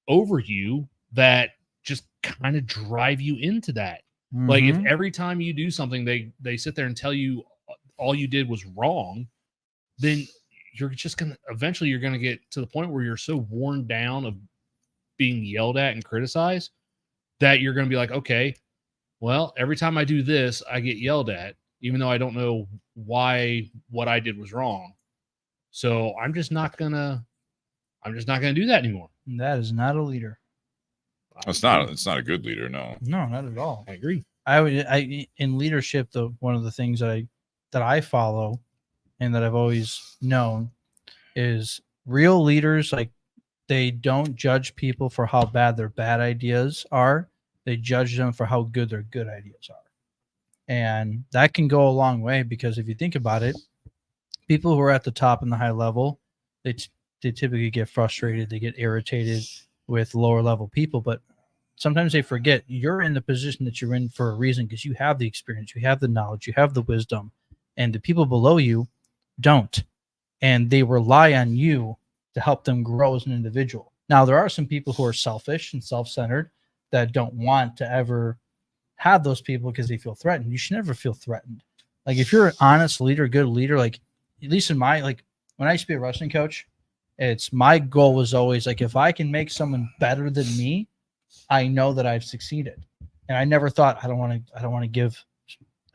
over you that just kind of drive you into that. Mm-hmm. Like, if every time you do something, they sit there and tell you all you did was wrong, then you're eventually going to get to the point where you're so worn down of being yelled at and criticized that you're going to be like, okay, well, every time I do this, I get yelled at, even though I don't know why what I did was wrong. So I'm just not gonna do that anymore. That is not a leader. It's not a good leader. No, not at all. I agree. I in leadership, one of the things that I follow and that I've always known is real leaders, like, they don't judge people for how bad their bad ideas are. They judge them for how good their good ideas are. And that can go a long way, because if you think about it, people who are at the top and the high level, they typically get frustrated, they get irritated with lower level people, but sometimes they forget you're in the position that you're in for a reason, because you have the experience, you have the knowledge, you have the wisdom, and the people below you don't. And they rely on you to help them grow as an individual. Now, there are some people who are selfish and self-centered that don't want to ever have those people because they feel threatened. You should never feel threatened. Like, if you're an honest leader, good leader, like, at least in my, like, when I used to be a wrestling coach, it's my goal was always like, if I can make someone better than me, I know that I've succeeded. And I never thought I don't want to give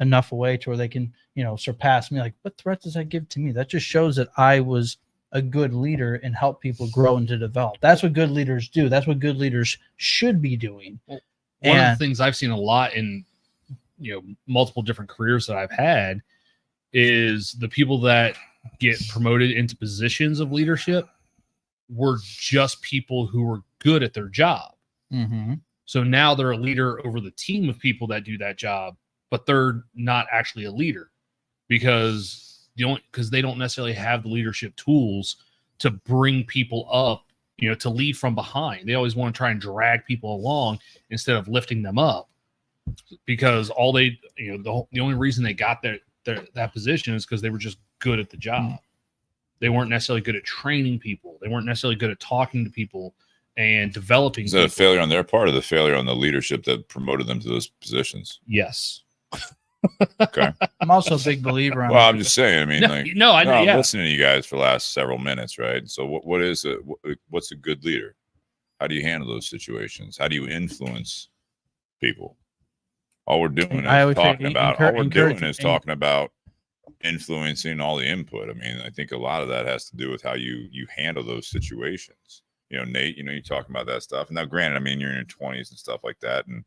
enough away to where they can, surpass me. Like, what threat does that give to me? That just shows that I was a good leader and help people grow and to develop. That's what good leaders do. That's what good leaders should be doing. One of the things I've seen a lot in, multiple different careers that I've had is the people that get promoted into positions of leadership were just people who were good at their job. Mm-hmm. So now they're a leader over the team of people that do that job, but they're not actually a leader because they don't necessarily have the leadership tools to bring people up, to lead from behind. They always want to try and drag people along instead of lifting them up, because all they, the only reason they got that position is because they were just good at the job. Mm-hmm. They weren't necessarily good at training people. They weren't necessarily good at talking to people and developing. Is that a failure on their part, or the failure on the leadership that promoted them to those positions? Yes. Okay. I'm also a big believer on. Well, I'm just saying. I mean, I'm yeah. listening to you guys for the last several minutes, right? So, what's a good leader? How do you handle those situations? How do you influence people? All we're doing is talking about influencing all the input. I mean, I think a lot of that has to do with how you handle those situations. Nate, you're talking about that stuff. And now, granted, I mean, you're in your 20s and stuff like that, and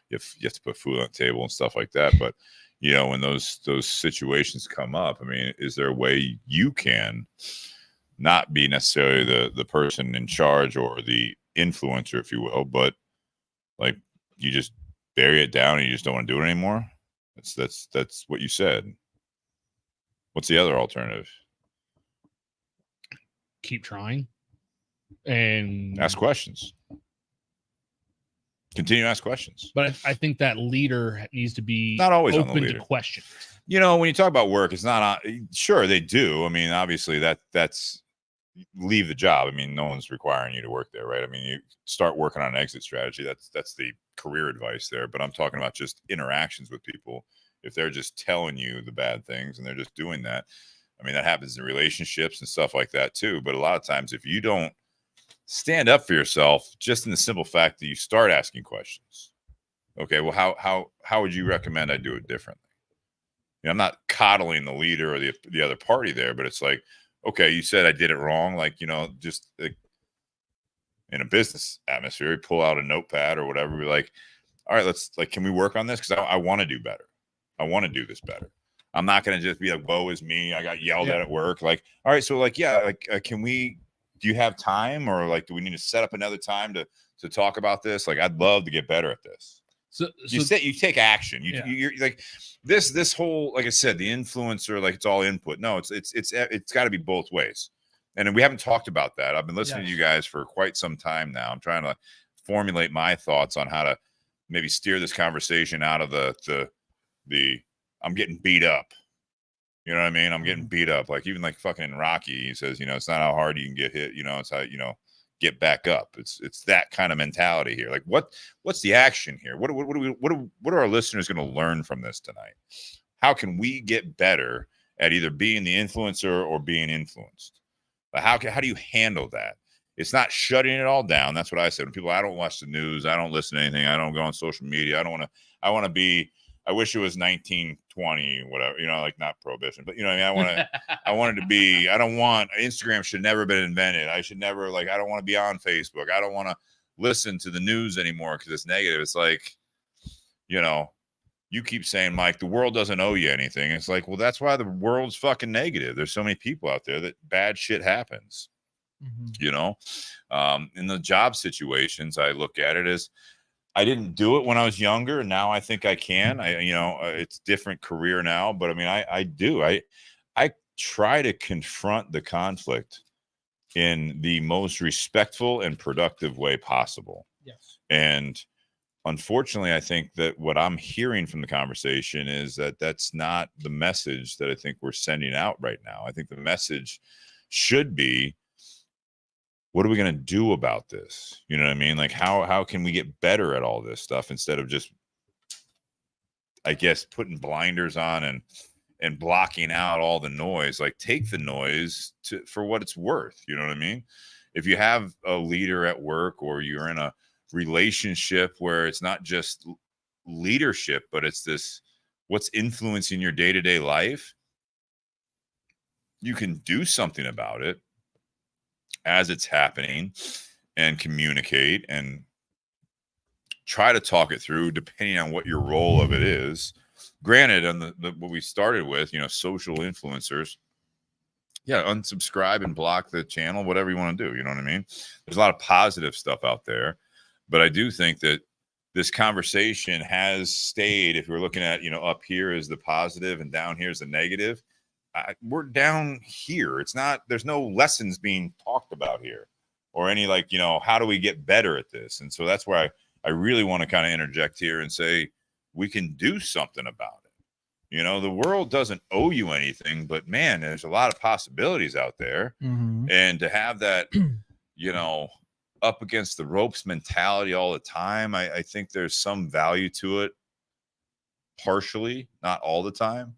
you have to put food on the table and stuff like that. But when those situations come up, I mean, is there a way you can not be necessarily the person in charge or the influencer, if you will, but like you just bury it down and you just don't want to do it anymore? That's what you said. What's the other alternative? Keep trying and ask questions. Continue to ask questions. But I think that leader needs to be not always open on the leader. To questions. When you talk about work, it's not sure they do. I mean, obviously that's leave the job. I mean, no one's requiring you to work there, right? I mean, you start working on an exit strategy. That's the career advice there. But I'm talking about just interactions with people. If they're just telling you the bad things and they're just doing that, I mean, that happens in relationships and stuff like that too. But a lot of times, if you don't stand up for yourself, just in the simple fact that you start asking questions. Okay, well, how would you recommend I do it differently? I'm not coddling the leader or the other party there, but it's like, okay, you said I did it wrong. Like, just like in a business atmosphere, you pull out a notepad or whatever. Be like, all right, can we work on this? Because I want to do better. I want to do this better. I'm not going to just be like, woe is me. I got yelled at work. Like, all right, so can we? Do you have time, or do we need to set up another time to talk about this? Like, I'd love to get better at this. So you take action. You're like this whole, like I said, the influencer, like it's all input. No, it's got to be both ways. And we haven't talked about that. I've been listening to you guys for quite some time now. I'm trying to formulate my thoughts on how to maybe steer this conversation out of the I'm getting beat up. You know what I mean? I'm getting beat up. Like, even like fucking Rocky, he says, it's not how hard you can get hit. It's how, get back up. It's that kind of mentality here. Like, what's the action here? What are our listeners going to learn from this tonight? How can we get better at either being the influencer or being influenced? But how do you handle that? It's not shutting it all down. That's what I said. When people, I don't watch the news. I don't listen to anything. I don't go on social media. I want to be, I wish it was 1920, whatever, like not prohibition, but I wanted to be, I don't want, Instagram should never have been invented. I should never, I don't want to be on Facebook. I don't want to listen to the news anymore because it's negative. It's like, you keep saying, Mike, the world doesn't owe you anything. It's like, well, that's why the world's fucking negative. There's so many people out there that bad shit happens. You know, in the job situations, I look at it as I didn't do it when I was younger. Now I think I can. It's different career now, but I mean, I do. I try to confront the conflict in the most respectful and productive way possible. Yes. And unfortunately, I think that what I'm hearing from the conversation is that that's not the message that I think we're sending out right now. I think the message should be, what are we going to do about this? You know what I mean? Like, how can we get better at all this stuff instead of just, I guess, putting blinders on and blocking out all the noise? Like, take the noise for what it's worth. You know what I mean? If you have a leader at work, or you're in a relationship where it's not just leadership, but it's this, what's influencing your day-to-day life, you can do something about it as it's happening and communicate and try to talk it through depending on what your role of it is. Granted, on the what we started with, social influencers, unsubscribe and block the channel, whatever you want to do. You know what I mean? There's a lot of positive stuff out there, but I do think that this conversation has stayed, if we're looking at, up here is the positive and down here is the negative. We're down here. It's not, there's no lessons being talked about here, or any how do we get better at this? And so that's why I really want to kind of interject here and say, we can do something about it. The world doesn't owe you anything, but man, there's a lot of possibilities out there. And to have that, up against the ropes mentality all the time, I think there's some value to it, partially, not all the time.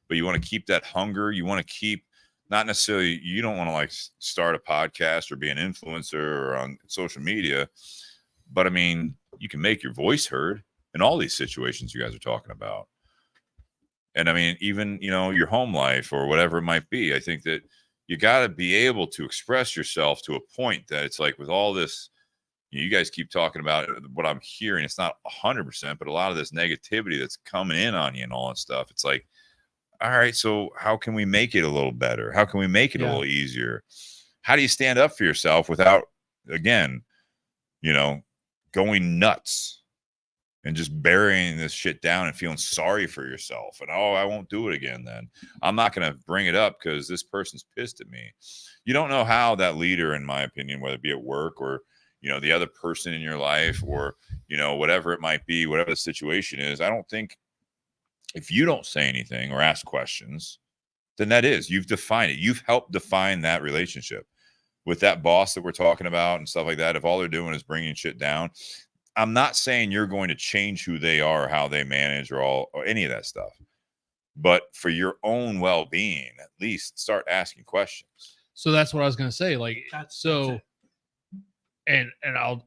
But you want to keep that hunger. You want to keep, not necessarily, you don't want to start a podcast or be an influencer or on social media, but I mean, you can make your voice heard in all these situations you guys are talking about. And I mean, even, your home life or whatever it might be, I think that you got to be able to express yourself to a point that it's like, with all this, you guys keep talking about what I'm hearing. It's not 100%, but a lot of this negativity that's coming in on you and all that stuff. It's like, all right, so how can we make it a little better? How can we make it a little easier? How do you stand up for yourself without, again, going nuts and just burying this shit down and feeling sorry for yourself? And, I won't do it again then. I'm not going to bring it up because this person's pissed at me. You don't know how that leader, in my opinion, whether it be at work or, the other person in your life or, whatever it might be, whatever the situation is, I don't think, if you don't say anything or ask questions, then you've defined it. You've helped define that relationship with that boss that we're talking about and stuff like that. If all they're doing is bringing shit down, I'm not saying you're going to change who they are, or how they manage, or any of that stuff. But for your own well-being, at least start asking questions. So that's what I was going to say. And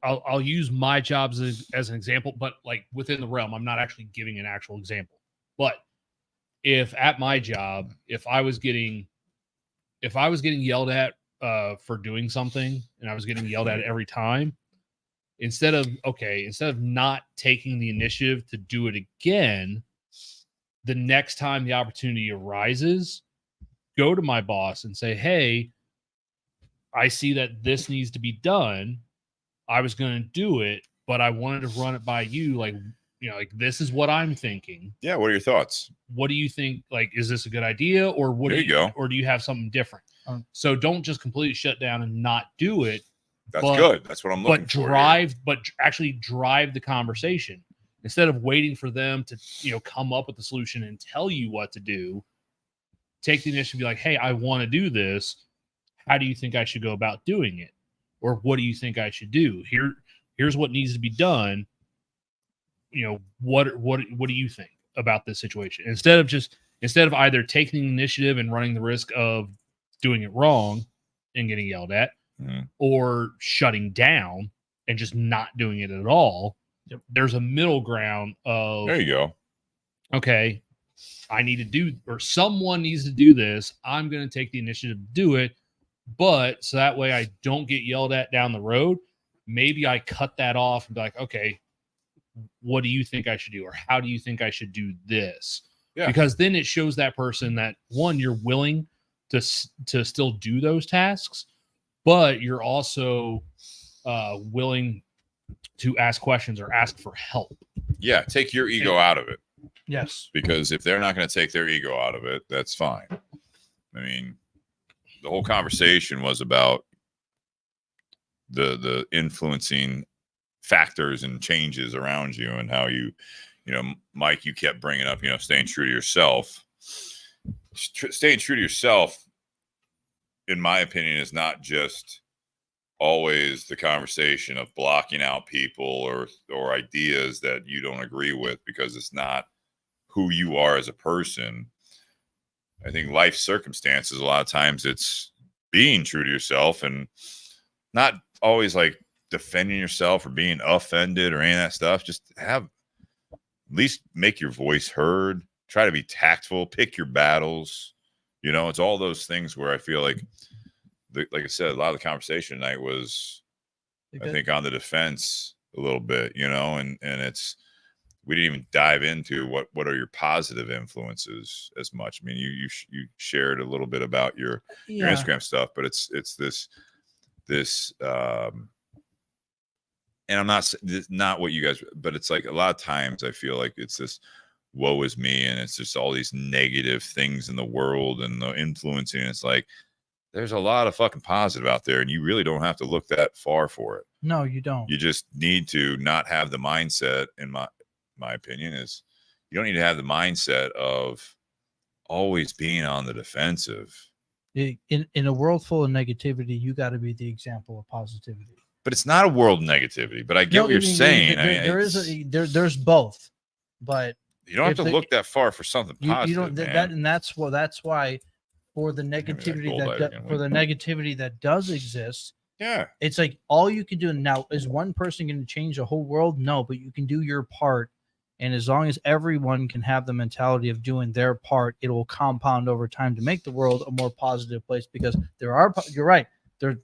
I'll use my jobs as an example, but within the realm, I'm not actually giving an actual example. But if at my job, if I was getting yelled at for doing something, and I was getting yelled at every time, instead of not taking the initiative to do it again, the next time the opportunity arises, go to my boss and say, hey, I see that this needs to be done. I was going to do it, but I wanted to run it by you. This is what I'm thinking. Yeah. What are your thoughts? What do you think? Is this a good idea, or what? Or do you have something different? So don't just completely shut down and not do it. That's good. That's what I'm looking for. But actually drive the conversation instead of waiting for them to, come up with the solution and tell you what to do. Take the initiative, be like, hey, I want to do this. How do you think I should go about doing it? Or what do you think I should do? Here's what needs to be done. What do you think about this situation? Instead of either taking the initiative and running the risk of doing it wrong and getting yelled at, or shutting down and just not doing it at all. Yep. There's a middle ground of, there you go. Okay, I need to do, or someone needs to do this. I'm going to take the initiative to do it. But so that way I don't get yelled at down the road. Maybe I cut that off and be like, okay, what do you think I should do? Or how do you think I should do this? Yeah. Because then it shows that person that, one, you're willing to still do those tasks, but you're also willing to ask questions or ask for help. Yeah, take your ego out of it. Yes. Because if they're not going to take their ego out of it, that's fine. I mean, the whole conversation was about the influencing factors and changes around you, and how you know, Mike, you kept bringing up, staying true to yourself. Staying true to yourself, in my opinion, is not just always the conversation of blocking out people or ideas that you don't agree with, because it's not who you are as a person. I think life circumstances, a lot of times it's being true to yourself and not always like defending yourself or being offended or any of that stuff. Just at least make your voice heard. Try to be tactful. Pick your battles. It's all those things where I feel like I said, a lot of the conversation tonight was, I think, on the defense a little bit, and it's, we didn't even dive into what are your positive influences as much. I mean, you shared a little bit about your Instagram stuff, but it's this and I'm not what you guys, but it's like a lot of times I feel like it's this woe is me, and it's just all these negative things in the world and the influencing. It's like, there's a lot of fucking positive out there, and you really don't have to look that far for it. No, you don't. You just need to not have the mindset, in my opinion, is you don't need to have the mindset of always being on the defensive. In a world full of negativity, you got to be the example of positivity. But it's not a world of negativity. But I get what you're saying. There's both, but you don't have to look that far for something positive. You don't, and that's why for the negativity negativity that does exist. Yeah, it's like all you can do now. Is one person going to change the whole world? No, but you can do your part, and as long as everyone can have the mentality of doing their part, it will compound over time to make the world a more positive place. Because you're right.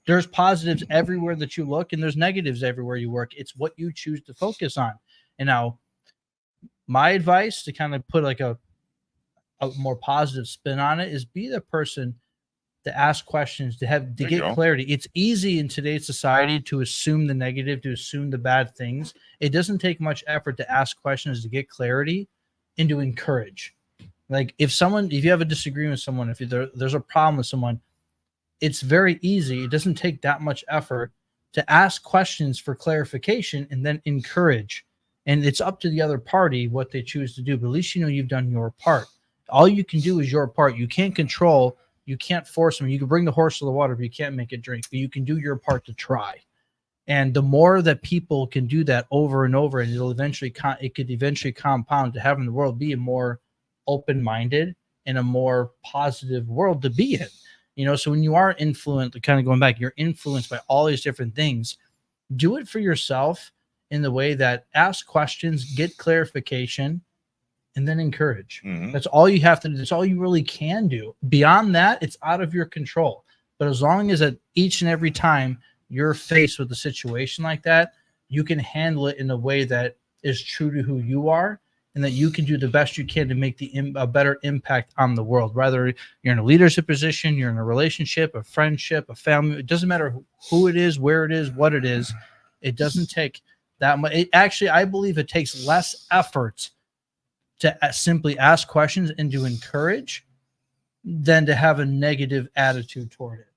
There's positives everywhere that you look, and there's negatives everywhere you work. It's what you choose to focus on. And now, my advice to kind of put like a more positive spin on it is be the person to ask questions, to get clarity. It's easy in today's society to assume the negative, to assume the bad things. It doesn't take much effort to ask questions, to get clarity, and to encourage. Like if you have a disagreement with someone, if there's a problem with someone, it's very easy. It doesn't take that much effort to ask questions for clarification and then encourage. And it's up to the other party what they choose to do. But at least you've done your part. All you can do is your part. You can't control. You can't force them. You can bring the horse to the water, but you can't make it drink. But you can do your part to try. And the more that people can do that over and over, and it could eventually compound to having the world be a more open-minded and a more positive world to be in. So when you are influenced, kind of going back, you're influenced by all these different things. Do it for yourself in the way that ask questions, get clarification, and then encourage. Mm-hmm. That's all you have to do. That's all you really can do. Beyond that, it's out of your control. But as long as at each and every time you're faced with a situation like that, you can handle it in a way that is true to who you are, and that you can do the best you can to make a better impact on the world. Whether you're in a leadership position, you're in a relationship, a friendship, a family, it doesn't matter who it is, where it is, what it is. It doesn't take that much. I believe it takes less effort to simply ask questions and to encourage than to have a negative attitude toward it.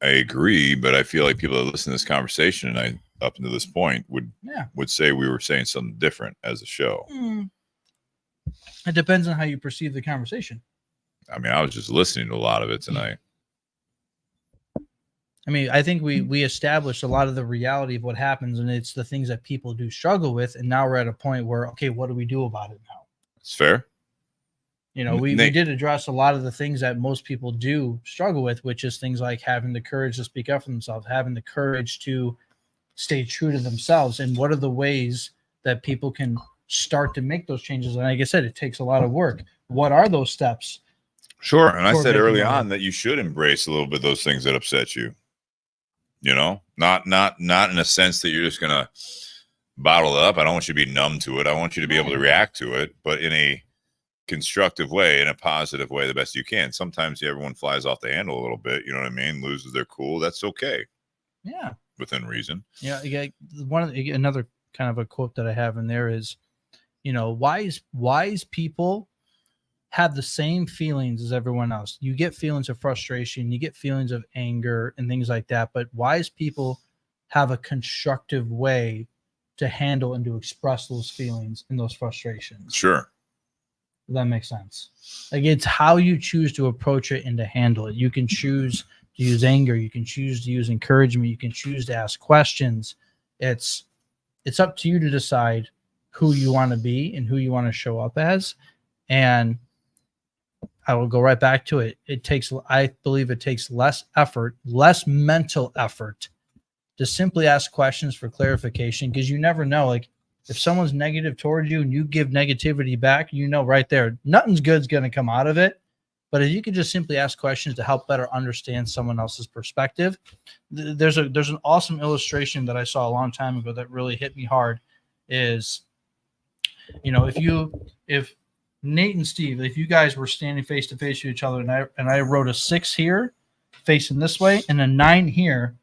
I agree, but I feel like people that listen to this conversation and up until this point would say we were saying something different as a show. It depends on how you perceive the conversation. I mean, I was just listening to a lot of it tonight. I mean, I think we established a lot of the reality of what happens, and it's the things that people do struggle with. And now we're at a point where, okay, what do we do about it now? It's fair. We did address a lot of the things that most people do struggle with, which is things like having the courage to speak up for themselves, having the courage to stay true to themselves. And what are the ways that people can start to make those changes? And like I said, it takes a lot of work. What are those steps? Sure. And I said early on that you should embrace a little bit those things that upset you. Not in a sense that you're just gonna bottle it up. I don't want you to be numb to it. I want you to be able to react to it, but in a constructive way, in a positive way, the best you can. Sometimes everyone flies off the handle a little bit, you know what I mean? Loses their cool. That's okay. Yeah. Within reason. Yeah. Another kind of a quote that I have in there is, wise people have the same feelings as everyone else. You get feelings of frustration, you get feelings of anger and things like that, but wise people have a constructive way to handle and to express those feelings and those frustrations. Sure. That makes sense. Like, it's how you choose to approach it and to handle it. You can choose to use anger, you can choose to use encouragement, you can choose to ask questions. It's up to you to decide who you want to be and who you want to show up as. And I will go right back to it. I believe it takes less effort, less mental effort to simply ask questions for clarification, because you never know. Like, if someone's negative towards you and you give negativity back, right there, nothing's good's going to come out of it. But if you could just simply ask questions to help better understand someone else's perspective, there's an awesome illustration that I saw a long time ago that really hit me hard. Is, if Nate and Steve, if you guys were standing face to face with each other, and I wrote a 6 here facing this way and a 9 here,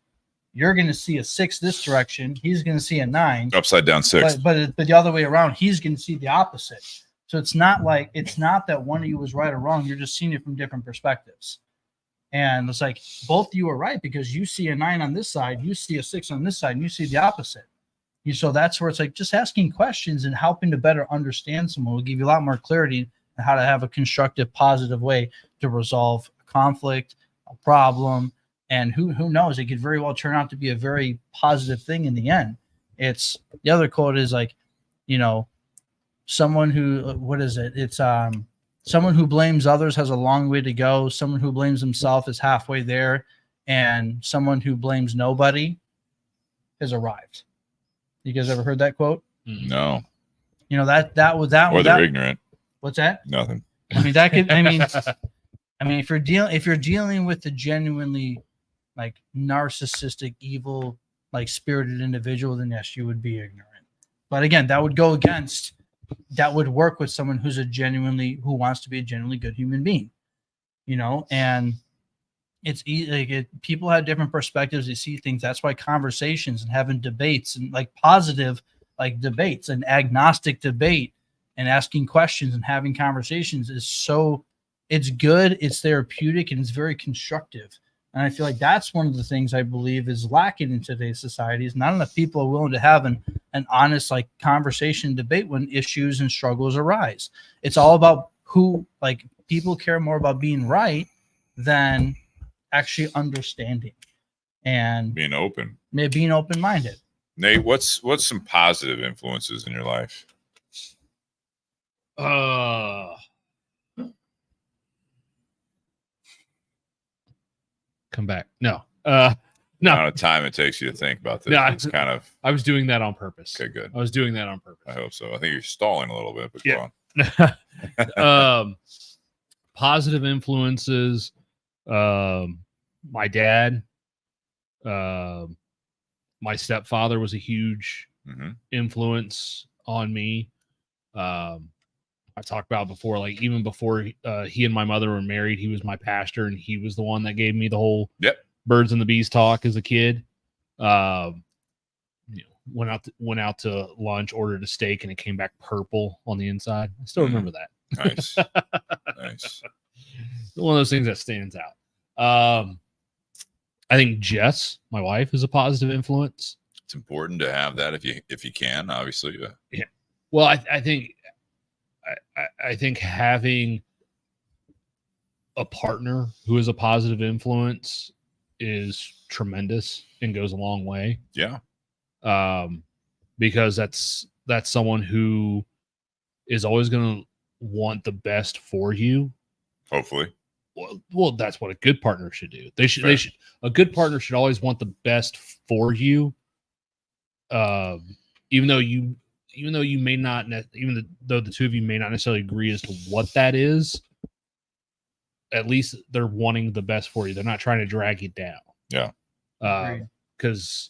you're going to see a 6 this direction. He's going to see a 9 upside down 6, but the other way around, he's going to see the opposite. So it's not that one of you was right or wrong. You're just seeing it from different perspectives. And it's like both of you are right, because you see a 9 on this side, you see a 6 on this side, and you see the opposite. So that's where it's like just asking questions and helping to better understand someone will give you a lot more clarity on how to have a constructive, positive way to resolve a conflict, a problem. And who knows, it could very well turn out to be a very positive thing in the end. It's the other quote is like, someone who, what is it? It's someone who blames others has a long way to go. Someone who blames himself is halfway there. And someone who blames nobody has arrived. You guys ever heard that quote? No. That was that. Or they're ignorant. What's that? Nothing. That could. If you're dealing with a genuinely like narcissistic, evil, like spirited individual, then yes, you would be ignorant. But again, that would work with someone who wants to be a genuinely good human being, and it's easy. People have different perspectives. They see things. That's why conversations and having debates and like positive, like debates, and agnostic debate and asking questions and having conversations it's good. It's therapeutic and it's very constructive. And I feel like that's one of the things I believe is lacking in today's society is not enough people are willing to have an honest like conversation debate when issues and struggles arise. It's all about people care more about being right than actually understanding and Being open-minded. Nate, what's some positive influences in your life? Come back. No. The amount of time it takes you to think about this. No, It's kind of I was doing that on purpose. okay. Good. I was doing that on purpose. I hope so. I think you're stalling a little bit, but Yeah. go on. Positive influences. My dad. My stepfather was a huge influence on me. I talked about before, like even before he and my mother were married, he was my pastor, and he was the one that gave me the whole birds and the bees talk as a kid. Went out to lunch, ordered a steak, and it came back purple on the inside. I still remember that. Nice. Nice. One of those things that stands out. I think Jess, my wife, is a positive influence. It's important to have that if you can, obviously. Yeah. Well, I think having a partner who is a positive influence is tremendous and goes a long way. Yeah. Because that's someone who is always going to want the best for you. Hopefully. Well, that's what a good partner should do. A good partner should always want the best for you. Even though you may not, though the two of you may not necessarily agree as to what that is, at least they're wanting the best for you. They're not trying to drag you down. Yeah. Because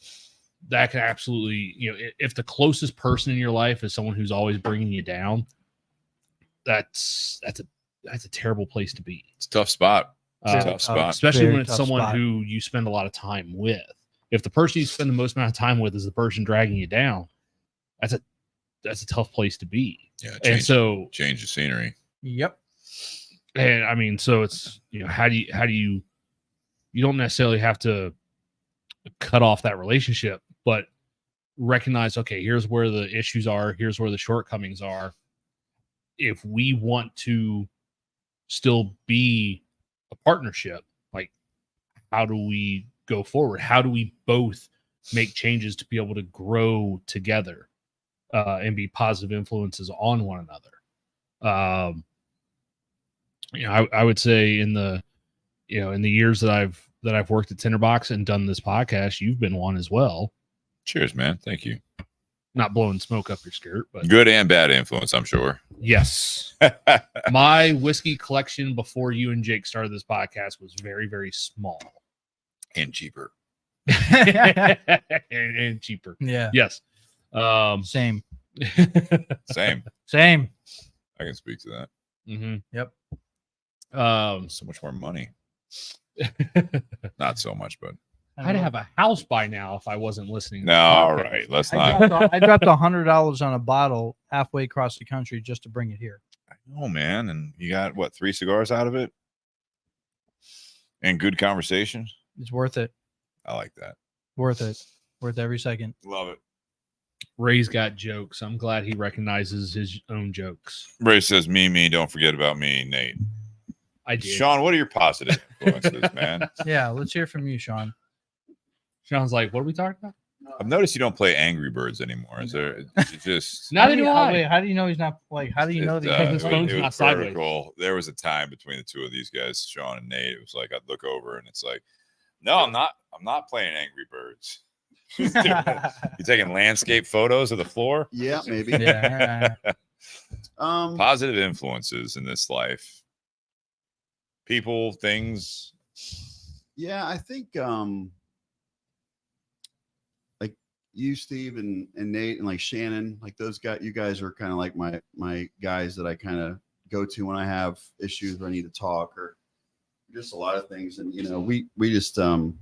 that can absolutely, if the closest person in your life is someone who's always bringing you down, that's a terrible place to be. It's a tough spot. It's a Very tough tough. spot. Especially Very when it's tough someone spot. who you spend a lot of time with. If the person you spend the most amount of time with is the person dragging you down, that's a tough place to be. Yeah, And so, change the scenery. Yep. and I mean, so it's, how do you don't necessarily have to cut off that relationship, but recognize, okay, here's where the issues are, here's where the shortcomings are. If we want to still be a partnership, like, how do we go forward? How do we both make changes to be able to grow together and be positive influences on one another? I would say in the years that I've worked at Tinderbox and done this podcast, you've been one as well. Cheers, man. Thank you. Not blowing smoke up your skirt, but Good and bad influence, I'm sure. yes. My whiskey collection before you and Jake started this podcast was very, very small And cheaper. and cheaper. Yeah. Yes. Same. Same. Same. I can speak to that. Mhm. Yep. So much more money. Not so much, but I'd have a house by now if I wasn't listening. to no. the All podcast. right. Let's I not. dropped $100 on a bottle halfway across the country just to bring it here. Oh, man. And you got what, 3 cigars out of it? And good conversation. It's worth it. I like that. Worth it. Worth every second. Love it. Ray's got jokes. I'm glad he recognizes his own jokes. Ray says, me, don't forget about me, Nate. I did. Sean, what are your positive influences, man? Yeah, let's hear from you, Sean. Sean's like, what are we talking about? I've noticed you don't play Angry Birds anymore. Is there you just Neither do I. Wait, how do you know he's not like? How do you know that his it phone's was not sideways. vertical. There was a time between the two of these guys, Sean and Nate. It was like I'd look over and it's like, no, I'm not playing Angry Birds. You taking landscape photos of the floor? Yeah, maybe. Yeah. Positive influences in this life. People, things. Yeah, I think like you, Steve, and Nate, and like Shannon, like those guys. You guys are kind of like my guys that I kind of go to when I have issues or I need to talk or just a lot of things. And we just we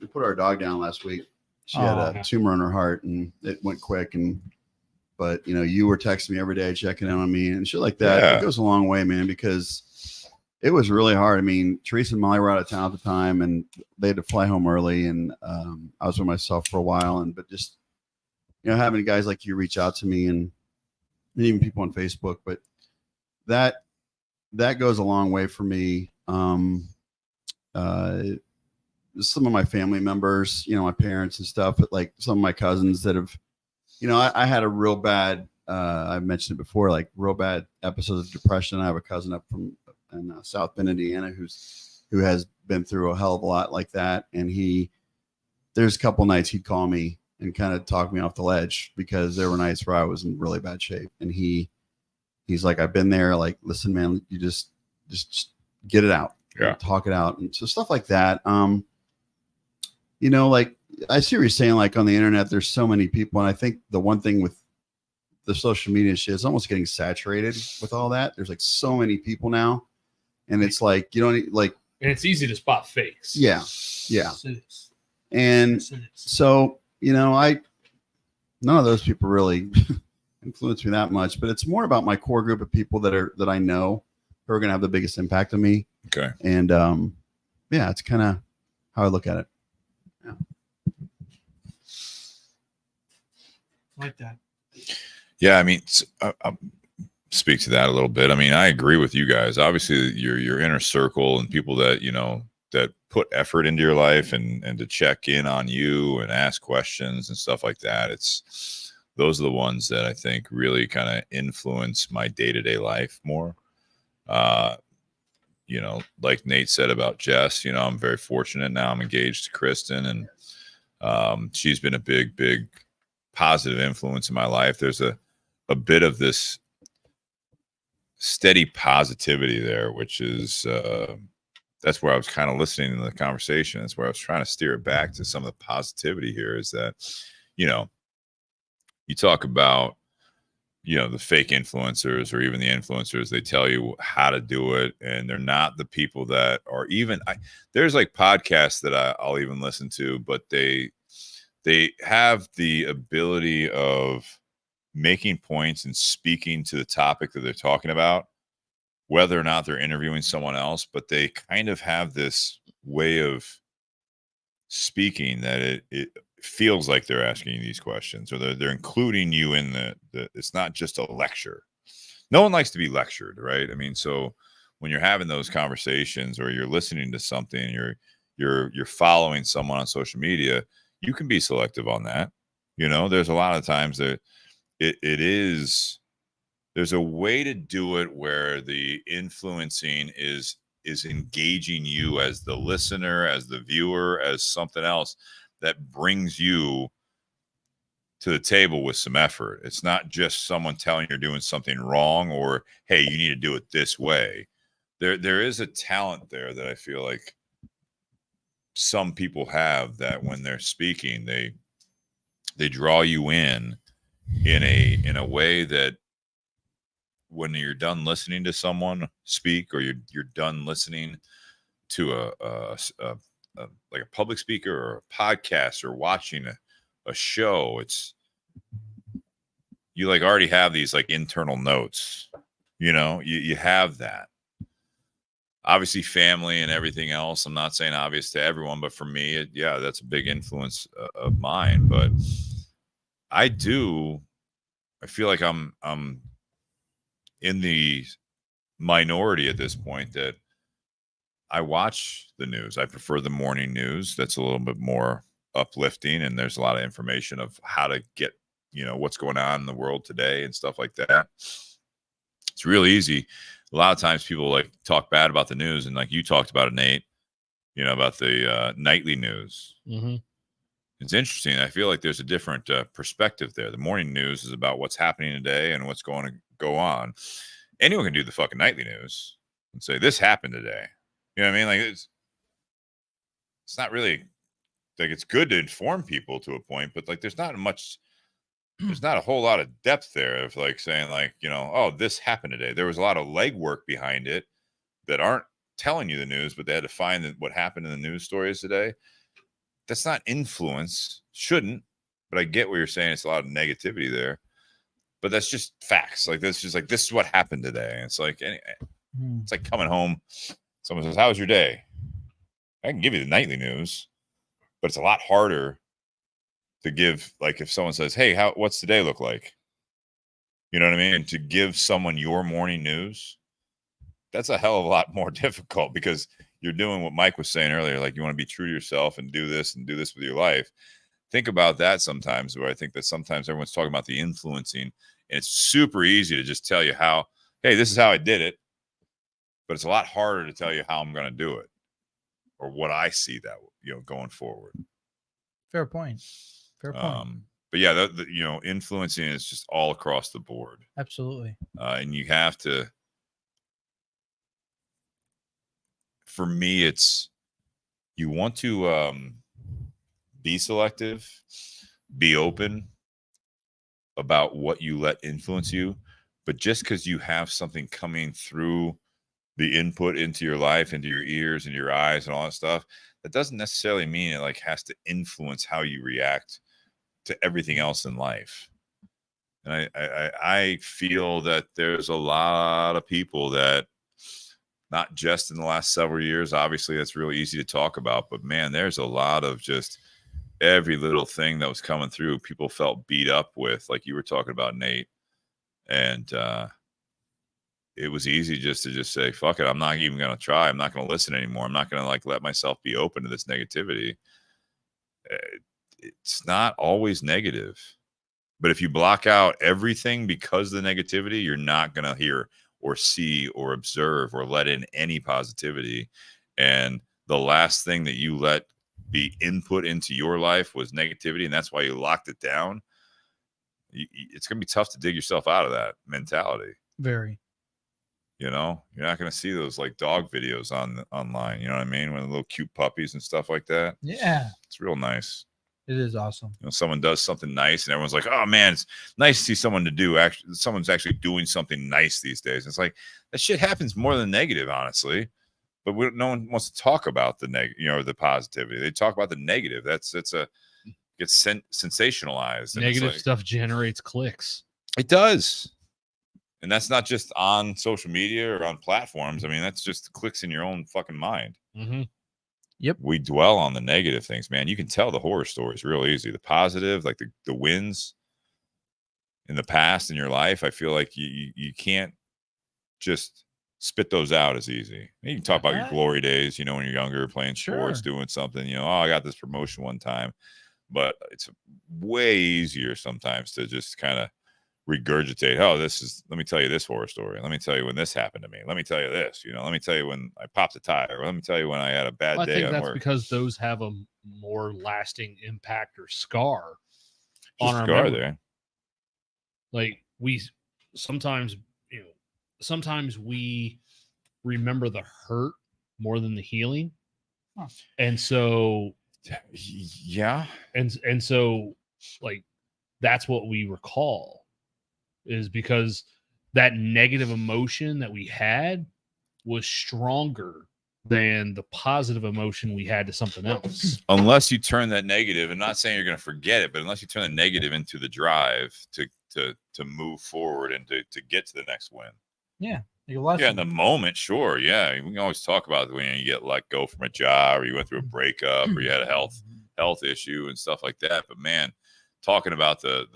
put our dog down last week. She had a tumor in her heart and it went quick. But you were texting me every day, checking in on me and shit like that. Yeah. It goes a long way, man, because it was really hard. I mean, Teresa and Molly were out of town at the time and they had to fly home early. And I was with myself for a while. But just, having guys like you reach out to me and even people on Facebook, but that goes a long way for me. Some of my family members, my parents and stuff, but like some of my cousins that have, I had a real bad, I've mentioned it before, like real bad episodes of depression. I have a cousin up in South Bend, Indiana, who has been through a hell of a lot like that. And there's a couple nights he'd call me and kind of talk me off the ledge because there were nights where I was in really bad shape. And he's like, I've been there. Like, listen, man, you just get it out. Yeah. Talk it out. And so stuff like that. Like I see what you're saying, like on the internet, there's so many people. And I think the one thing with the social media shit is almost getting saturated with all that. There's like so many people now. And it's like, you don't like, And it's easy to spot fakes. yeah. And so, none of those people really influence me that much, but it's more about my core group of people that I know who are going to have the biggest impact on me. Okay. And yeah, it's kind of how I look at it. Yeah. Like that. Yeah, I mean, I'll speak to that a little bit. I mean, I agree with you guys. Obviously, your inner circle and people that that put effort into your life and to check in on you and ask questions and stuff like that. Those are the ones that I think really kind of influence my day-to-day life more. Like Nate said about Jess, I'm very fortunate now. I'm engaged to Kristen, and she's been a big positive influence in my life. There's a bit of this steady positivity there, which is that's where I was kind of listening to the conversation. That's where I was trying to steer it back to some of the positivity here is that, you know, you talk about, you know, the fake influencers or even the influencers, they tell you how to do it. And they're not the people that are even, there's like podcasts that I'll even listen to, but they have the ability of making points and speaking to the topic that they're talking about, whether or not they're interviewing someone else, but they kind of have this way of speaking that it feels like they're asking you these questions, or they're including you in the it's not just a lecture. No one likes to be lectured, right? I mean, so when you're having those conversations or you're listening to something, you're following someone on social media, you can be selective on that. You know, there's a lot of times that there's a way to do it where the influencing is engaging you as the listener, as the viewer, as something else that brings you to the table with some effort. It's not just someone telling you you're doing something wrong or, hey, you need to do it this way. There is a talent there that I feel like some people have, that when they're speaking, they draw you in a way that when you're done listening to someone speak, or you're done listening to a like a public speaker or a podcast or watching a show, it's, you like already have these like internal notes, you know, you have that. Obviously family and everything else, I'm not saying obvious to everyone, but for me, yeah, that's a big influence of mine. But I feel like I'm in the minority at this point that I watch the news. I prefer the morning news. That's a little bit more uplifting, and there's a lot of information of how to get, you know, what's going on in the world today and stuff like that. It's real easy. A lot of times people like talk bad about the news, and like you talked about it, Nate, you know, about the nightly news. Mm-hmm. It's interesting. I feel like there's a different perspective there. The morning news is about what's happening today and what's going to go on. Anyone can do the fucking nightly news and say this happened today. You know what I mean? Like it's not really like, it's good to inform people to a point, but like there's not a whole lot of depth there of like saying like, you know, oh, this happened today. There was a lot of legwork behind it that aren't telling you the news, but they had to find what happened in the news stories today. That's not influence, shouldn't, but I get what you're saying. It's a lot of negativity there, but that's just facts. Like that's just like, this is what happened today. And it's like, it's like coming home. Someone says, how was your day? I can give you the nightly news, but it's a lot harder to give. Like if someone says, hey, what's the day look like? You know what I mean? And to give someone your morning news, that's a hell of a lot more difficult, because you're doing what Mike was saying earlier. Like you want to be true to yourself and do this with your life. Think about that sometimes, where I think that sometimes everyone's talking about the influencing, and it's super easy to just tell you how, hey, this is how I did it. But it's a lot harder to tell you how I'm going to do it, or what I see that, you know, going forward. Fair point. Fair point. But yeah, the you know, influencing is just all across the board. Absolutely. And you have to, for me, it's, you want to be selective, be open about what you let influence you. But just because you have something coming through the input into your life, into your ears and your eyes and all that stuff, that doesn't necessarily mean it like has to influence how you react to everything else in life. And I feel that there's a lot of people that, not just in the last several years, obviously that's really easy to talk about, but man, there's a lot of just every little thing that was coming through, people felt beat up with, like you were talking about, Nate. And it was easy just to say, fuck it, I'm not even going to try. I'm not going to listen anymore. I'm not going to like let myself be open to this negativity. It's not always negative. But if you block out everything because of the negativity, you're not going to hear or see or observe or let in any positivity. And the last thing that you let be input into your life was negativity, and that's why you locked it down. It's going to be tough to dig yourself out of that mentality. Very. You know, you're not going to see those like dog videos online. You know what I mean? When little cute puppies and stuff like that. Yeah, It's real nice. it is awesome. You know, someone does something nice, and everyone's like, "Oh man, it's nice to see someone someone's actually doing something nice these days." It's like that shit happens more than negative, honestly. But no one wants to talk about the the positivity. They talk about the negative. Gets sensationalized. And Negative like, stuff generates clicks. It does. And that's not just on social media or on platforms. I mean, that's just clicks in your own fucking mind. Mm-hmm. Yep. We dwell on the negative things, man. You can tell the horror stories real easy. The positive, like the wins in the past in your life, I feel like you can't just spit those out as easy. You can talk about your glory days, when you're younger, playing sports, doing something, I got this promotion one time. But it's way easier sometimes to just kind of regurgitate, let me tell you this horror story. Let me tell you when this happened to me. Let me tell you this, let me tell you when I popped a tire. Or let me tell you when I had a bad day. I think on that's work. because those have a more lasting impact or scar Just on our scar memory. there. Like sometimes we remember the hurt more than the healing. Huh. And so yeah. And so like that's what we recall, is because that negative emotion that we had was stronger than the positive emotion we had to something else. Unless you turn that negative, I'm not saying you're going to forget it, but unless you turn the negative into the drive to move forward and to get to the next win. Yeah. Yeah, in the moment, sure. Yeah, we can always talk about when you get let go from a job, or you went through a breakup, or you had a health issue and stuff like that. But man, talking about the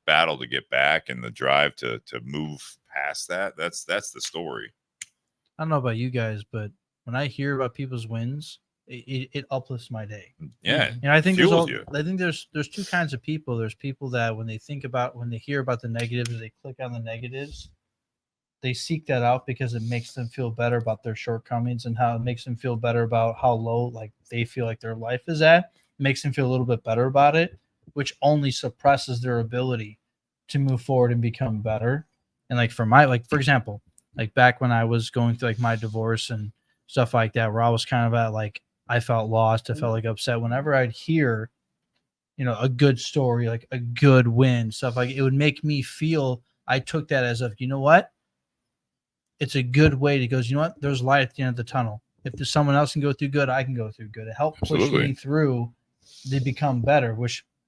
battle to get back and the drive to move past that's the story. I don't know about you guys, but when I hear about people's wins, it uplifts my day. Yeah, and I think fuels there's two kinds of people. There's people that when they hear about the negatives, they click on the negatives. They seek that out because it makes them feel better about their shortcomings, and how it makes them feel better about how low they feel like their life is at. It makes them feel a little bit better about it, which only suppresses their ability to move forward and become better. And for example, back when I was going through my divorce and stuff like that, where I was kind of at I felt lost, I felt upset. Whenever I'd hear, a good story, a good win, stuff it would make me feel. I took that as you know what? It's a good way to go. You know what? There's light at the end of the tunnel. If there's someone else can go through good, I can go through good. It helped push me through to become better.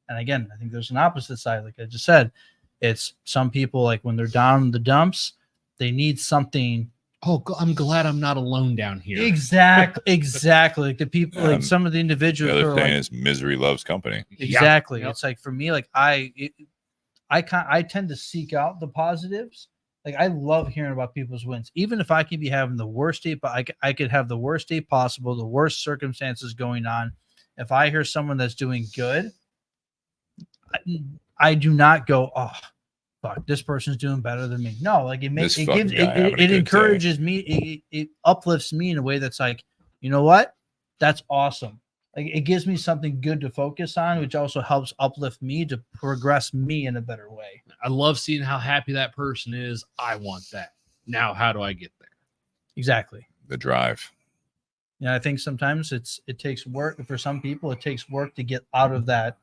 And again, I think there's an opposite side. Like I just said, it's some people when they're down in the dumps, they need something. Oh, I'm glad I'm not alone down here. Exactly. The people, some of the individuals. The other thing is misery loves company. Exactly. Yep. It's for me, I tend to seek out the positives. I love hearing about people's wins, even if I could be having the worst day, but I could have the worst day possible, the worst circumstances going on. If I hear someone that's doing good, I do not go, oh, fuck, this person's doing better than me. No, it encourages me. It uplifts me in a way that's you know what? That's awesome. It gives me something good to focus on, which also helps uplift me to progress me in a better way. I love seeing how happy that person is. I want that. Now, how do I get there? Exactly. The drive. Yeah, I think sometimes it takes work. For some people, it takes work to get out of that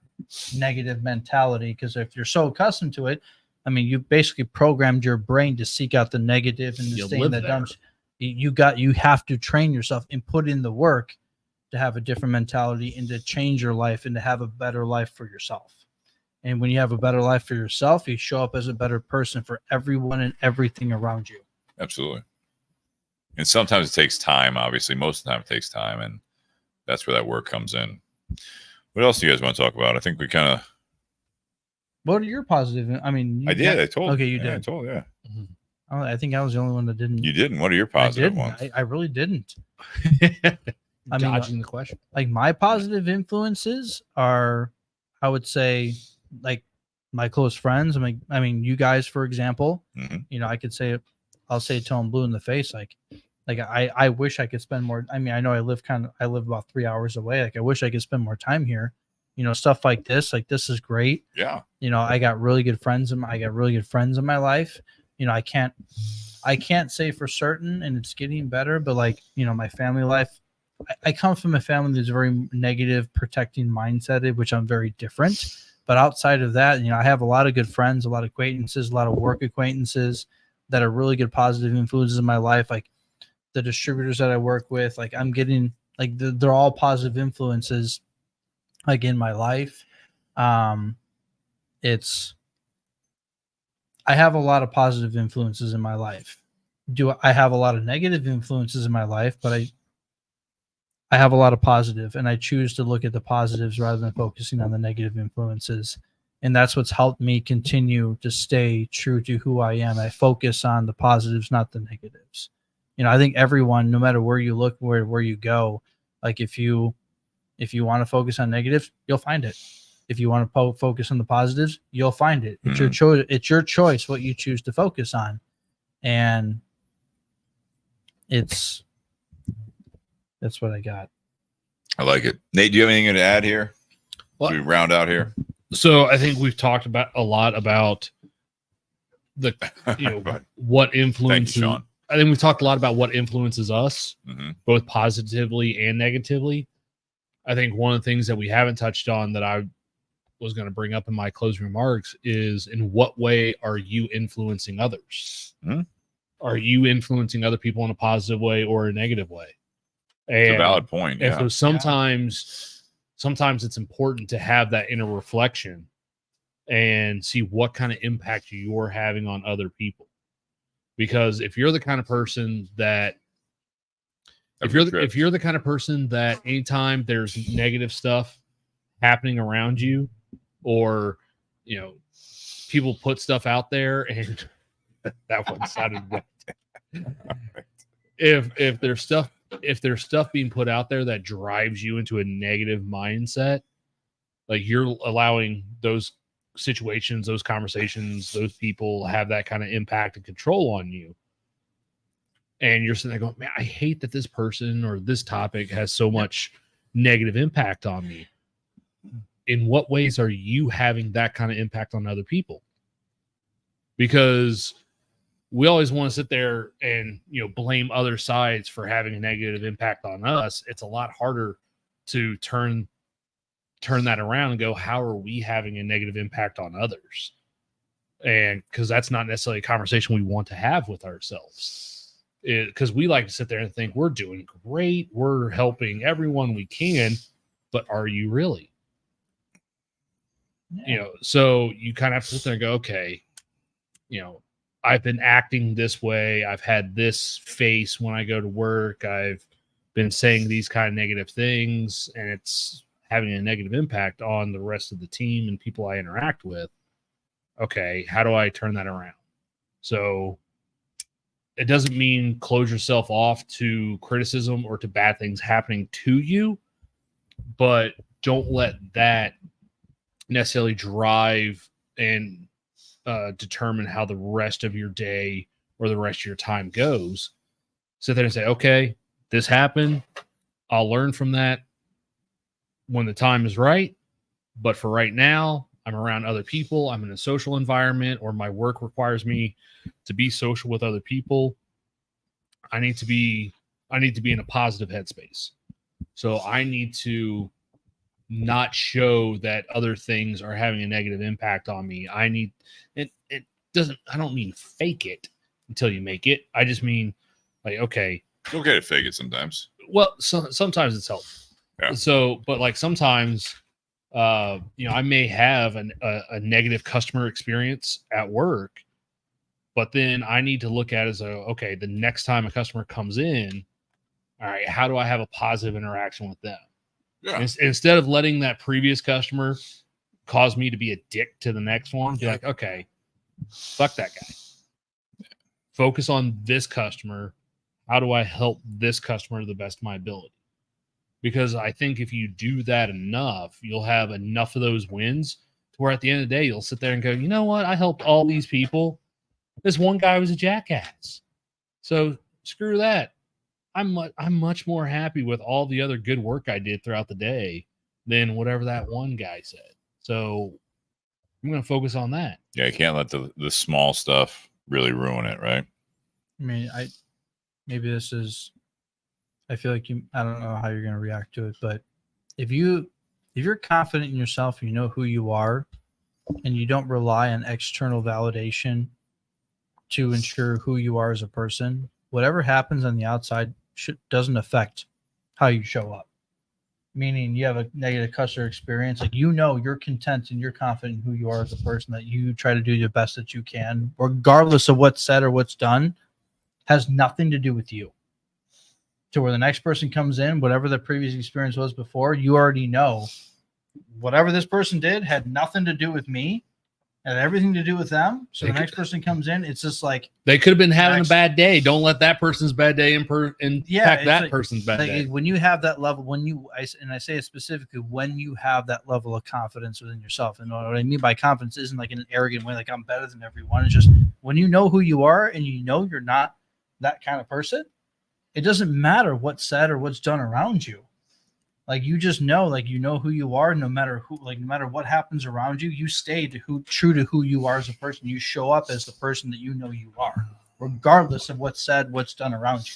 negative mentality, because if you're so accustomed to it, I mean, you basically programmed your brain to seek out the negative and to stay in the dumps. You have to train yourself and put in the work to have a different mentality and to change your life and to have a better life for yourself. And when you have a better life for yourself, you show up as a better person for everyone and everything around you. Absolutely. And sometimes it takes time, obviously. Most of the time it takes time, and that's where that work comes in. What else do you guys want to talk about? I think we kind of... What are your positive? I mean... I did. I told. Okay, you did. I told, yeah. Mm-hmm. I think I was the only one that didn't. You didn't? What are your positive ones? I really didn't. Dodging the question. My positive influences are, I would say, my close friends. I mean, you guys, for example. Mm-hmm. I could say, I'll say it till I'm blue in the face. I wish I could spend more. I mean, I know I live about 3 hours away. I wish I could spend more time here. Stuff like this. This is great. Yeah. I got really good friends. I got really good friends in my life. I can't I can't say for certain, and it's getting better, but like, my family life, I come from a family that's very negative, protecting mindset, which I'm very different. But outside of that, I have a lot of good friends, a lot of acquaintances, a lot of work acquaintances that are really good positive influences in my life. Like the distributors that I work with, like I'm getting like they're all positive influences like in my life. I have a lot of positive influences in my life. I have a lot of negative influences in my life, but I have a lot of positive, and I choose to look at the positives rather than focusing on the negative influences. And that's what's helped me continue to stay true to who I am. I focus on the positives, not the negatives. I think everyone, no matter where you look, where you go, like if you want to focus on negatives, you'll find it. If you want to focus on the positives, you'll find it. It's your choice. It's your choice what you choose to focus on, and that's what I got. I like it. Nate, do you have anything to add here? Should we round out here? So I think we've talked a lot about the what influences. Thank you, Sean. I think we've talked a lot about what influences us, both positively and negatively. I think one of the things that we haven't touched on that I was going to bring up in my closing remarks is, in what way are you influencing others? Are you influencing other people in a positive way or a negative way? It's a valid point. Yeah. And so sometimes it's important to have that inner reflection and see what kind of impact you're having on other people. Because if you're the kind of person that if you're the kind of person that anytime there's negative stuff happening around you, or people put stuff out there, and that one sounded right. If there's stuff being put out there that drives you into a negative mindset, like you're allowing those situations, those conversations, those people have that kind of impact and control on you. And you're sitting there going, man, I hate that this person or this topic has so much negative impact on me. In what ways are you having that kind of impact on other people? Because we always want to sit there and blame other sides for having a negative impact on us. It's a lot harder to turn that around and go, how are we having a negative impact on others? And because that's not necessarily a conversation we want to have with ourselves. Because we like to sit there and think we're doing great, we're helping everyone we can, but are you really? So you kind of have to sit there and go, okay, I've been acting this way. I've had this face when I go to work. I've been saying these kind of negative things, and it's having a negative impact on the rest of the team and people I interact with. Okay, how do I turn that around? So it doesn't mean close yourself off to criticism or to bad things happening to you, but don't let that necessarily drive and determine how the rest of your day or the rest of your time goes. Sit there and say, okay, this happened. I'll learn from that when the time is right. But for right now, I'm around other people. I'm in a social environment, or my work requires me to be social with other people. I need to be in a positive headspace. So I need to not show that other things are having a negative impact on me. I don't mean fake it until you make it. I just mean like, okay. It's okay to fake it sometimes. Well, sometimes it's helpful. Yeah. So, but like sometimes, I may have a negative customer experience at work, but then I need to look at it as okay, the next time a customer comes in, all right, how do I have a positive interaction with them? Yeah. Instead of letting that previous customer cause me to be a dick to the next one, be like, okay, fuck that guy. Focus on this customer. How do I help this customer to the best of my ability? Because I think if you do that enough, you'll have enough of those wins to where at the end of the day, you'll sit there and go, you know what? I helped all these people. This one guy was a jackass. So screw that. I'm much more happy with all the other good work I did throughout the day than whatever that one guy said. So I'm going to focus on that. Yeah, you can't let the small stuff really ruin it, right? I mean, maybe this is. I feel like I don't know how you're going to react to it, but if you're confident in yourself, you know who you are, and you don't rely on external validation to ensure who you are as a person, whatever happens on the outside doesn't affect how you show up. Meaning you have a negative customer experience, like you're content and you're confident in who you are as a person, that you try to do the best that you can, regardless of what's said or what's done, has nothing to do with you. To where the next person comes in, whatever the previous experience was before, you already know whatever this person did had nothing to do with me, had everything to do with them. So the next person comes in, it's just like they could have been having a bad day. Don't let that person's bad day impact that person's bad day. When you have that level, I say it specifically, when you have that level of confidence within yourself, and what I mean by confidence isn't like in an arrogant way, like I'm better than everyone. It's just when you know who you are and you know you're not that kind of person, it doesn't matter what's said or what's done around you. Like you just know, like you know who you are, no matter what happens around you, you stay true to who you are as a person. You show up as the person that you know you are, regardless of what's said, what's done around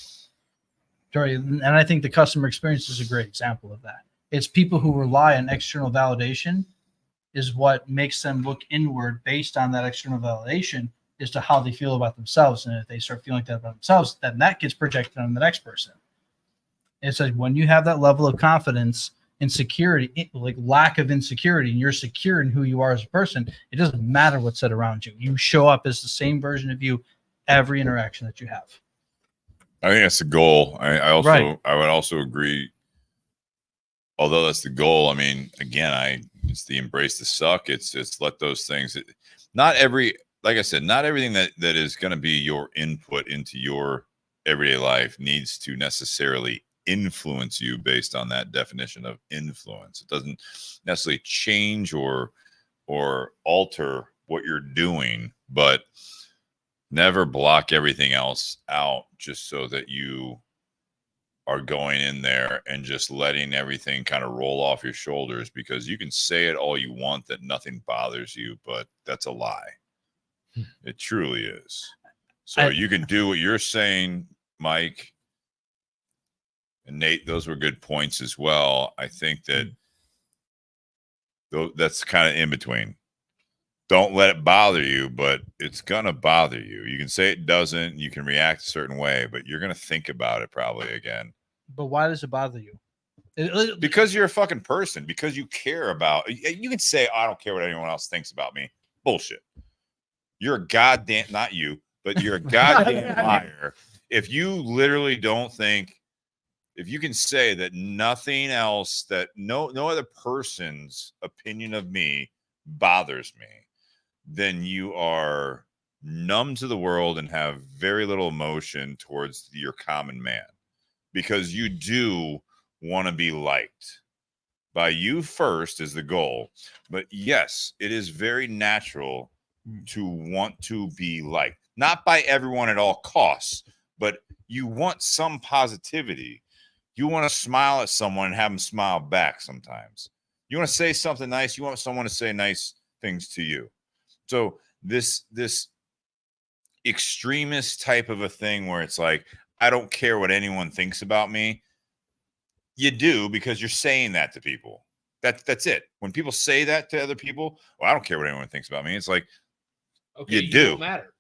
you. And I think the customer experience is a great example of that. It's people who rely on external validation is what makes them look inward based on that external validation as to how they feel about themselves. And if they start feeling like that about themselves, then that gets projected on the next person. It's like when you have that level of confidence and security, like lack of insecurity, and you're secure in who you are as a person, it doesn't matter what's said around you. You show up as the same version of you every interaction that you have. I think that's the goal. I would also agree. Although that's the goal, I mean, again, it's the embrace the suck. It's let those things. Like I said, not everything that is going to be your input into your everyday life needs to necessarily influence you based on that definition of influence. It doesn't necessarily change or alter what you're doing, but never block everything else out just so that you are going in there and just letting everything kind of roll off your shoulders, because you can say it all you want that nothing bothers you, but that's a lie. It truly is. So you can do what you're saying, Mike and Nate. Those were good points as well. I think that that's kind of in between. Don't let it bother you, but it's going to bother you. You can say it doesn't. You can react a certain way, but you're going to think about it probably again. But why does it bother you? Because you're a fucking person. Because you care about. You can say, I don't care what anyone else thinks about me. Bullshit. You're a goddamn, not you, but you're a goddamn liar. If you literally don't think, if you can say that nothing else, that no other person's opinion of me bothers me, then you are numb to the world and have very little emotion towards your common man, because you do want to be liked by you first is the goal. But yes, it is very natural to want to be liked, not by everyone at all costs, but you want some positivity. You want to smile at someone and have them smile back sometimes. You want to say something nice. You want someone to say nice things to you. So this extremist type of a thing where it's like, I don't care what anyone thinks about me. You do, because you're saying that to people. That's it. When people say that to other people, well, I don't care what anyone thinks about me. It's like, okay, you do. Don't matter.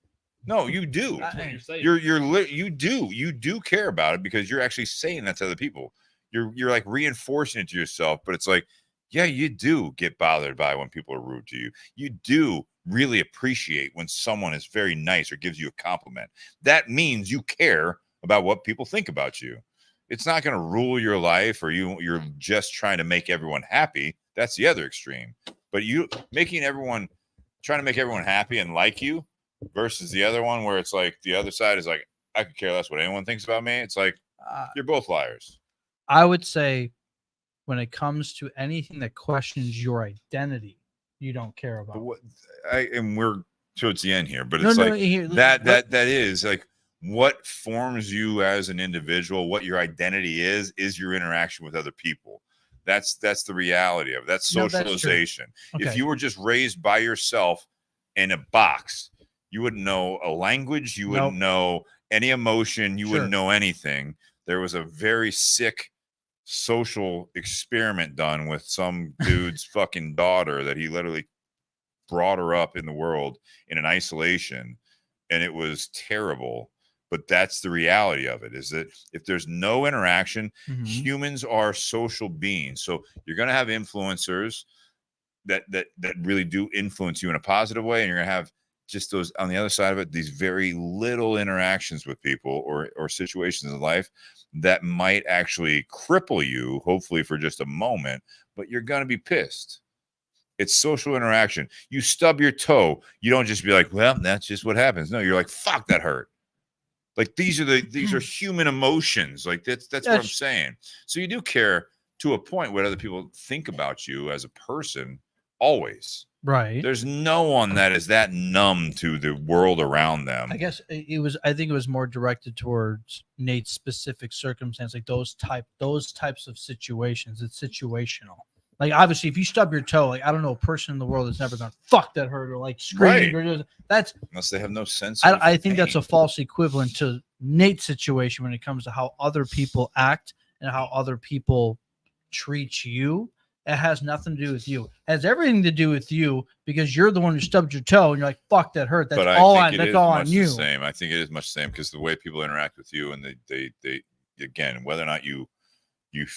No, you do. You do care about it, because you're actually saying that to other people. You're like reinforcing it to yourself, but it's like, yeah, you do get bothered by when people are rude to you. You do really appreciate when someone is very nice or gives you a compliment. That means you care about what people think about you. It's not going to rule your life, or you're just trying to make everyone happy. That's the other extreme. But you trying to make everyone happy and like you, versus the other one where it's like the other side is like, I could care less what anyone thinks about me. It's like, you're both liars. I would say when it comes to anything that questions your identity, you don't care about. And we're towards the end here, but it's that is like what forms you as an individual, what your identity is your interaction with other people. That's the reality of it. That's socialization. Okay. If you were just raised by yourself in a box, you wouldn't know a language. You wouldn't know any emotion, you Sure. wouldn't know anything. There was a very sick social experiment done with some dude's fucking daughter that he literally brought her up in the world in an isolation, and it was terrible. But that's the reality of it, is that if there's no interaction, Mhm. humans are social beings. So you're going to have influencers that really do influence you in a positive way, and you're going to have just those on the other side of it, these very little interactions with people or situations in life that might actually cripple you, hopefully for just a moment, but you're going to be pissed. It's social interaction. You stub your toe, you don't just be like, well, that's just what happens. No, you're like, fuck, that hurt. Like these are human emotions. Like that's what I'm saying. So you do care to a point what other people think about you as a person, always. Right. There's no one that is that numb to the world around them. I guess I think it was more directed towards Nate's specific circumstance, like those types of situations. It's situational. Like obviously, if you stub your toe, like I don't know a person in the world that's never gone fuck that hurt or like screaming or that's unless they have no sense. I think that's a false equivalent to Nate's situation when it comes to how other people act and how other people treat you. It has nothing to do with you. It has everything to do with you because you're the one who stubbed your toe and you're like, fuck, that hurt. That's all on you. Same. I think it is much the same because the way people interact with you and they again, whether or not you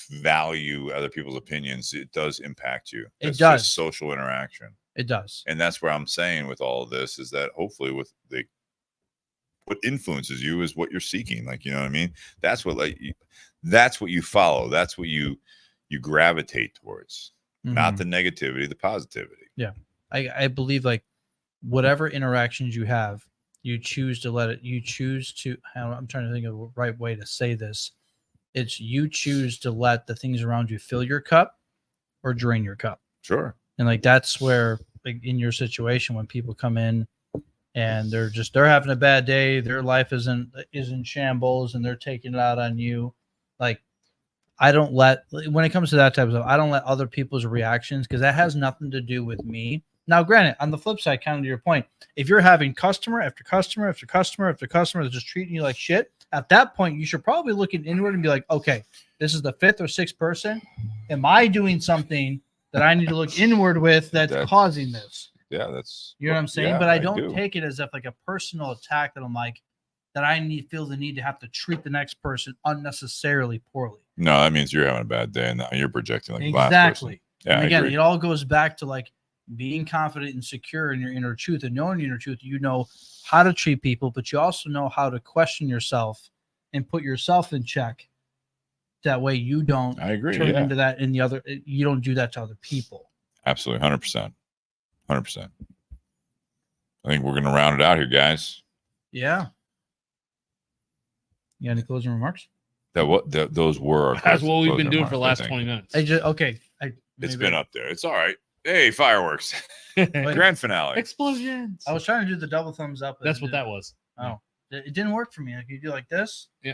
value other people's opinions, it does impact you. It does. Just social interaction. It does. And that's where I'm saying with all of this is that hopefully what influences you is what you're seeking. Like, you know what I mean? That's what that's what you follow. That's what you gravitate towards, not the negativity, the positivity. Yeah. I believe like whatever interactions you have, you choose to I'm trying to think of the right way to say this. It's you choose to let the things around you fill your cup or drain your cup. Sure. And like, that's where like in your situation, when people come in and they're having a bad day, their life is in shambles and they're taking it out on you. Like, when it comes to that type of stuff, I don't let other people's reactions, because that has nothing to do with me. Now, granted, on the flip side, kind of to your point, if you're having customer after customer after customer after customer that's just treating you like shit, at that point, you should probably look inward and be like, okay, this is the fifth or sixth person. Am I doing something that I need to look inward with that's causing this? Yeah, that's, you know what I'm saying? But I don't take it as if like a personal attack that I'm like, that I feel the need to have to treat the next person unnecessarily poorly. No, that means you're having a bad day and you're projecting like exactly. Yeah, and again, it all goes back to like being confident and secure in your inner truth, and knowing your inner truth. You know how to treat people, but you also know how to question yourself and put yourself in check. That way you don't turn into that in the other. You don't do that to other people. Absolutely. 100%. 100%. I think we're going to round it out here, guys. Yeah. You got any closing remarks? Those were our that's what we've been doing for the last 20 minutes. It's been up there. It's all right. Hey, fireworks. Grand finale. Explosions. I was trying to do the double thumbs up. That's what that was. Oh, it didn't work for me. Like, you do like this? Yeah.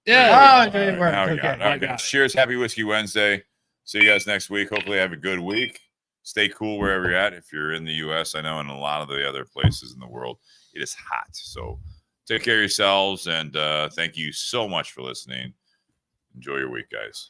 Yeah. Oh, it didn't work. Okay. Cheers. Happy Whiskey Wednesday. See you guys next week. Hopefully have a good week. Stay cool wherever you're at. If you're in the U.S., I know in a lot of the other places in the world, it is hot. So take care of yourselves, and thank you so much for listening. Enjoy your week, guys.